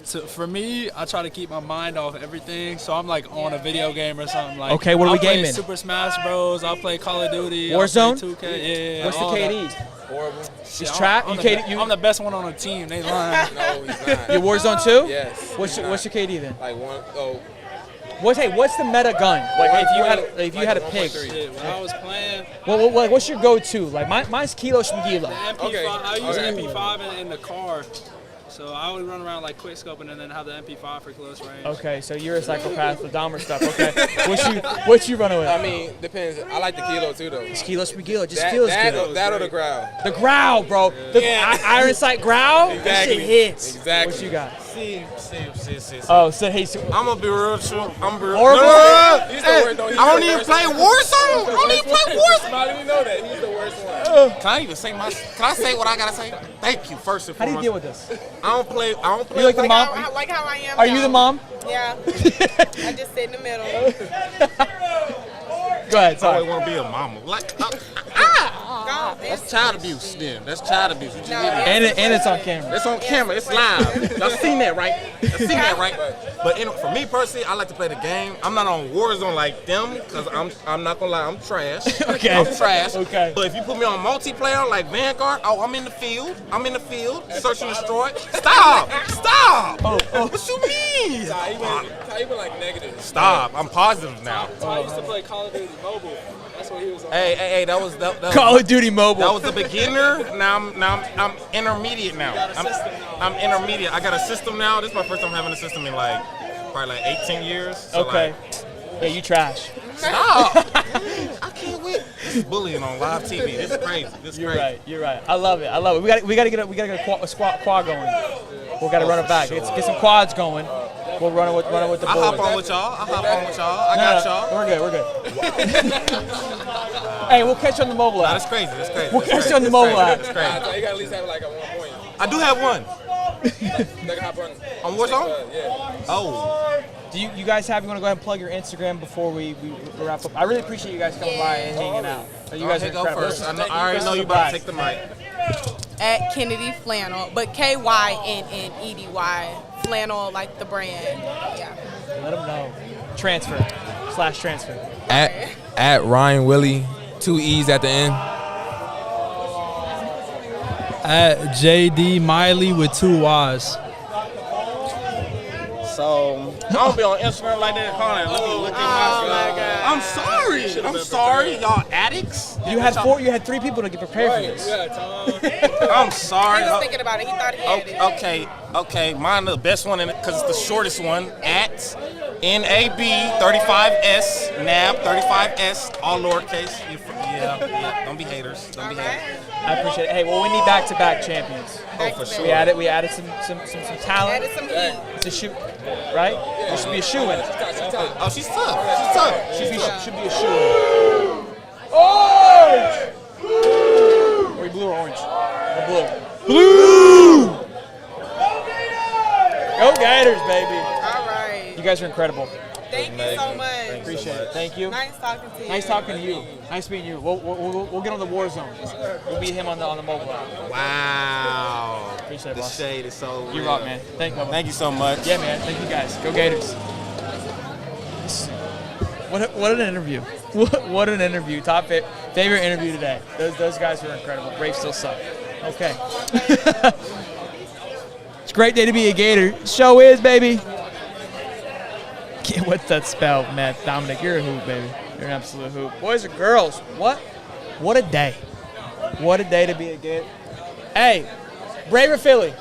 Speaker 13: So for me, I try to keep my mind off everything. So I'm like on a video game or something. Like
Speaker 2: Okay, what are
Speaker 13: I'll
Speaker 2: we
Speaker 13: play
Speaker 2: gaming?
Speaker 13: Super Smash Bros. I'll play Call of Duty.
Speaker 2: Warzone?
Speaker 13: I'll play 2K. Yeah.
Speaker 2: What's the
Speaker 13: all that.
Speaker 2: KD?
Speaker 11: Horrible.
Speaker 2: He's trapped.
Speaker 13: I'm the best one on the team. They lying.
Speaker 11: No, he's not.
Speaker 2: You're Warzone too?
Speaker 11: Yes.
Speaker 2: What's
Speaker 11: he's
Speaker 2: your KD then?
Speaker 11: not. Like one, oh,
Speaker 2: What's the meta gun? Like if you had a pick.
Speaker 13: Yeah, when I was playing,
Speaker 2: Well, what's your go-to? Like mine's Kilo Schmigilo.
Speaker 13: the MP5,
Speaker 11: Okay.
Speaker 13: I use
Speaker 11: Okay.
Speaker 13: the MP5 in the car. So I would run around like quick scoping and then have the MP5 for close range.
Speaker 2: Okay, so you're a psychopath with Dahmer stuff. Okay, what you running with?
Speaker 11: I mean, depends. I like the kilo too, though.
Speaker 2: It's Kilo Schmigilo. It just
Speaker 11: That,
Speaker 2: feels
Speaker 11: that,
Speaker 2: good.
Speaker 11: that or the growl.
Speaker 2: The growl, bro. The Iron Sight growl. That
Speaker 11: Exactly.
Speaker 2: shit hits.
Speaker 11: Exactly.
Speaker 2: What you got?
Speaker 10: See.
Speaker 2: Oh, so hey, so,
Speaker 10: I'm gonna be real true. I'm real.
Speaker 2: Horrible?
Speaker 11: He's the worst.
Speaker 10: I don't even play Warzone. I don't even play Warzone.
Speaker 11: How do we know that? He's the worst one.
Speaker 10: Can I even say Can I say what I gotta say? Thank you first and
Speaker 2: how do
Speaker 10: foremost.
Speaker 2: you deal with this?
Speaker 10: I don't play.
Speaker 2: You like the mom?
Speaker 12: Like how I am.
Speaker 2: Are you
Speaker 12: now.
Speaker 2: the mom?
Speaker 12: Yeah. I just sit in the middle.
Speaker 2: Go ahead.
Speaker 10: I
Speaker 2: Sorry.
Speaker 10: always want to be a mama. Like,
Speaker 12: No,
Speaker 10: that's child abuse. Then that's child abuse. What you
Speaker 12: No,
Speaker 10: mean?
Speaker 2: And it's on camera.
Speaker 10: It's on camera. It's live. Y'all seen that, right? Y'all seen that, right? But for me personally, I like to play the game. I'm not on Warzone like them because I'm not gonna lie, I'm trash.
Speaker 2: Okay.
Speaker 10: I'm trash.
Speaker 2: Okay.
Speaker 10: But if you put me on multiplayer like Vanguard, oh, I'm in the field. Search and destroy. Stop. What you mean?
Speaker 11: Ty even like negative.
Speaker 10: Stop. I'm positive now.
Speaker 13: I used to play Call of Duty Mobile. That's what he was on.
Speaker 10: Hey, that was
Speaker 2: Call of Duty Mobile.
Speaker 10: That was the beginner. Now I'm intermediate now. I'm intermediate. I got a system now. This is my first time having a system in like probably like 18 years. So
Speaker 2: Okay.
Speaker 10: like,
Speaker 2: Yeah, you trash.
Speaker 10: stop. I can't wait. This is bullying on live TV. This is crazy.
Speaker 2: You're right. I love it. We gotta get a quad going. We gotta run it back. Get some quads going. We'll run it with the boys.
Speaker 10: I'll hop on with y'all. I got y'all.
Speaker 2: We're good. Hey, we'll catch you on the mobile
Speaker 10: Nah,
Speaker 2: app.
Speaker 10: that's crazy.
Speaker 2: We'll catch you on the mobile app.
Speaker 10: That's crazy.
Speaker 11: Ty, you gotta at least have like a 1 point.
Speaker 10: I do have one.
Speaker 11: They can hop on.
Speaker 10: On Warzone?
Speaker 11: Yeah.
Speaker 10: Oh.
Speaker 2: Do you guys you want to go ahead and plug your Instagram before we wrap up? I really appreciate you guys coming by and hanging out. You guys are
Speaker 10: go
Speaker 2: incredible.
Speaker 10: first. I already know you about to take the mic.
Speaker 12: At Kennedy Flannel, but KYNNEDY Flannel, like the brand. Yeah.
Speaker 2: Let them know. Transfer.
Speaker 11: At Ryan Willie, 2 E's at the end.
Speaker 13: At JD Miley with 2 Y's.
Speaker 10: So I don't be on Instagram like that. Hold on, let me look at my stuff. I'm sorry, y'all addicts.
Speaker 2: You had 3 people to get prepared for this.
Speaker 10: I'm sorry.
Speaker 12: He was thinking about it. He thought he had it.
Speaker 10: Okay, Okay, mine the best one because it's the shortest one at NAB35S, NAB35S, all lowercase. Yeah, don't be haters. Don't be haters.
Speaker 2: I appreciate it. Hey, well, we need back-to-back champions.
Speaker 10: Oh, for sure.
Speaker 2: We added some talent.
Speaker 12: Added some heat.
Speaker 2: It's a shoe, right? There should be a shoe in it.
Speaker 10: Oh, she's tough. She's tough.
Speaker 2: Should be a shoe in it. Orange! Are we blue or orange? Or blue? Blue! Go Gators, baby.
Speaker 12: All right.
Speaker 2: You guys are incredible.
Speaker 12: Thank you so much.
Speaker 2: Appreciate it. Thank you.
Speaker 12: Nice talking to you.
Speaker 2: Nice talking to you. Nice meeting you. We'll get on the war zone. We'll meet him on the mobile app.
Speaker 10: Wow.
Speaker 2: Appreciate it,
Speaker 10: The
Speaker 2: boss.
Speaker 10: shade is so
Speaker 2: You
Speaker 10: real.
Speaker 2: rock, man. Thank you.
Speaker 10: Thank you so much.
Speaker 2: Yeah, man. Thank you guys. Go Gators. What an interview. What an interview. Top favorite interview today. Those guys were incredible. Braves still suck. Okay. It's a great day to be a Gator. Show is, baby. What's that spell, Matt? Dominic, you're a hoop, baby. You're an absolute hoop. Boys and girls, what a day. What a day to be a Gator. Hey, Braver Philly.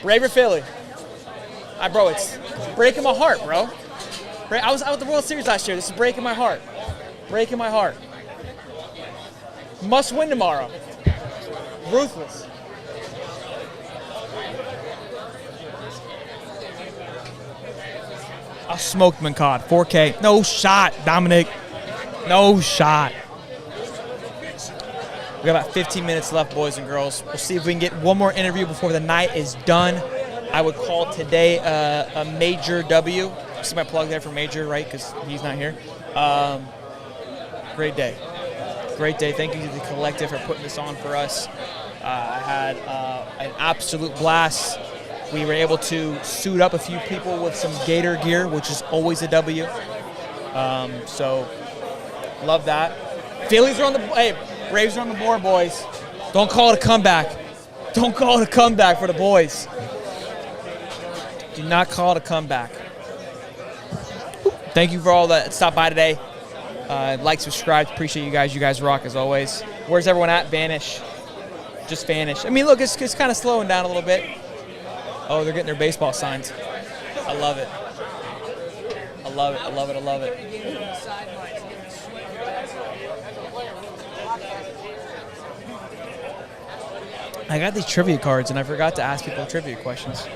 Speaker 2: Braver Philly. Bro, it's breaking my heart, bro. I was out at the World Series last year. This is breaking my heart. Breaking my heart. Must win tomorrow. Ruthless. I smoked Mancad. 4K. No shot, Dominic. No shot. We got about 15 minutes left, boys and girls. We'll see if we can get one more interview before the night is done. I would call today a major W. See my plug there for Major, right? Because he's not here. Great day. Great day. Thank you to the collective for putting this on for us. I had an absolute blast. We were able to suit up a few people with some Gator gear, which is always a W. So, love that. Phillies are on the Braves are on the board, boys. Don't call it a comeback. Don't call it a comeback for the boys. Do not call it a comeback. Thank you for all that stopped by today. Like, subscribe. Appreciate you guys. You guys rock as always. Where's everyone at? Vanish. Just vanish. I mean, look, it's kind of slowing down a little bit. Oh, they're getting their baseball signs. I love it. I love it. I love it. I love it. I got these trivia cards, and I forgot to ask people trivia questions.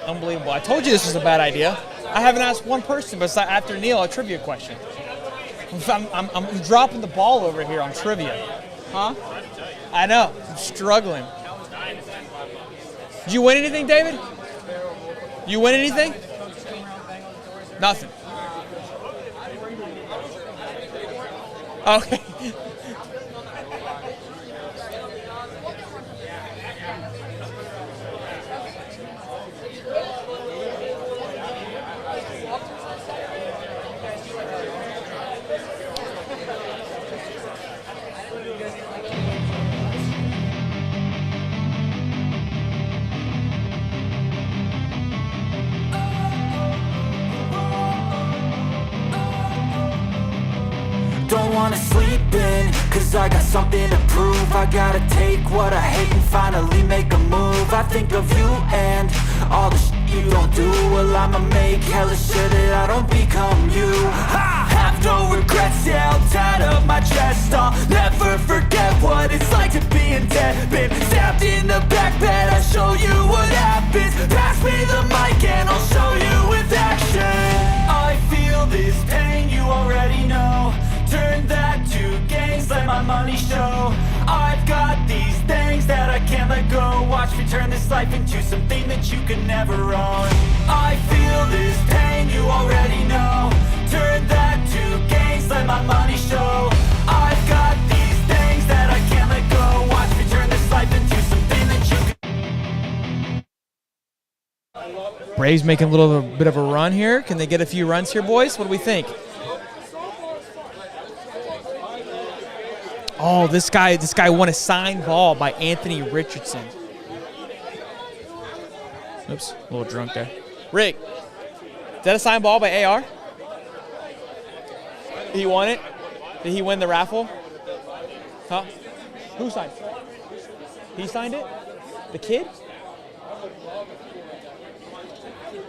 Speaker 2: Unbelievable. I told you this was a bad idea. I haven't asked one person besides after Neil a trivia question. I'm dropping the ball over here on trivia. Huh? I know. I'm struggling. Did you win anything, David? You win anything? Nothing. Okay.
Speaker 6: Don't wanna sleep in, cause I got something to prove. I gotta take what I hate and finally make a move. I think of you and all the shit you don't do. Well, I'ma make hella sure that I don't become you. I have no regrets, yeah, I'll tie up my chest. I'll never forget what it's like to be in debt. Been stabbed in the back bed, I'll show you what happens. Pass me the mic and I'll show you with action. I feel this pain, you already know. Turn that to gains, let my money show. I've got these things that I can't let go. Watch me turn this life into something that you could never own. I feel this pain, you already know. Turn that to gains, let my money show. I've got these things that I can't let go. Watch me turn this life into something that you could.
Speaker 2: Braves making a little bit of a run here. Can they get a few runs here, boys? What do we think? Oh, this guy won a signed ball by Anthony Richardson. Oops, a little drunk there. Rick, is that a signed ball by AR? Did he won it? Did he win the raffle? Huh? Who signed it? He signed it? The kid?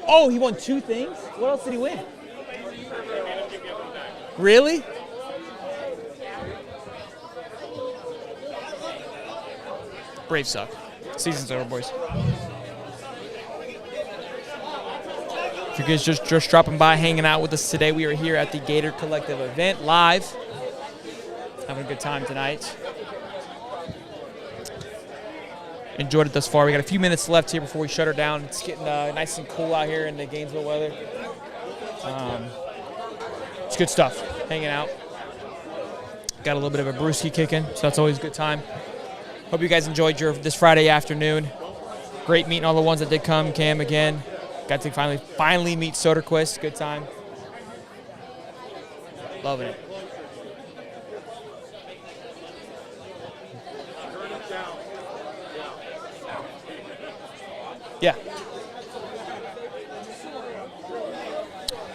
Speaker 2: Oh, he won 2 things? What else did he win? Really? Braves suck. Season's over, boys. If you guys just dropping by, hanging out with us today, we are here at the Gator Collective event, live. Having a good time tonight. Enjoyed it thus far. We got a few minutes left here before we shut her down. It's getting nice and cool out here in the Gainesville weather. It's good stuff. Hanging out. Got a little bit of a brewski kicking, so that's always a good time. Hope you guys enjoyed this Friday afternoon. Great meeting all the ones that did come. Cam again. Got to finally meet Soderquist. Good time. Loving it. Yeah.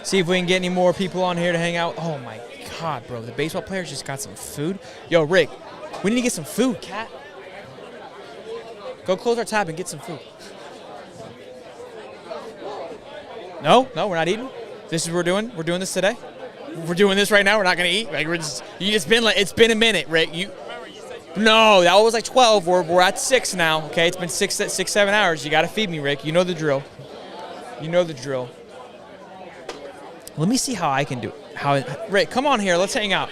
Speaker 2: See if we can get any more people on here to hang out. Oh my God, bro. The baseball players just got some food. Yo, Rick, we need to get some food, cat. Go close our tab and get some food. No, we're not eating. This is what we're doing. We're doing this today. We're doing this right now. We're not gonna eat. Like it's been a minute, Rick. No, that was like 12. We're at 6 now. Okay, it's been 7 hours. You gotta feed me, Rick. You know the drill. Let me see how I can do it. Rick, come on here. Let's hang out.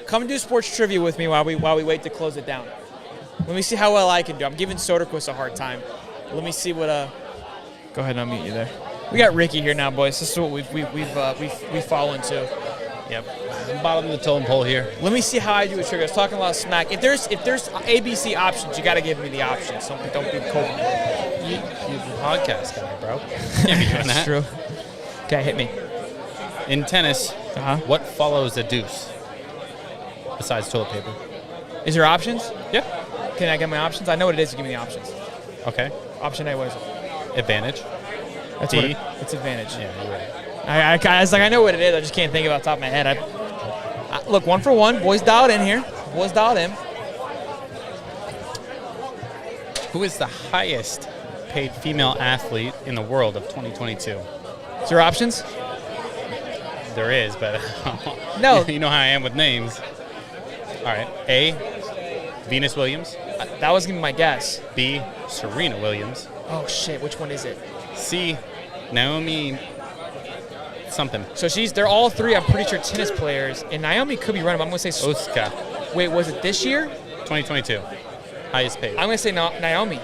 Speaker 2: Come do sports trivia with me while we wait to close it down. Let me see how well I can do. I'm giving Soderquist a hard time. Let me see what. Go ahead and unmute you there. We got Ricky here now, boys. This is what we've fallen to.
Speaker 14: Yep. Bottom of the totem pole here.
Speaker 2: Let me see how I do a trivia. I was talking a lot of smack. If there's ABC options, you got to give me the options. Don't be cold.
Speaker 14: You're a podcast guy, bro.
Speaker 2: That's true. Okay, hit me.
Speaker 14: In tennis, what follows a deuce besides toilet paper?
Speaker 2: Is there options?
Speaker 14: Yeah.
Speaker 2: Can I get my options? I know what it is. Give me the options.
Speaker 14: Okay.
Speaker 2: Option A, what is it?
Speaker 14: Advantage.
Speaker 2: That's
Speaker 14: D.
Speaker 2: It's advantage.
Speaker 14: Yeah, you're right.
Speaker 2: I was like, I know what it is. I just can't think of it off the top of my head. Look, 1 for 1. Boys dialed in here. Boys dialed in.
Speaker 14: Who is the highest paid female athlete in the world of 2022?
Speaker 2: Is there options?
Speaker 14: There is, but
Speaker 2: no.
Speaker 14: You know how I am with names. All right. A, Venus Williams.
Speaker 2: That was going to be my guess.
Speaker 14: B, Serena Williams.
Speaker 2: Oh, shit. Which one is it?
Speaker 14: C, Naomi something.
Speaker 2: So they're all 3, I'm pretty sure, tennis players. And Naomi could be running, but I'm going to say...
Speaker 14: Osaka.
Speaker 2: Wait, was it this year?
Speaker 14: 2022. Highest paid.
Speaker 2: I'm going to say Naomi.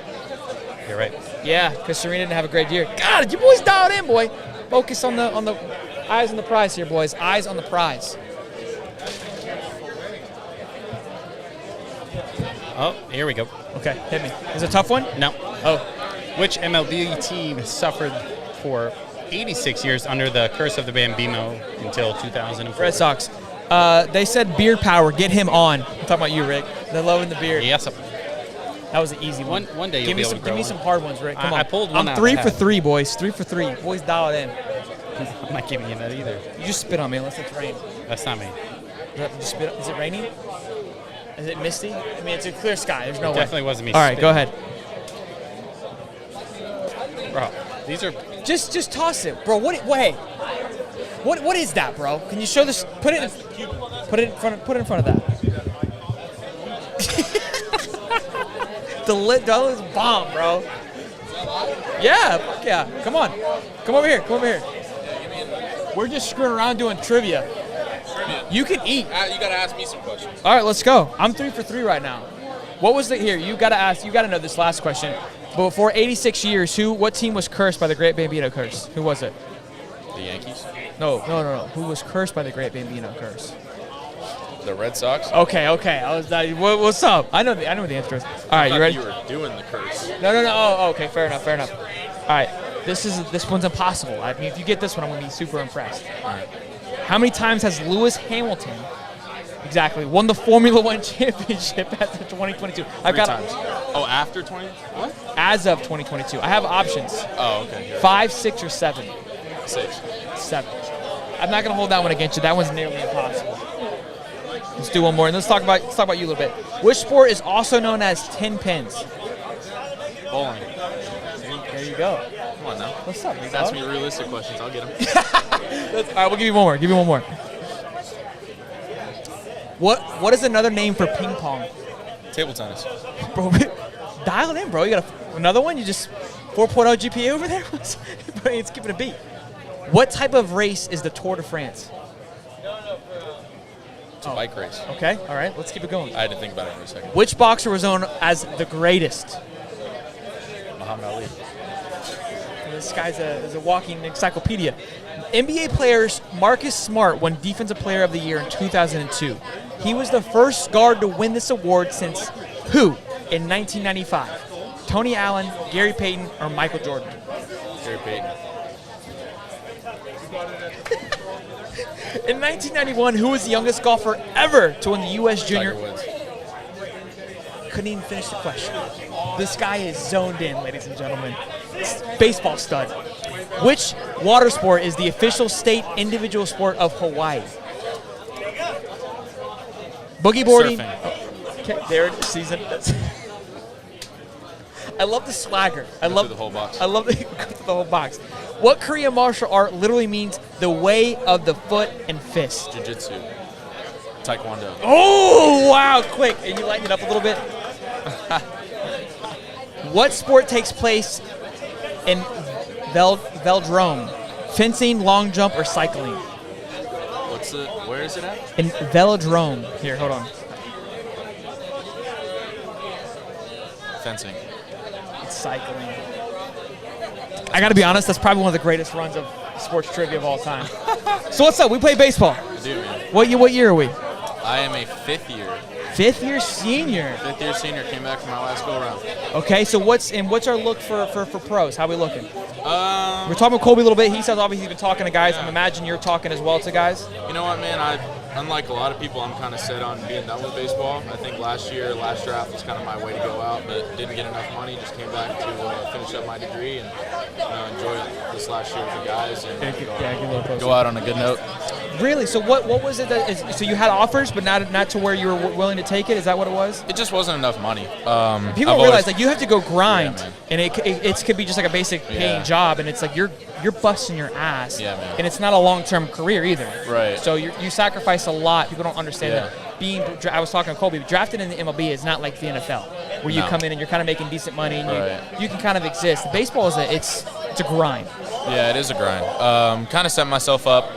Speaker 14: You're right.
Speaker 2: Yeah, because Serena didn't have a great year. God, you boys dialed in, boy. Focus on the eyes on the prize here, boys. Eyes on the prize.
Speaker 14: Oh, here we go.
Speaker 2: Okay, hit me. Is it a tough one?
Speaker 14: No.
Speaker 2: Oh.
Speaker 14: Which MLB team suffered for 86 years under the curse of the Bambino until 2004?
Speaker 2: Red Sox. They said beard power. Get him on. I'm talking about you, Rick. They're loving the beard.
Speaker 14: Yes.
Speaker 2: That was an easy one.
Speaker 14: One day you'll be able to grow
Speaker 2: Give me some hard ones, Rick. Come on.
Speaker 14: I pulled one
Speaker 2: I'm
Speaker 14: out
Speaker 2: 3
Speaker 14: of
Speaker 2: for
Speaker 14: hat.
Speaker 2: 3, boys. 3 for 3. Boys, dial it in.
Speaker 14: I'm not giving you that either.
Speaker 2: You just spit on me unless it's rain.
Speaker 14: That's not me.
Speaker 2: Is it raining? Is it misty? I mean, it's a clear sky. There's no way.
Speaker 14: Definitely wasn't me.
Speaker 2: All right, go ahead.
Speaker 14: Bro, these are...
Speaker 2: Just toss it, bro. What is that, bro? Can you show this? Put it in front of that. the was bomb, bro. Yeah, fuck yeah. Come on. Come over here. We're just screwing around doing trivia. You can eat.
Speaker 11: You gotta ask me some questions.
Speaker 2: All right, let's go. I'm 3 for 3 right now. What was the here? You gotta know this last question. But for 86 years, what team was cursed by the Great Bambino curse? Who was it?
Speaker 11: The Yankees.
Speaker 2: No. Who was cursed by the Great Bambino curse?
Speaker 11: The Red Sox.
Speaker 2: Okay. I was like, what's up? I know the answer is. All right, you ready?
Speaker 11: You were doing the curse.
Speaker 2: No. Oh, okay, fair enough. All right, this one's impossible. I mean, if you get this one, I'm gonna be super impressed.
Speaker 11: All right.
Speaker 2: How many times has Lewis Hamilton won the Formula One championship at the 2022?
Speaker 11: Three times. Oh, after 20? What?
Speaker 2: As of 2022. I have options.
Speaker 11: Oh, okay. Yeah.
Speaker 2: 5, 6, or 7.
Speaker 11: 6.
Speaker 2: 7. I'm not gonna hold that one against you. That one's nearly impossible. Let's do one more, and let's talk about you a little bit. Which sport is also known as 10 pins?
Speaker 11: Bowling.
Speaker 2: There you go.
Speaker 15: Come on now.
Speaker 2: What's up, big
Speaker 15: Ask
Speaker 2: dog?
Speaker 15: me realistic questions. I'll get them.
Speaker 2: All right, we'll give you one more. Give you one more. What is another name for ping pong?
Speaker 15: Table tennis.
Speaker 2: Bro, dial it in, bro. You got another one? You just 4.0 GPA over there? Bro, it's skipping a beat. What type of race is the Tour de France?
Speaker 15: It's a bike race.
Speaker 2: Okay, all right. Let's keep it going.
Speaker 15: I had to think about it for a second.
Speaker 2: Which boxer was known as the greatest?
Speaker 15: Muhammad Ali.
Speaker 2: This guy's is a walking encyclopedia. NBA players Marcus Smart won Defensive Player of the Year in 2002. He was the first guard to win this award since who in 1995? Tony Allen, Gary Payton, or Michael Jordan?
Speaker 15: Gary Payton.
Speaker 2: In 1991, who was the youngest golfer ever to win the U.S. Junior?
Speaker 15: Tiger Woods.
Speaker 2: Couldn't even finish the question. This guy is zoned in, ladies and gentlemen. Baseball stud. Which water sport is the official state individual sport of Hawaii? Boogie boarding.
Speaker 15: Surfing.
Speaker 2: Okay, there it is. Season. I love the swagger. I love
Speaker 15: the whole box.
Speaker 2: I love the whole box. What Korean martial art literally means the way of the foot and fist?
Speaker 15: Jiu-jitsu. Taekwondo.
Speaker 2: Oh, wow, quick. And you lighten it up a little bit. What sport takes place in velodrome? Fencing, long jump, or cycling?
Speaker 15: Where is it at?
Speaker 2: In velodrome. Here, hold on.
Speaker 15: Fencing.
Speaker 2: It's cycling. I got to be honest, that's probably one of the greatest runs of sports trivia of all time. So what's up? We play baseball.
Speaker 15: I do, man.
Speaker 2: What year are we?
Speaker 15: I am a fifth year.
Speaker 2: Fifth year senior.
Speaker 15: Fifth year senior. Came back from my last go around.
Speaker 2: Okay, so what's our look for pros? How we looking? We're talking with Colby a little bit. He says obviously he's been talking to guys. I'm imagining you're talking as well to guys.
Speaker 15: You know what, man? Unlike a lot of people, I'm kind of set on being done with baseball. I think last draft was kind of my way to go out, but didn't get enough money. Just came back to finish up my degree and enjoy this last year with the guys and go out on a good note.
Speaker 2: Really? So what was it so you had offers, but not to where you were willing to take it? Is that what it was?
Speaker 15: It just wasn't enough money.
Speaker 2: People don't realize you have to go grind,
Speaker 15: yeah,
Speaker 2: and it could be just like a basic paying job, and it's like you're busting your ass, and it's not a long-term career either.
Speaker 15: Right.
Speaker 2: So you sacrifice a lot. People don't understand that. I was talking to Colby. Drafted in the MLB is not like the NFL, where you come in and you're kind of making decent money and you can kind of exist. Baseball it's a grind.
Speaker 15: Yeah, it is a grind. Kind of set myself up.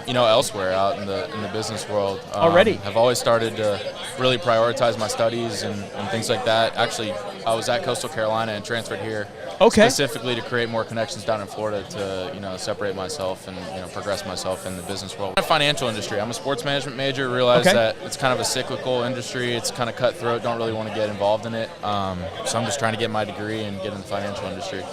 Speaker 15: Elsewhere out in the business world.
Speaker 2: Already?
Speaker 15: I've always started to really prioritize my studies and things like that. Actually, I was at Coastal Carolina and transferred here specifically to create more connections down in Florida to, separate myself and, progress myself in the business world. In the financial industry, I'm a sports management major, realized that it's kind of a cyclical industry. It's kind of cutthroat, don't really want to get involved in it. So I'm just trying to get my degree and get in the financial industry.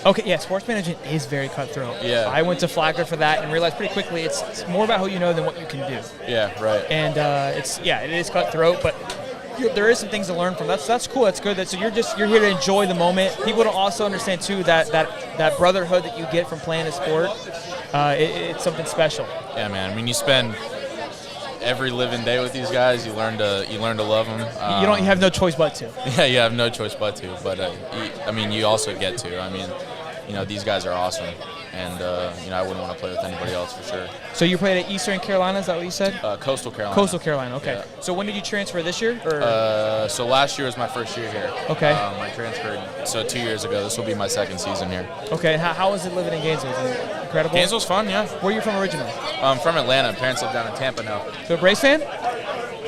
Speaker 2: Okay, yeah, sports management is very cutthroat.
Speaker 15: Yeah.
Speaker 2: I went to Flagler for that and realized pretty quickly it's more about who you know than what you can do.
Speaker 15: Yeah, right.
Speaker 2: And it is cutthroat, but there is some things to learn from. That's cool. That's good. So you're here to enjoy the moment. People don't also understand too that brotherhood that you get from playing a sport. It's something special.
Speaker 15: Yeah, man. I mean, you spend every living day with these guys. You learn to love them.
Speaker 2: You have no choice but to.
Speaker 15: Yeah, you have no choice but to. But you also get to. I mean, these guys are awesome, and I wouldn't want to play with anybody else for sure.
Speaker 2: So you played at Eastern Carolina, is that what you said?
Speaker 15: Coastal Carolina.
Speaker 2: Coastal Carolina, okay.
Speaker 15: Yeah.
Speaker 2: So when did you transfer, this year? Or?
Speaker 15: So last year was my first year here.
Speaker 2: Okay.
Speaker 15: I transferred, 2 years ago. This will be my second season here.
Speaker 2: Okay, how was it living in Gainesville? Was it incredible?
Speaker 15: Gainesville's fun, yeah.
Speaker 2: Where are you from originally?
Speaker 15: I'm from Atlanta. Parents live down in Tampa now.
Speaker 2: So a Braves fan?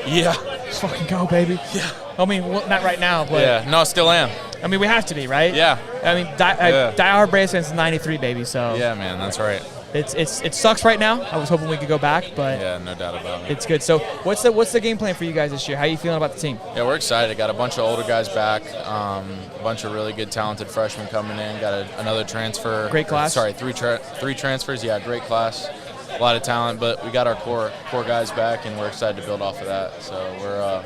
Speaker 15: Yeah.
Speaker 2: Let's fucking go, baby.
Speaker 15: Yeah.
Speaker 2: I mean, not right now, but...
Speaker 15: Yeah, no, still am.
Speaker 2: I mean, we have to be, right?
Speaker 15: Yeah.
Speaker 2: I mean, die-hard Braves fans is 93, baby, so...
Speaker 15: Yeah, man, that's right.
Speaker 2: It sucks right now. I was hoping we could go back, but...
Speaker 15: Yeah, no doubt about it.
Speaker 2: It's good. So what's the game plan for you guys this year? How are you feeling about the team?
Speaker 15: Yeah, we're excited. Got a bunch of older guys back, a bunch of really good, talented freshmen coming in. Got another transfer.
Speaker 2: Great class?
Speaker 15: Sorry, three transfers. Yeah, great class. A lot of talent, but we got our core guys back, and we're excited to build off of that. So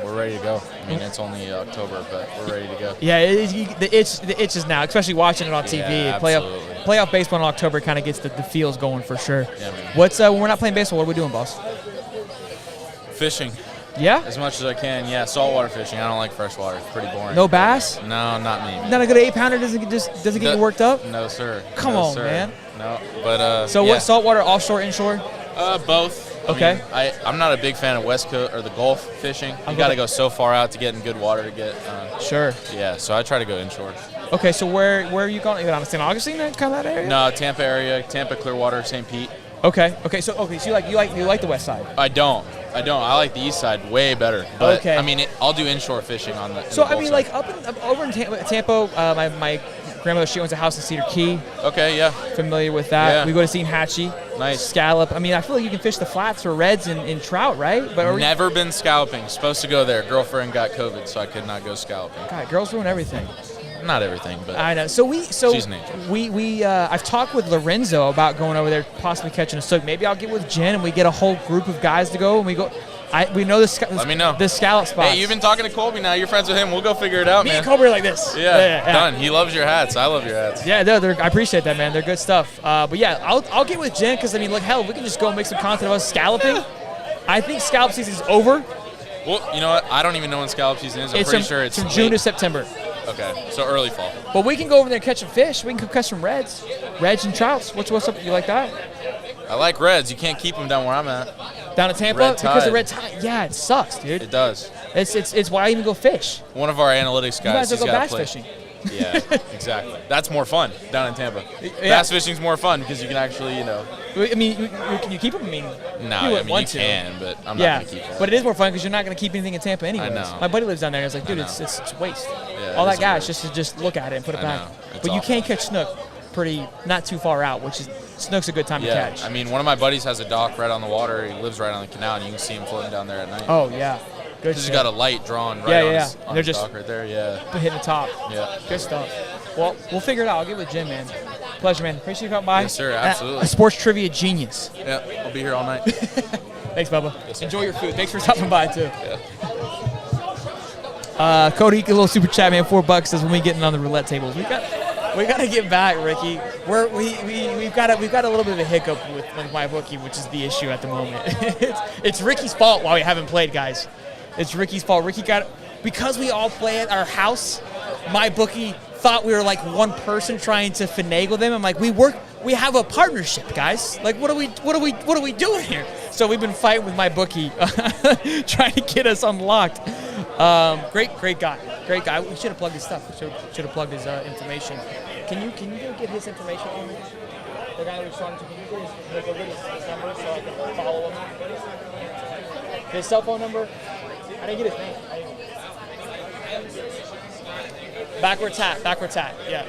Speaker 15: we're ready to go. I mean, it's only October, but we're ready to go.
Speaker 2: Yeah, the itch is now, especially watching it on TV.
Speaker 15: Yeah,
Speaker 2: Playoff baseball in October kind of gets the feels going for sure.
Speaker 15: Yeah, man.
Speaker 2: What's when we're not playing baseball? What are we doing, boss?
Speaker 15: Fishing.
Speaker 2: Yeah?
Speaker 15: As much as I can, yeah. Saltwater fishing. I don't like freshwater. It's pretty boring.
Speaker 2: No bass?
Speaker 15: No, not me.
Speaker 2: Not a good 8-pounder doesn't get you worked up?
Speaker 15: No, sir.
Speaker 2: Come
Speaker 15: no,
Speaker 2: on,
Speaker 15: sir.
Speaker 2: man.
Speaker 15: No, but
Speaker 2: So
Speaker 15: yeah.
Speaker 2: what, saltwater, offshore, inshore?
Speaker 15: Both.
Speaker 2: Okay.
Speaker 15: I'm not a big fan of West Coast or the Gulf fishing. You got to go so far out to get in good water to get.
Speaker 2: Sure.
Speaker 15: Yeah, so I try to go inshore.
Speaker 2: Okay, so where are you going? You going to St. Augustine, kind of that area?
Speaker 15: No, Tampa area, Tampa, Clearwater, St. Pete.
Speaker 2: Okay. So you like the west side?
Speaker 15: I don't. I like the east side way better. But,
Speaker 2: Okay.
Speaker 15: I mean, I'll do inshore fishing on the.
Speaker 2: So
Speaker 15: the
Speaker 2: I mean,
Speaker 15: Gulf
Speaker 2: like over in Tampa, my grandmother, she owns a house in Cedar Key.
Speaker 15: Okay, yeah.
Speaker 2: Familiar with that?
Speaker 15: Yeah.
Speaker 2: We go to St. Hatchie.
Speaker 15: Nice.
Speaker 2: Scallop. I mean, I feel like you can fish the flats for reds and trout, right? But
Speaker 15: Never been scalloping. Supposed to go there. Girlfriend got COVID, so I could not go scalloping.
Speaker 2: God, girls ruin everything.
Speaker 15: Not everything, but
Speaker 2: I know.
Speaker 15: she's an angel.
Speaker 2: I've talked with Lorenzo about going over there, possibly catching a snook. Maybe I'll get with Jen and we get a whole group of guys to go and we go. We know
Speaker 15: Let me know.
Speaker 2: the scallop spots.
Speaker 15: Hey, you've been talking to Colby now. You're friends with him. We'll go figure it out,
Speaker 2: Me
Speaker 15: man.
Speaker 2: and Colby are like this.
Speaker 15: Yeah, done. He loves your hats. I love your hats.
Speaker 2: Yeah, I appreciate that, man. They're good stuff. But yeah, I'll get with Jen because I mean, look, hell, we can just go and make some content of us scalloping. I think scallop season's over.
Speaker 15: Well, you know what? I don't even know when scallop season is. I'm pretty sure it's
Speaker 2: from June
Speaker 15: late.
Speaker 2: to September.
Speaker 15: Okay, so early fall.
Speaker 2: But we can go over there and catch some fish. We can catch some reds and trouts. What's up? You like that?
Speaker 15: I like reds. You can't keep them down where I'm at.
Speaker 2: Down at Tampa?
Speaker 15: Red
Speaker 2: Because the
Speaker 15: tide.
Speaker 2: red tide. Yeah, it sucks, dude.
Speaker 15: It does.
Speaker 2: It's why I even go fish.
Speaker 15: One of our analytics
Speaker 2: You guys
Speaker 15: guys,
Speaker 2: will
Speaker 15: he's
Speaker 2: go
Speaker 15: got
Speaker 2: bass
Speaker 15: to play.
Speaker 2: fishing.
Speaker 15: Yeah, exactly. That's more fun down in Tampa.
Speaker 2: Yeah.
Speaker 15: Bass fishing's more fun because you can actually,
Speaker 2: I mean, can you keep them? I mean,
Speaker 15: No,
Speaker 2: you
Speaker 15: I
Speaker 2: wouldn't
Speaker 15: mean,
Speaker 2: want
Speaker 15: you
Speaker 2: to.
Speaker 15: can, but I'm
Speaker 2: yeah,
Speaker 15: not going to keep them.
Speaker 2: but it is more fun because you're not going to keep anything in Tampa anyways.
Speaker 15: know.
Speaker 2: My buddy lives down there and he's like, dude,
Speaker 15: I
Speaker 2: it's
Speaker 15: know.
Speaker 2: waste.
Speaker 15: Yeah,
Speaker 2: All
Speaker 15: it
Speaker 2: that
Speaker 15: is a
Speaker 2: gas
Speaker 15: waste.
Speaker 2: just to look at it and put it
Speaker 15: I
Speaker 2: back.
Speaker 15: know. It's
Speaker 2: But you
Speaker 15: awful.
Speaker 2: can catch snook not too far out, which is snook's a good time to catch.
Speaker 15: I mean, one of my buddies has a dock right on the water. He lives right on the canal, and you can see him floating down there at night.
Speaker 2: Oh, yeah. Good
Speaker 15: He's
Speaker 2: shit.
Speaker 15: got a light drawn right
Speaker 2: Yeah,
Speaker 15: on
Speaker 2: yeah,
Speaker 15: his,
Speaker 2: yeah.
Speaker 15: on
Speaker 2: They're
Speaker 15: his
Speaker 2: just
Speaker 15: dock right there. Yeah.
Speaker 2: hitting the top.
Speaker 15: Yeah.
Speaker 2: Good stuff. Well, we'll figure it out. I'll get with Jim, man. Pleasure, man. Appreciate you coming by.
Speaker 15: Yes, sir. Absolutely.
Speaker 2: A sports trivia genius.
Speaker 15: Yeah, I'll be here all night.
Speaker 2: Thanks, Bubba.
Speaker 15: Yes, sir.
Speaker 2: Enjoy your food. Thanks for stopping by, too.
Speaker 15: Yeah.
Speaker 2: Cody, a little super chat, man. $4 says when we getting on the roulette tables. We got to get back, Ricky. We've got a little bit of a hiccup with my bookie, which is the issue at the moment. it's Ricky's fault why we haven't played, guys. It's Ricky's fault. Ricky because we all play at our house. My bookie thought we were like one person trying to finagle them. I'm like, we have a partnership, guys. Like, what are we doing here? So we've been fighting with my bookie, trying to get us unlocked. Great guy. We should have plugged his stuff. We should have plugged his information. Can you go get his information on me? The guy that was talking to, can you get his number so I can follow him? His cell phone number? I didn't get his name. Backwards hat, yeah.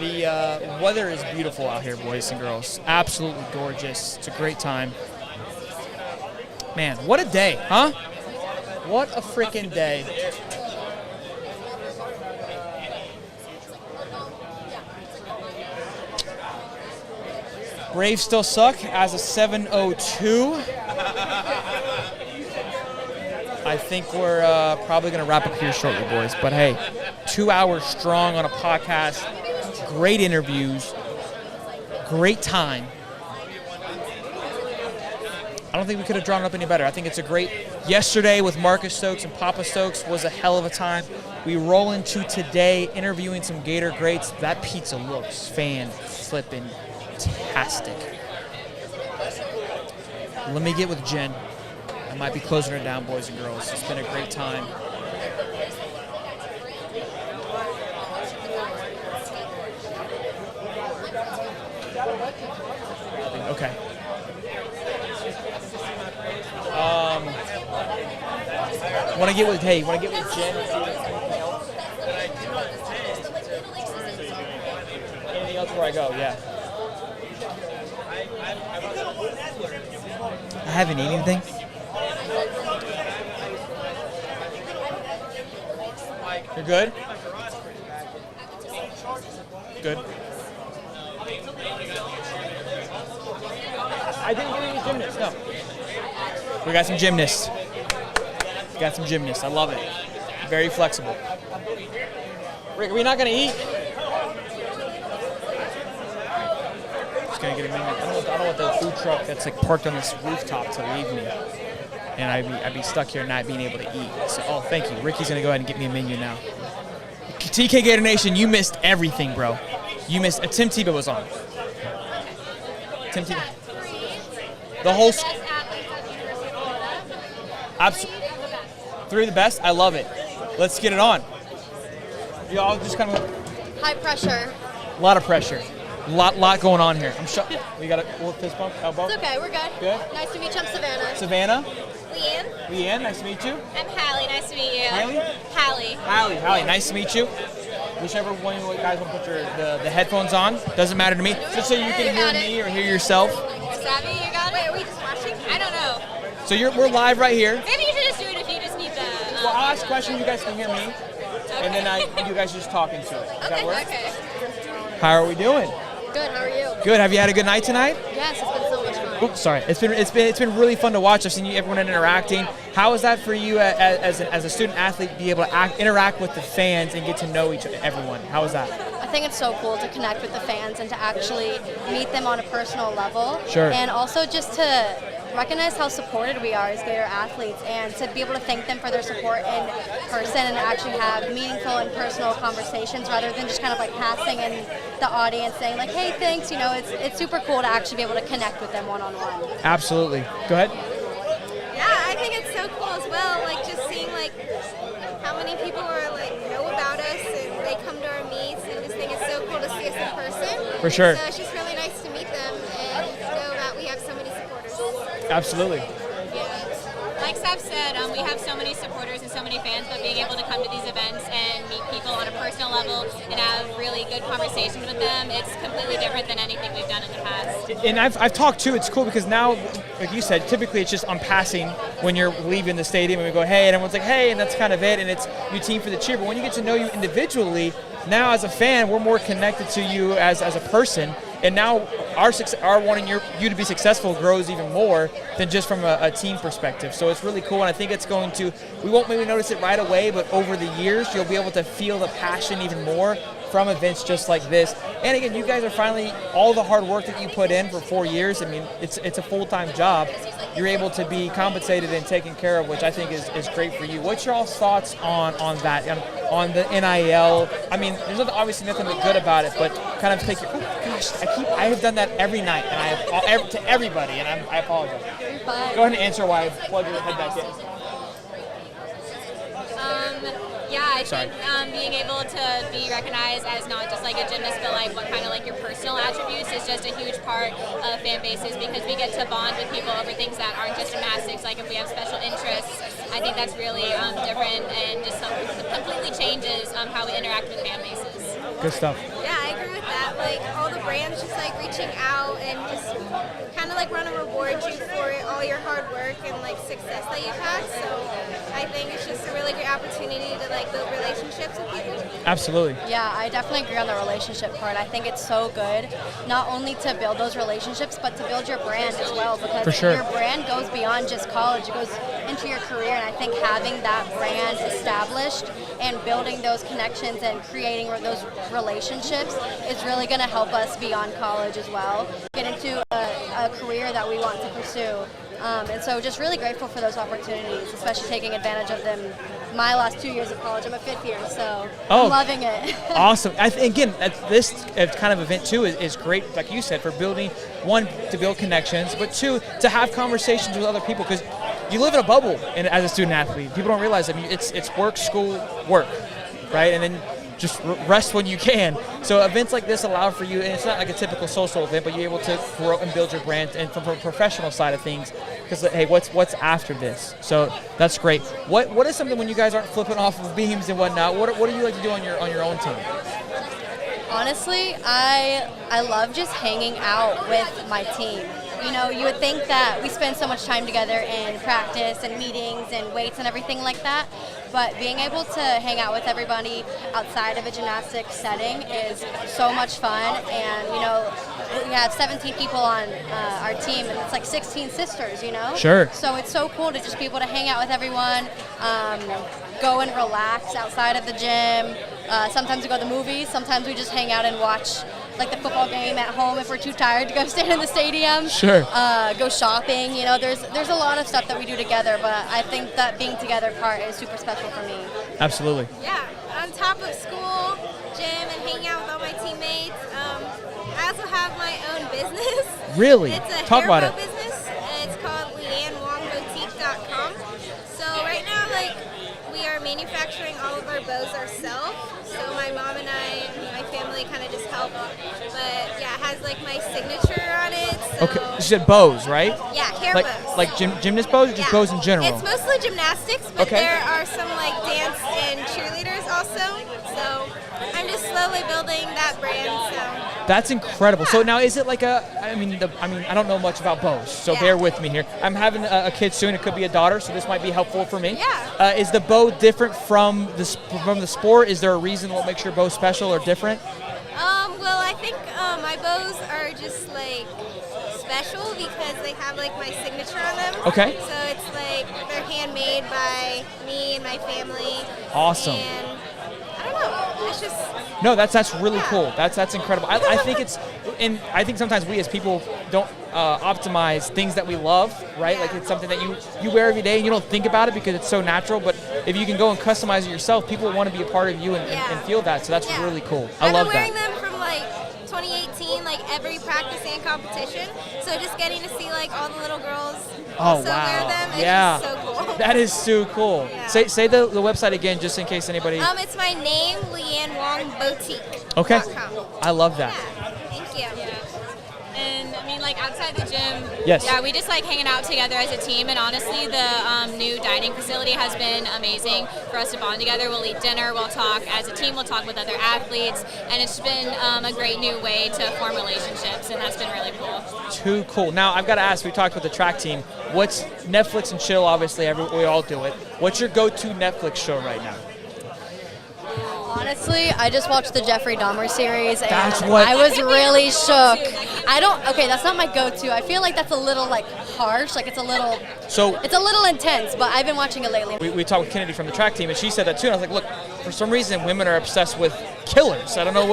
Speaker 2: The weather is beautiful out here, boys and girls. Absolutely gorgeous. It's a great time. Man, what a day, huh? What a freaking day. Braves still suck as of 7:02. I think we're probably going to wrap up here shortly, boys. But hey, 2 hours strong on a podcast. Great interviews. Great time. I don't think we could have drawn it up any better. I think it's a great... Yesterday with Marcus Stokes and Papa Stokes was a hell of a time. We roll into today interviewing some Gator greats. That pizza looks fan-flippin'-tastic. Let me get with Jen. I might be closing her down, boys and girls. It's been a great time. Okay. Want to get with Jen and see if there's anything else? Anything else before I go? Yeah. I haven't eaten anything. You're good? Good. I didn't get any gymnasts, no. We got some gymnasts. I love it. Very flexible. Rick, are we not going to eat? Just going to get a minute. I don't want the food truck that's like parked on this rooftop to leave me. and I'd be stuck here not being able to eat. So, oh, thank you. Ricky's going to go ahead and get me a menu now. TK Gator Nation, you missed everything, bro. You missed. Tim Tebow was on. Tim Tebow. The whole. Absolutely. 3 of the best. I love it. Let's get it on. Y'all just kind of.
Speaker 16: High pressure.
Speaker 2: A lot of pressure. Lot going on here. I'm sure. We got a little fist bump, elbow.
Speaker 16: It's okay. We're good.
Speaker 2: Good.
Speaker 16: Nice to meet you. I'm Savannah.
Speaker 2: Savannah.
Speaker 16: Leanne.
Speaker 2: Leanne, nice to meet you.
Speaker 16: I'm Hallie. Nice to meet you.
Speaker 2: Hallie?
Speaker 16: Hallie.
Speaker 2: Hallie, nice to meet you. Whichever one you guys want to put the headphones on, doesn't matter to me. Just so you can hear me or hear yourself.
Speaker 16: Savvy, you got it? Wait, are we just watching? I don't know.
Speaker 2: So we're live right here.
Speaker 16: Maybe you should just do it if you just need the.
Speaker 2: Well, I'll ask questions, you guys can hear me, and then you guys just talk into it. Does that work?
Speaker 16: Okay.
Speaker 2: How are we doing?
Speaker 16: Good. How are you?
Speaker 2: Good. Have you had a good night tonight?
Speaker 16: Yes, it's been so much fun.
Speaker 2: Oops, sorry. It's been really fun to watch. I've seen everyone interacting. How is that for you as a student athlete to be able to interact with the fans and get to know everyone? How is that?
Speaker 16: I think it's so cool to connect with the fans and to actually meet them on a personal level.
Speaker 2: Sure.
Speaker 16: And also just to recognize how supported we are as Gator athletes and to be able to thank them for their support in person and actually have meaningful and personal conversations rather than just kind of like passing in the audience saying like, hey, thanks. You know, it's super cool to actually be able to connect with them one-on-one.
Speaker 2: Absolutely. Go ahead.
Speaker 17: Yeah, I think it's so cool as well, like just seeing like how many people are like know about us and they come to our meets and just think it's so cool to see us in person.
Speaker 2: For sure.
Speaker 17: So it's just really nice to meet them and know that we have so many supporters.
Speaker 2: Absolutely.
Speaker 18: Like Seth said, we have so many supporters and so many fans, but being able to come to these events and meet people on a personal level and have really good conversations with them, it's completely different than anything we've done in the past.
Speaker 2: And I've talked too. It's cool because now, like you said, typically it's just on passing when you're leaving the stadium and we go, hey, and everyone's like, hey, and that's kind of it, and it's your team for the cheer. But when you get to know you individually, now as a fan, we're more connected to you as a person. And now our wanting you to be successful grows even more than just from a team perspective. So it's really cool, and I think it's going to, we won't maybe notice it right away, but over the years, you'll be able to feel the passion even more from events just like this. And again, you guys are finally, all the hard work that you put in for 4 years, I mean, it's a full-time job. You're able to be compensated and taken care of, which I think is great for you. What's your all's thoughts on that, on the NIL? I mean, there's obviously nothing but good about it, but kind of take your, oh gosh, I have done that every night, and to everybody, and I apologize. Go ahead and answer why I plugged your head back in.
Speaker 18: Yeah, I think being able to be recognized as not just like a gymnast, but like what kind of like your personal attributes is just a huge part of fan bases because we get to bond with people over things that aren't just gymnastics. Like if we have special interests, I think that's really different and just completely changes how we interact with fan bases.
Speaker 2: Good stuff.
Speaker 17: Yeah, I agree with that. Like all the brands just like reaching out and just kind of like want to reward you for all your hard work and like success that you've had. So I think it's just a really great opportunity to like build relationships with people.
Speaker 2: Absolutely.
Speaker 16: Yeah, I definitely agree on the relationship part. I think it's so good not only to build those relationships, but to build your brand as well because
Speaker 2: For sure.
Speaker 16: your brand goes beyond just college. It goes into your career, and I think having that brand established and building those connections and creating those relationships is really going to help us beyond college as well, get into a career that we want to pursue. And so just really grateful for those opportunities, especially taking advantage of them my last 2 years of college. I'm a fifth year, so I'm loving it.
Speaker 2: Awesome. Again, this kind of event too is great, like you said, for building, one, to build connections, but two, to have conversations with other people because you live in a bubble as a student athlete. People don't realize, I mean, it's work, school, work, right? And then just rest when you can. So events like this allow for you, and it's not like a typical social event, but you're able to grow and build your brand, and from a professional side of things, because hey, what's after this? So that's great. What is something when you guys aren't flipping off of beams and whatnot? What do you like to do on your own team?
Speaker 16: Honestly, I love just hanging out with my team. You know, you would think that we spend so much time together in practice and meetings and weights and everything like that, but being able to hang out with everybody outside of a gymnastics setting is so much fun. And, you know, we have 17 people on our team, and it's like 16 sisters, you know?
Speaker 2: Sure.
Speaker 16: So it's so cool to just be able to hang out with everyone, go and relax outside of the gym. Sometimes we go to the movies, sometimes we just hang out and watch like the football game at home if we're too tired to go stand in the stadium.
Speaker 2: Sure.
Speaker 16: Go shopping. You know, there's a lot of stuff that we do together, but I think that being together part is super special for me.
Speaker 2: Absolutely.
Speaker 17: Yeah, on top of school, gym, and hanging out with all my teammates, I also have my own business.
Speaker 2: Really?
Speaker 17: It's a
Speaker 2: Talk about
Speaker 17: hair
Speaker 2: it.
Speaker 17: bow business. It's called LeanneWongBoutique.com. So right now, like, we are manufacturing all of our bows ourselves. So my mom and I and my family kind of just help. But yeah, it has like my signature on it. So
Speaker 2: Okay. You said bows, right?
Speaker 17: yeah, hair
Speaker 2: Like
Speaker 17: bows.
Speaker 2: like gymnast bows or just bows in general?
Speaker 17: It's mostly gymnastics, but
Speaker 2: Okay.
Speaker 17: there are some like dance and cheerleaders also. So I'm just slowly building that brand. So
Speaker 2: That's incredible. So now, is it like I don't know much about bows, so bear with me here. I'm having a kid soon. It could be a daughter, so this might be helpful for me.
Speaker 17: Yeah.
Speaker 2: Is the bow different from the sport? Is there a reason what makes your bow special or different?
Speaker 17: well, I think my bows are just like special because they have like my signature on them.
Speaker 2: Okay.
Speaker 17: So it's like they're handmade by me and my family.
Speaker 2: Awesome.
Speaker 17: And I don't know. It's just
Speaker 2: No, that's really cool. That's incredible. I think I think sometimes we as people don't optimize things that we love, right? Like it's something that you wear every day and you don't think about it because it's so natural. But if you can go and customize it yourself, people want to be a part of you and feel that. So that's really cool. I love
Speaker 17: I've been wearing
Speaker 2: that.
Speaker 17: them from like 2018, like every practice and competition. So just getting to see like all the little girls also wear them. It's just so cool.
Speaker 2: That is so cool.
Speaker 17: Yeah.
Speaker 2: Say the website again, just in case anybody.
Speaker 17: It's my name, Leanne Wong Boutique.
Speaker 2: Okay. I love that.
Speaker 17: Thank you.
Speaker 18: And I mean, like outside the gym,
Speaker 2: Yes.
Speaker 18: yeah, we just like hanging out together as a team. And honestly, the new dining facility has been amazing for us to bond together. We'll eat dinner, we'll talk as a team, we'll talk with other athletes, and it's been a great new way to form relationships, and that's been really cool.
Speaker 2: Too cool. Now I've got to ask. We talked with the track team. What's Netflix and chill? Obviously, we all do it. What's your go-to Netflix show right now?
Speaker 16: Honestly, I just watched the Jeffrey Dahmer series, and
Speaker 2: That's what-
Speaker 16: I was really shook. Okay, that's not my go-to. I feel like that's a little like harsh, like it's a little intense, but I've been watching it lately.
Speaker 2: We talked with Kennedy from the track team, and she said that too. And I was like, look, for some reason, women are obsessed with killers. I don't know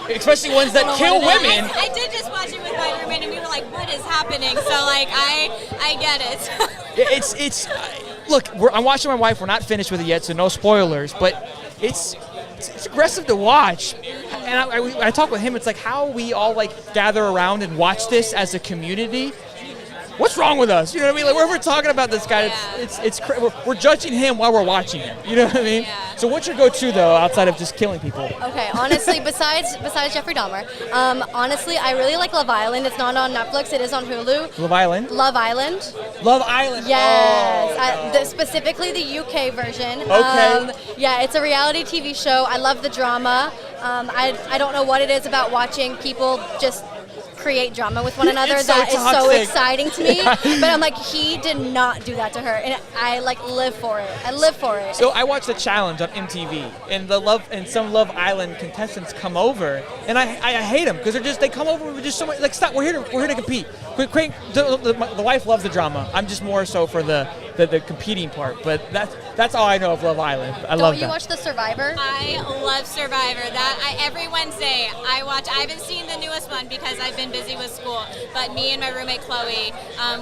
Speaker 2: especially ones that kill women.
Speaker 18: I did just watch it with my roommate, and we were like, "What is happening?" So like, I get it.
Speaker 2: Look, I'm watching my wife. We're not finished with it yet, so no spoilers. But it's aggressive to watch. And I talk with him. It's like how we all like gather around and watch this as a community. What's wrong with us? You know what I mean? Like we're talking about this guy. We're judging him while we're watching him. You know what I mean? So what's your go-to though, outside of just killing people?
Speaker 16: Okay, honestly, besides Jeffrey Dahmer, honestly, I really like Love Island. It's not on Netflix. It is on Hulu.
Speaker 2: Love Island.
Speaker 16: Love Island.
Speaker 2: Love Island.
Speaker 16: Yes, specifically the UK version.
Speaker 2: Okay.
Speaker 16: Yeah, it's a reality TV show. I love the drama. I don't know what it is about watching people just create drama with one another
Speaker 2: It's so
Speaker 16: that is so
Speaker 2: toxic.
Speaker 16: exciting to me.
Speaker 2: Yeah.
Speaker 16: But I'm like, he did not do that to her, and I like live for it. I live for it.
Speaker 2: So I watched the challenge on MTV, and some Love Island contestants come over, and I hate them because they come over with just so much. Like, stop, we're here to compete. The wife loves the drama. I'm just more so for the competing part. But that's all I know of Love Island. I love that.
Speaker 16: Don't you watch The Survivor?
Speaker 18: I love Survivor. Every Wednesday I watch. I haven't seen the newest one because I've been busy with school. But me and my roommate Chloe,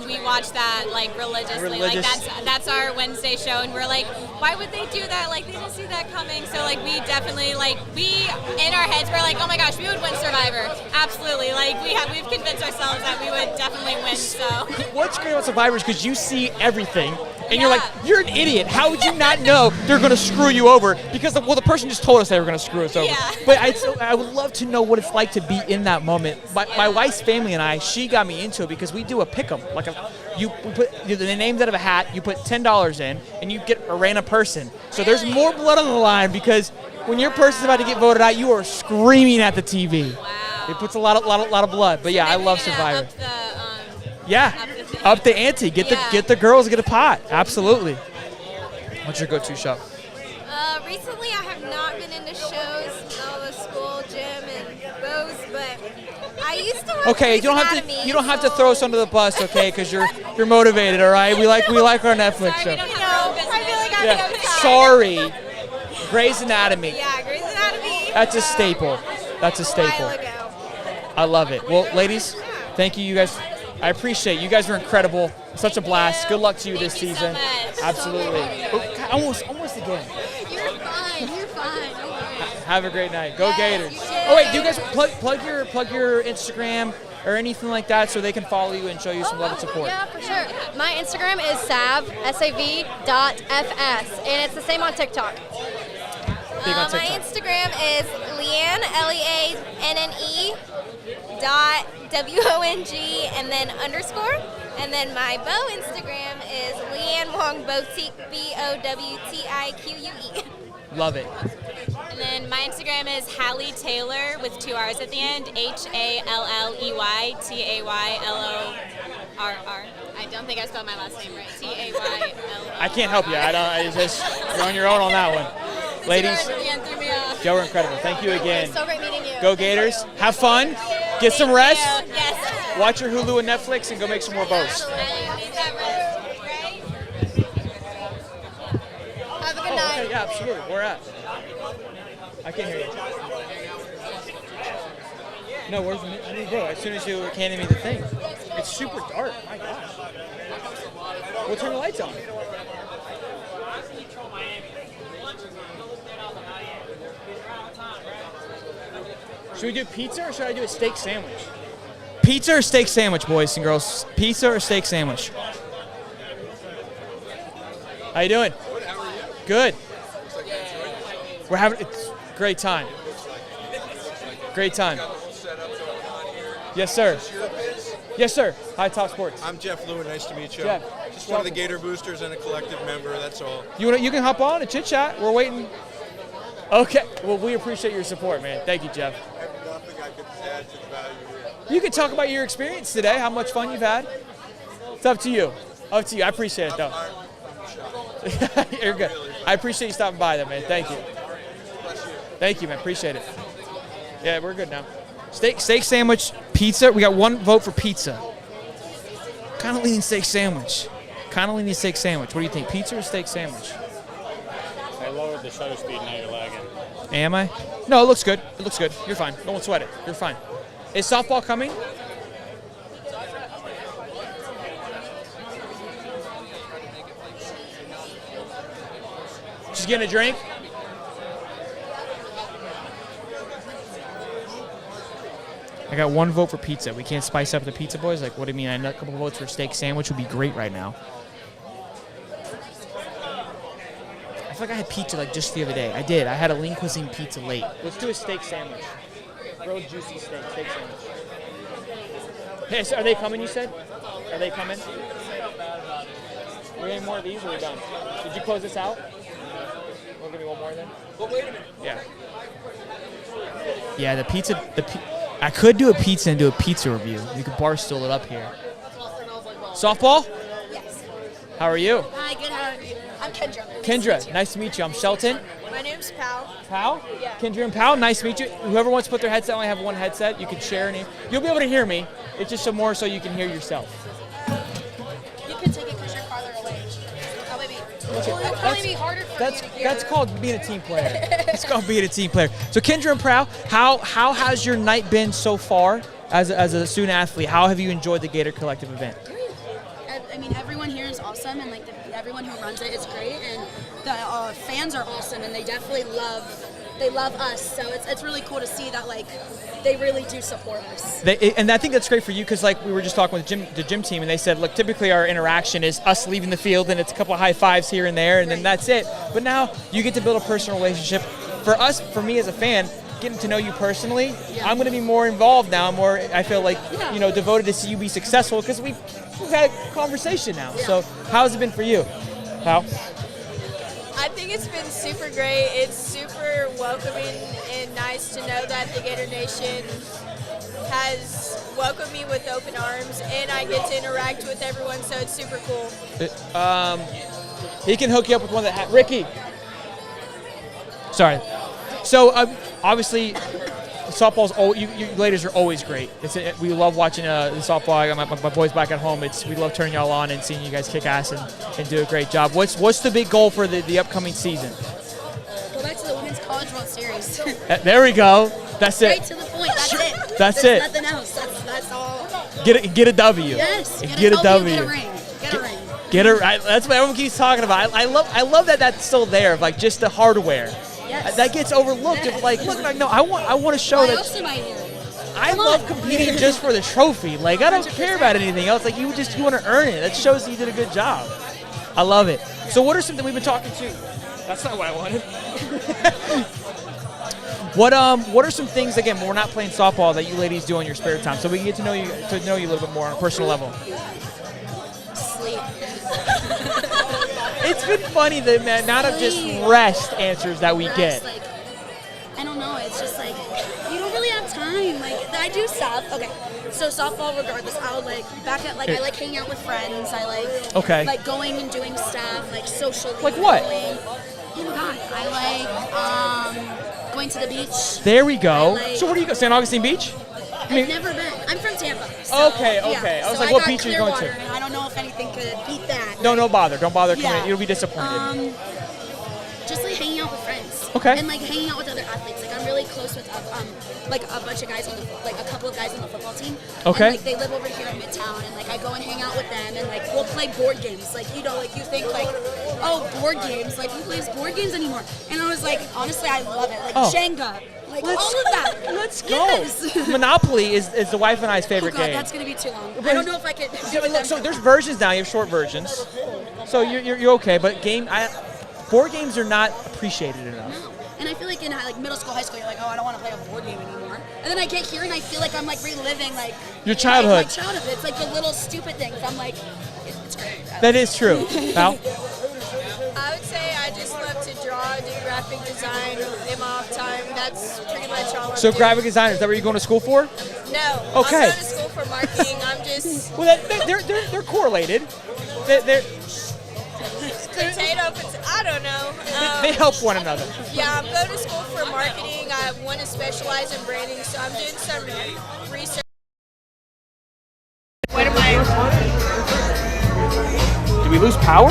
Speaker 18: we watch that like religiously. Like that's our Wednesday show, and we're like, why would they do that? Like they didn't see that coming. So like we definitely in our heads we're like, oh my gosh, we would win Survivor. Absolutely. Like we've convinced ourselves that we would definitely win. So
Speaker 2: what's great about Survivor is because you see everything. And you're like, you're an idiot. How would you not know they're going to screw you over? Because, the person just told us they were going to screw us over.
Speaker 18: Yeah.
Speaker 2: But I would love to know what it's like to be in that moment. My wife's family and she got me into it because we do a pick-em. Like, you put the names out of a hat, you put $10 in, and you get a random person. So there's more blood on the line because when your person's about to get voted out, you are screaming at the TV.
Speaker 18: Wow.
Speaker 2: It puts a lot of blood. But yeah, I love Survivor. Up the ante. Get the girls get a pot. Absolutely. What's your go-to show?
Speaker 17: Recently, I have not been into shows with all the school, gym, and bows, but I used to watch
Speaker 2: Okay, you don't have to throw us under the bus, okay? Because you're motivated, all right? We like our Netflix show.
Speaker 17: I feel like I'm outside.
Speaker 2: Sorry. Grey's Anatomy.
Speaker 17: Yeah, Grey's Anatomy.
Speaker 2: That's a staple. That's a staple.
Speaker 17: A while ago.
Speaker 2: I love it. Well, ladies, thank you. You guys, I appreciate it. You guys were incredible. Such a blast. Good luck to you this season. Absolutely. Almost again.
Speaker 16: You're fine. You're fine. Don't worry.
Speaker 2: Have a great night. Go Gators. Oh wait, do you guys plug your Instagram or anything like that so they can follow you and show you some love and support?
Speaker 16: Yeah, for sure. My Instagram is sav.fs, and it's the same on TikTok.
Speaker 17: My Instagram is Leanne, Leanne .WONG and then underscore. And then my bow Instagram is Leanne Wong Boutique, BOWTIQUE.
Speaker 2: Love it.
Speaker 18: And then my Instagram is Hallie Taylor with 2 R's at the end, HALLEYTAYLORR. I don't think I spelled my last name right. TAYLOR.
Speaker 2: I can't help you. You're on your own on that one. Ladies, y'all were incredible. Thank you again.
Speaker 16: So great meeting you.
Speaker 2: Go Gators. Have fun. Get some rest.
Speaker 18: Yes.
Speaker 2: Watch your Hulu and Netflix and go make some more bows.
Speaker 16: Have a good night.
Speaker 2: Okay, yeah, absolutely. Where at? I can't hear you. No, where's the bro? As soon as you handed me the thing. It's super dark. My gosh. We'll turn the lights on. Should we do pizza or should I do a steak sandwich? Pizza or steak sandwich, boys and girls? Pizza or steak sandwich? How you doing?
Speaker 19: Good. How are you?
Speaker 2: Good. We're having a great time. Great time. Yes, sir. Yes, sir. High Top Sports.
Speaker 19: I'm Jeff Lewin. Nice to meet you.
Speaker 2: Jeff,
Speaker 19: Just one of the Gator boosters and a collective member. That's all.
Speaker 2: You can hop on and chit chat. We're waiting. Okay. Well, we appreciate your support, man. Thank you, Jeff.
Speaker 19: I have nothing I could add to the value here.
Speaker 2: You can talk about your experience today, how much fun you've had. It's up to you. Up to you. I appreciate it, though. You're good. I appreciate you stopping by, though, man. Thank you. Thank you, man. Appreciate it. Yeah, we're good now. Steak sandwich, pizza. We got one vote for pizza. Kind of leaning steak sandwich. What do you think, pizza or steak sandwich?
Speaker 14: I lowered the shutter speed, now you're lagging.
Speaker 2: Am I? No, it looks good. You're fine. Don't sweat it. You're fine. Is softball coming? She's getting a drink? I got one vote for pizza. We can't spice up the pizza, boys? Like, what do you mean? A couple votes for steak sandwich would be great right now. I feel like I had pizza just the other day. I did. I had a lean cuisine pizza late. Let's do a steak sandwich. Grilled juicy steak sandwich. Hey, so are they coming, you said? Are they coming? Are we any more of these or are we done? Did you close this out? We'll give me one more then?
Speaker 19: Well, wait a minute.
Speaker 2: Yeah. Yeah, the pizza, I could do a pizza and do a pizza review. You could barstool it up here. Softball?
Speaker 17: Yes.
Speaker 2: How are you?
Speaker 17: Hi, good. How are you? I'm Kendra.
Speaker 2: Kendra, nice to meet you. I'm Shelton.
Speaker 17: My name's Pal.
Speaker 2: Pal?
Speaker 17: Yeah.
Speaker 2: Kendra and Pal, nice to meet you. Whoever wants to put their headset, only have one headset. You can share any. You'll be able to hear me. It's just more so you can hear yourself.
Speaker 17: You can take it because you're farther away. Oh, maybe. Well, it'll probably be harder for you to hear.
Speaker 2: That's called being a team player. It's called being a team player. So Kendra and Pal, how has your night been so far as a student athlete? How have you enjoyed the Gator Collective event?
Speaker 20: I mean, everyone here is awesome, and everyone who runs it is great, and the fans are awesome, and they definitely love us. So it's really cool to see that they really do support us.
Speaker 2: And I think that's great for you because we were just talking with the gym team, and they said, look, typically our interaction is us leaving the field, and it's a couple of high fives here and there, and then that's it. But now you get to build a personal relationship. For me as a fan, getting to know you personally, I'm going to be more involved now. I feel devoted to see you be successful because we've had a conversation now.
Speaker 20: Yeah.
Speaker 2: So how's it been for you, Pal?
Speaker 21: I think it's been super great. It's super welcoming and nice to know that the Gator Nation has welcomed me with open arms, and I get to interact with everyone, so it's super cool.
Speaker 2: He can hook you up with one that Ricky. Sorry. So obviously, softball's you ladies are always great. We love watching the softball. I got my boys back at home. We love turning y'all on and seeing you guys kick ass and do a great job. What's the big goal for the upcoming season?
Speaker 20: Go back to the Women's College World Series.
Speaker 2: There we go. That's it.
Speaker 20: Straight to the point. That's it.
Speaker 2: That's
Speaker 20: There's
Speaker 2: it.
Speaker 20: nothing else. That's all.
Speaker 2: Get a W.
Speaker 20: Yes.
Speaker 2: Get a W.
Speaker 20: Get a ring. Get a ring.
Speaker 2: That's what everyone keeps talking about. I love that that's still there, like just the hardware.
Speaker 20: Yes.
Speaker 2: That gets overlooked. Of like, look, like, no, I want to show
Speaker 20: Why
Speaker 2: that.
Speaker 20: else am I here?
Speaker 2: I love competing just for the trophy. Like, I don't care about anything else. Like, you want to earn it. That shows that you did a good job. I love it. So, what are something we've been talking to? That's not what I wanted. What are some things, again, when we're not playing softball, that you ladies do in your spare time, so we can get to know you a little bit more on a personal level?
Speaker 20: Sleep.
Speaker 2: It's been funny the amount of just rest answers that we get.
Speaker 20: Like, I don't know. It's just like you don't really have time. Like I do stuff. Okay, so softball, regardless, I'll like back at like I like hanging out with friends. I like like going and doing stuff like socially.
Speaker 2: Like what?
Speaker 20: Oh my God, I like going to the beach.
Speaker 2: There we go.
Speaker 20: Like,
Speaker 2: so where do you go? St. Augustine Beach?
Speaker 20: I've never been. I'm from Tampa. So,
Speaker 2: Okay.
Speaker 20: Yeah.
Speaker 2: I was
Speaker 20: So
Speaker 2: like, what
Speaker 20: got
Speaker 2: beach are you going
Speaker 20: Clearwater,
Speaker 2: to?
Speaker 20: And I don't know if anything could beat that.
Speaker 2: No, bother. Don't bother coming.
Speaker 20: Yeah.
Speaker 2: You'll be disappointed.
Speaker 20: Just like hanging out with friends.
Speaker 2: Okay.
Speaker 20: And like hanging out with other athletes. Like I'm really close with like a bunch of guys on the a couple of guys on the football team.
Speaker 2: Okay.
Speaker 20: And like they live over here in Midtown, and like I go and hang out with them, and like we'll play board games. Like like you think like, oh, board games. Like who plays board games anymore? And I was like, honestly, I love it. Like Jenga. Like all of that.
Speaker 2: Let's go.
Speaker 20: Yes.
Speaker 2: Monopoly is the wife and I's favorite
Speaker 20: Oh God,
Speaker 2: game.
Speaker 20: that's gonna be too long. I don't know if I could.
Speaker 2: Look, so there's versions now. You have short versions, so you're okay. But board games are not appreciated enough.
Speaker 20: No. And I feel like in like middle school, high school, you're like, oh, I don't want to play a board game anymore. And then I get here and I feel like I'm like reliving like
Speaker 2: Your childhood.
Speaker 20: My childhood. It's like the little stupid things. I'm like, it's great.
Speaker 2: That is true. Val?
Speaker 21: I would say I just love to draw, do graphic design in my off time. That's pretty much all.
Speaker 2: So graphic design, is that what you're going to school for?
Speaker 21: No.
Speaker 2: Okay.
Speaker 21: I'm going to school for marketing. I'm just.
Speaker 2: Well, they're correlated. They're
Speaker 21: Potato. I don't know.
Speaker 2: they help one another.
Speaker 21: Yeah, I'm going to school for marketing. I want to specialize in branding, so I'm doing some research. What am I?
Speaker 2: Did we lose power?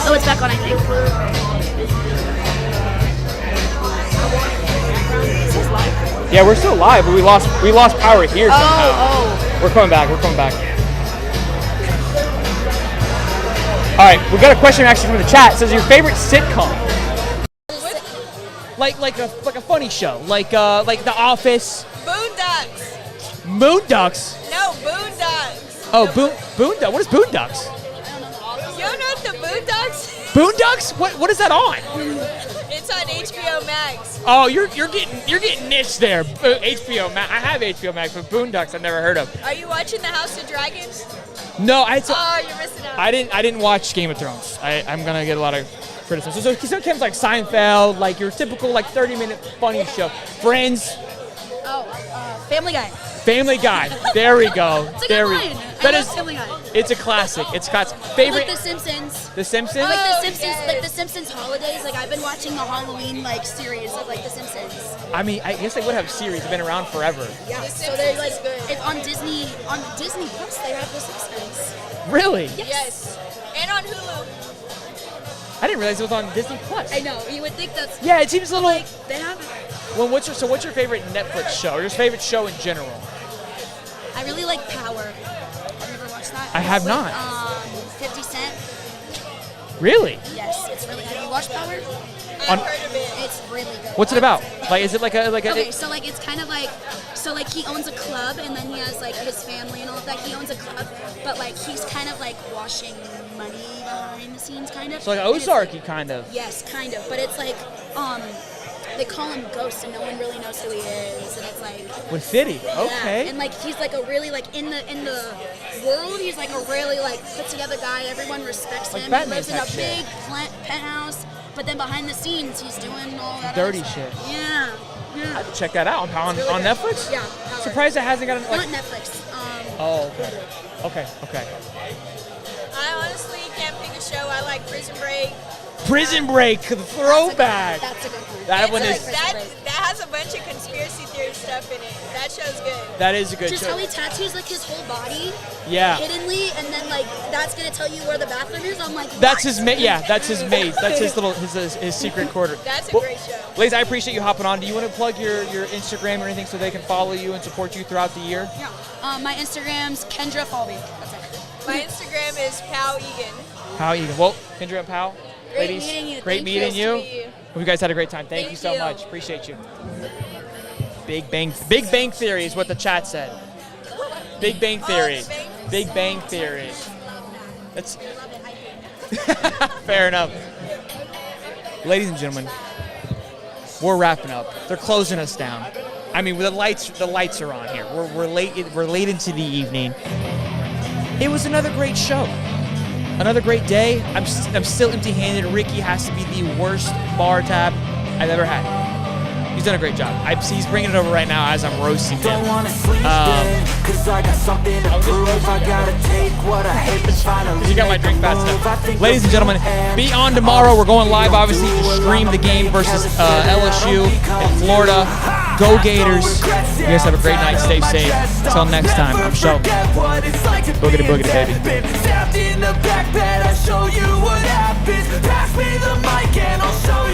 Speaker 20: Oh, it's back on, I think.
Speaker 2: Yeah, we're still live, but we lost power here somehow. We're coming back. All right, we got a question actually from the chat. It says your favorite sitcom, like a funny show, like The Office.
Speaker 21: Boondocks.
Speaker 2: Moonducks.
Speaker 21: No, Boondocks.
Speaker 2: Oh, Boonducks. What is Boondocks?
Speaker 21: You don't know the Boondocks?
Speaker 2: Boondocks? What is that on?
Speaker 21: It's on HBO Max.
Speaker 2: Oh, you're getting niche there. HBO Max. I have HBO Max, but Boondocks I've never heard of.
Speaker 21: Are you watching The House of Dragons?
Speaker 2: No,
Speaker 21: you're missing out.
Speaker 2: I didn't watch Game of Thrones. I'm gonna get a lot of criticism. So sometimes like Seinfeld, like your typical like 30-minute funny show. Friends.
Speaker 20: Oh, Family Guy.
Speaker 2: Family Guy. There we go.
Speaker 20: It's a good one. I love Family Guy.
Speaker 2: It's a classic. It's got favorite.
Speaker 20: Like The Simpsons.
Speaker 2: The Simpsons.
Speaker 20: Like The Simpsons. Like The Simpsons holidays. Like I've been watching the Halloween like series of like The Simpsons.
Speaker 2: I mean, I guess they would have series. They've been around forever.
Speaker 20: Yeah. So they're like, if on Disney Plus they have The Simpsons.
Speaker 2: Really?
Speaker 21: Yes. And on Hulu.
Speaker 2: I didn't realize it was on Disney Plus.
Speaker 20: I know. You would think that's.
Speaker 2: Yeah, it seems a little.
Speaker 20: Like they have.
Speaker 2: Well, what's your favorite Netflix show? Or your favorite show in general?
Speaker 20: I really like Power. Have you ever watched that?
Speaker 2: I have
Speaker 20: With,
Speaker 2: not.
Speaker 20: 50 Cent.
Speaker 2: Really?
Speaker 20: Yes, it's really. Have you watched Power?
Speaker 2: On-
Speaker 20: I've heard of it. It's really good.
Speaker 2: What's it about? Like, is it like a?
Speaker 20: Okay, so like it's kind of like, so like he owns a club and then he has like his family and all of that. He owns a club, but like he's kind of like washing money behind the scenes, kind of.
Speaker 2: So like Ozarky, kind of.
Speaker 20: Yes, kind of. But it's like, they call him Ghost and no one really knows who he is, and it's like.
Speaker 2: With 50.
Speaker 20: Yeah,
Speaker 2: Okay.
Speaker 20: and like he's like a really like in the world, he's like a really like put together guy. Everyone respects
Speaker 2: Like
Speaker 20: him.
Speaker 2: Batman
Speaker 20: He lives in
Speaker 2: type
Speaker 20: a
Speaker 2: shit.
Speaker 20: big penthouse, but then behind the scenes, he's doing all that
Speaker 2: Dirty
Speaker 20: other stuff.
Speaker 2: shit.
Speaker 20: Yeah.
Speaker 2: I have to check that out on
Speaker 20: It's really good.
Speaker 2: Netflix.
Speaker 20: Yeah. Power.
Speaker 2: Surprised it hasn't gotten like.
Speaker 20: Not Netflix.
Speaker 2: Oh. Okay.
Speaker 21: I honestly can't pick a show. I like Prison Break.
Speaker 2: Prison Break, the throwback.
Speaker 20: That's a good one.
Speaker 2: That one
Speaker 21: It's
Speaker 2: is.
Speaker 21: like, that has a bunch bunch of conspiracy theory stuff in it. That show's good.
Speaker 2: That is a good
Speaker 20: Just
Speaker 2: show.
Speaker 20: how he tattoos like his whole body,
Speaker 2: Yeah.
Speaker 20: hiddenly, and then like that's gonna tell you where the bathroom is. I'm like,
Speaker 2: That's
Speaker 20: what?
Speaker 2: his yeah, that's his maze. That's his little his secret quarter.
Speaker 21: That's a great show.
Speaker 2: Ladies, I appreciate you hopping on. Do you want to plug your Instagram or anything so they can follow you and support you throughout the year?
Speaker 20: Yeah. My Instagram's Kendra Falby. That's it.
Speaker 21: My Instagram is Pal Egan.
Speaker 2: Pal Egan. Well, Kendra and Pal,
Speaker 21: Great
Speaker 2: ladies,
Speaker 21: meeting you.
Speaker 2: great
Speaker 21: Thank
Speaker 2: meeting
Speaker 21: you.
Speaker 2: you.
Speaker 21: Nice to meet you.
Speaker 2: Hope you guys had a great time. Thank you so much. Appreciate you. Big Bang Theory is what the chat said. Big Bang Theory. Big Bang Theory. That's fair enough. Ladies and gentlemen, we're wrapping up. They're closing us down. I mean, the lights are on here. We're late into the evening. It was another great show. Another great day. I'm still empty-handed. Ricky has to be the worst bar tab I've ever had. He's done a great job. He's bringing it over right now as I'm roasting him.
Speaker 6: Don't wanna sleep in, cause I got something to prove. I gotta take what I hate and finally
Speaker 2: You got my drink fast enough. Ladies and gentlemen, be on tomorrow. We're going live, obviously, to stream the game versus LSU in Florida. Go Gators. You guys have a great night. Stay safe. Until next time, I'm Sheldon. Boogity boogity, baby.
Speaker 6: Stabbed in the back bed, I'll show you what happens. Pass me the mic and I'll show you.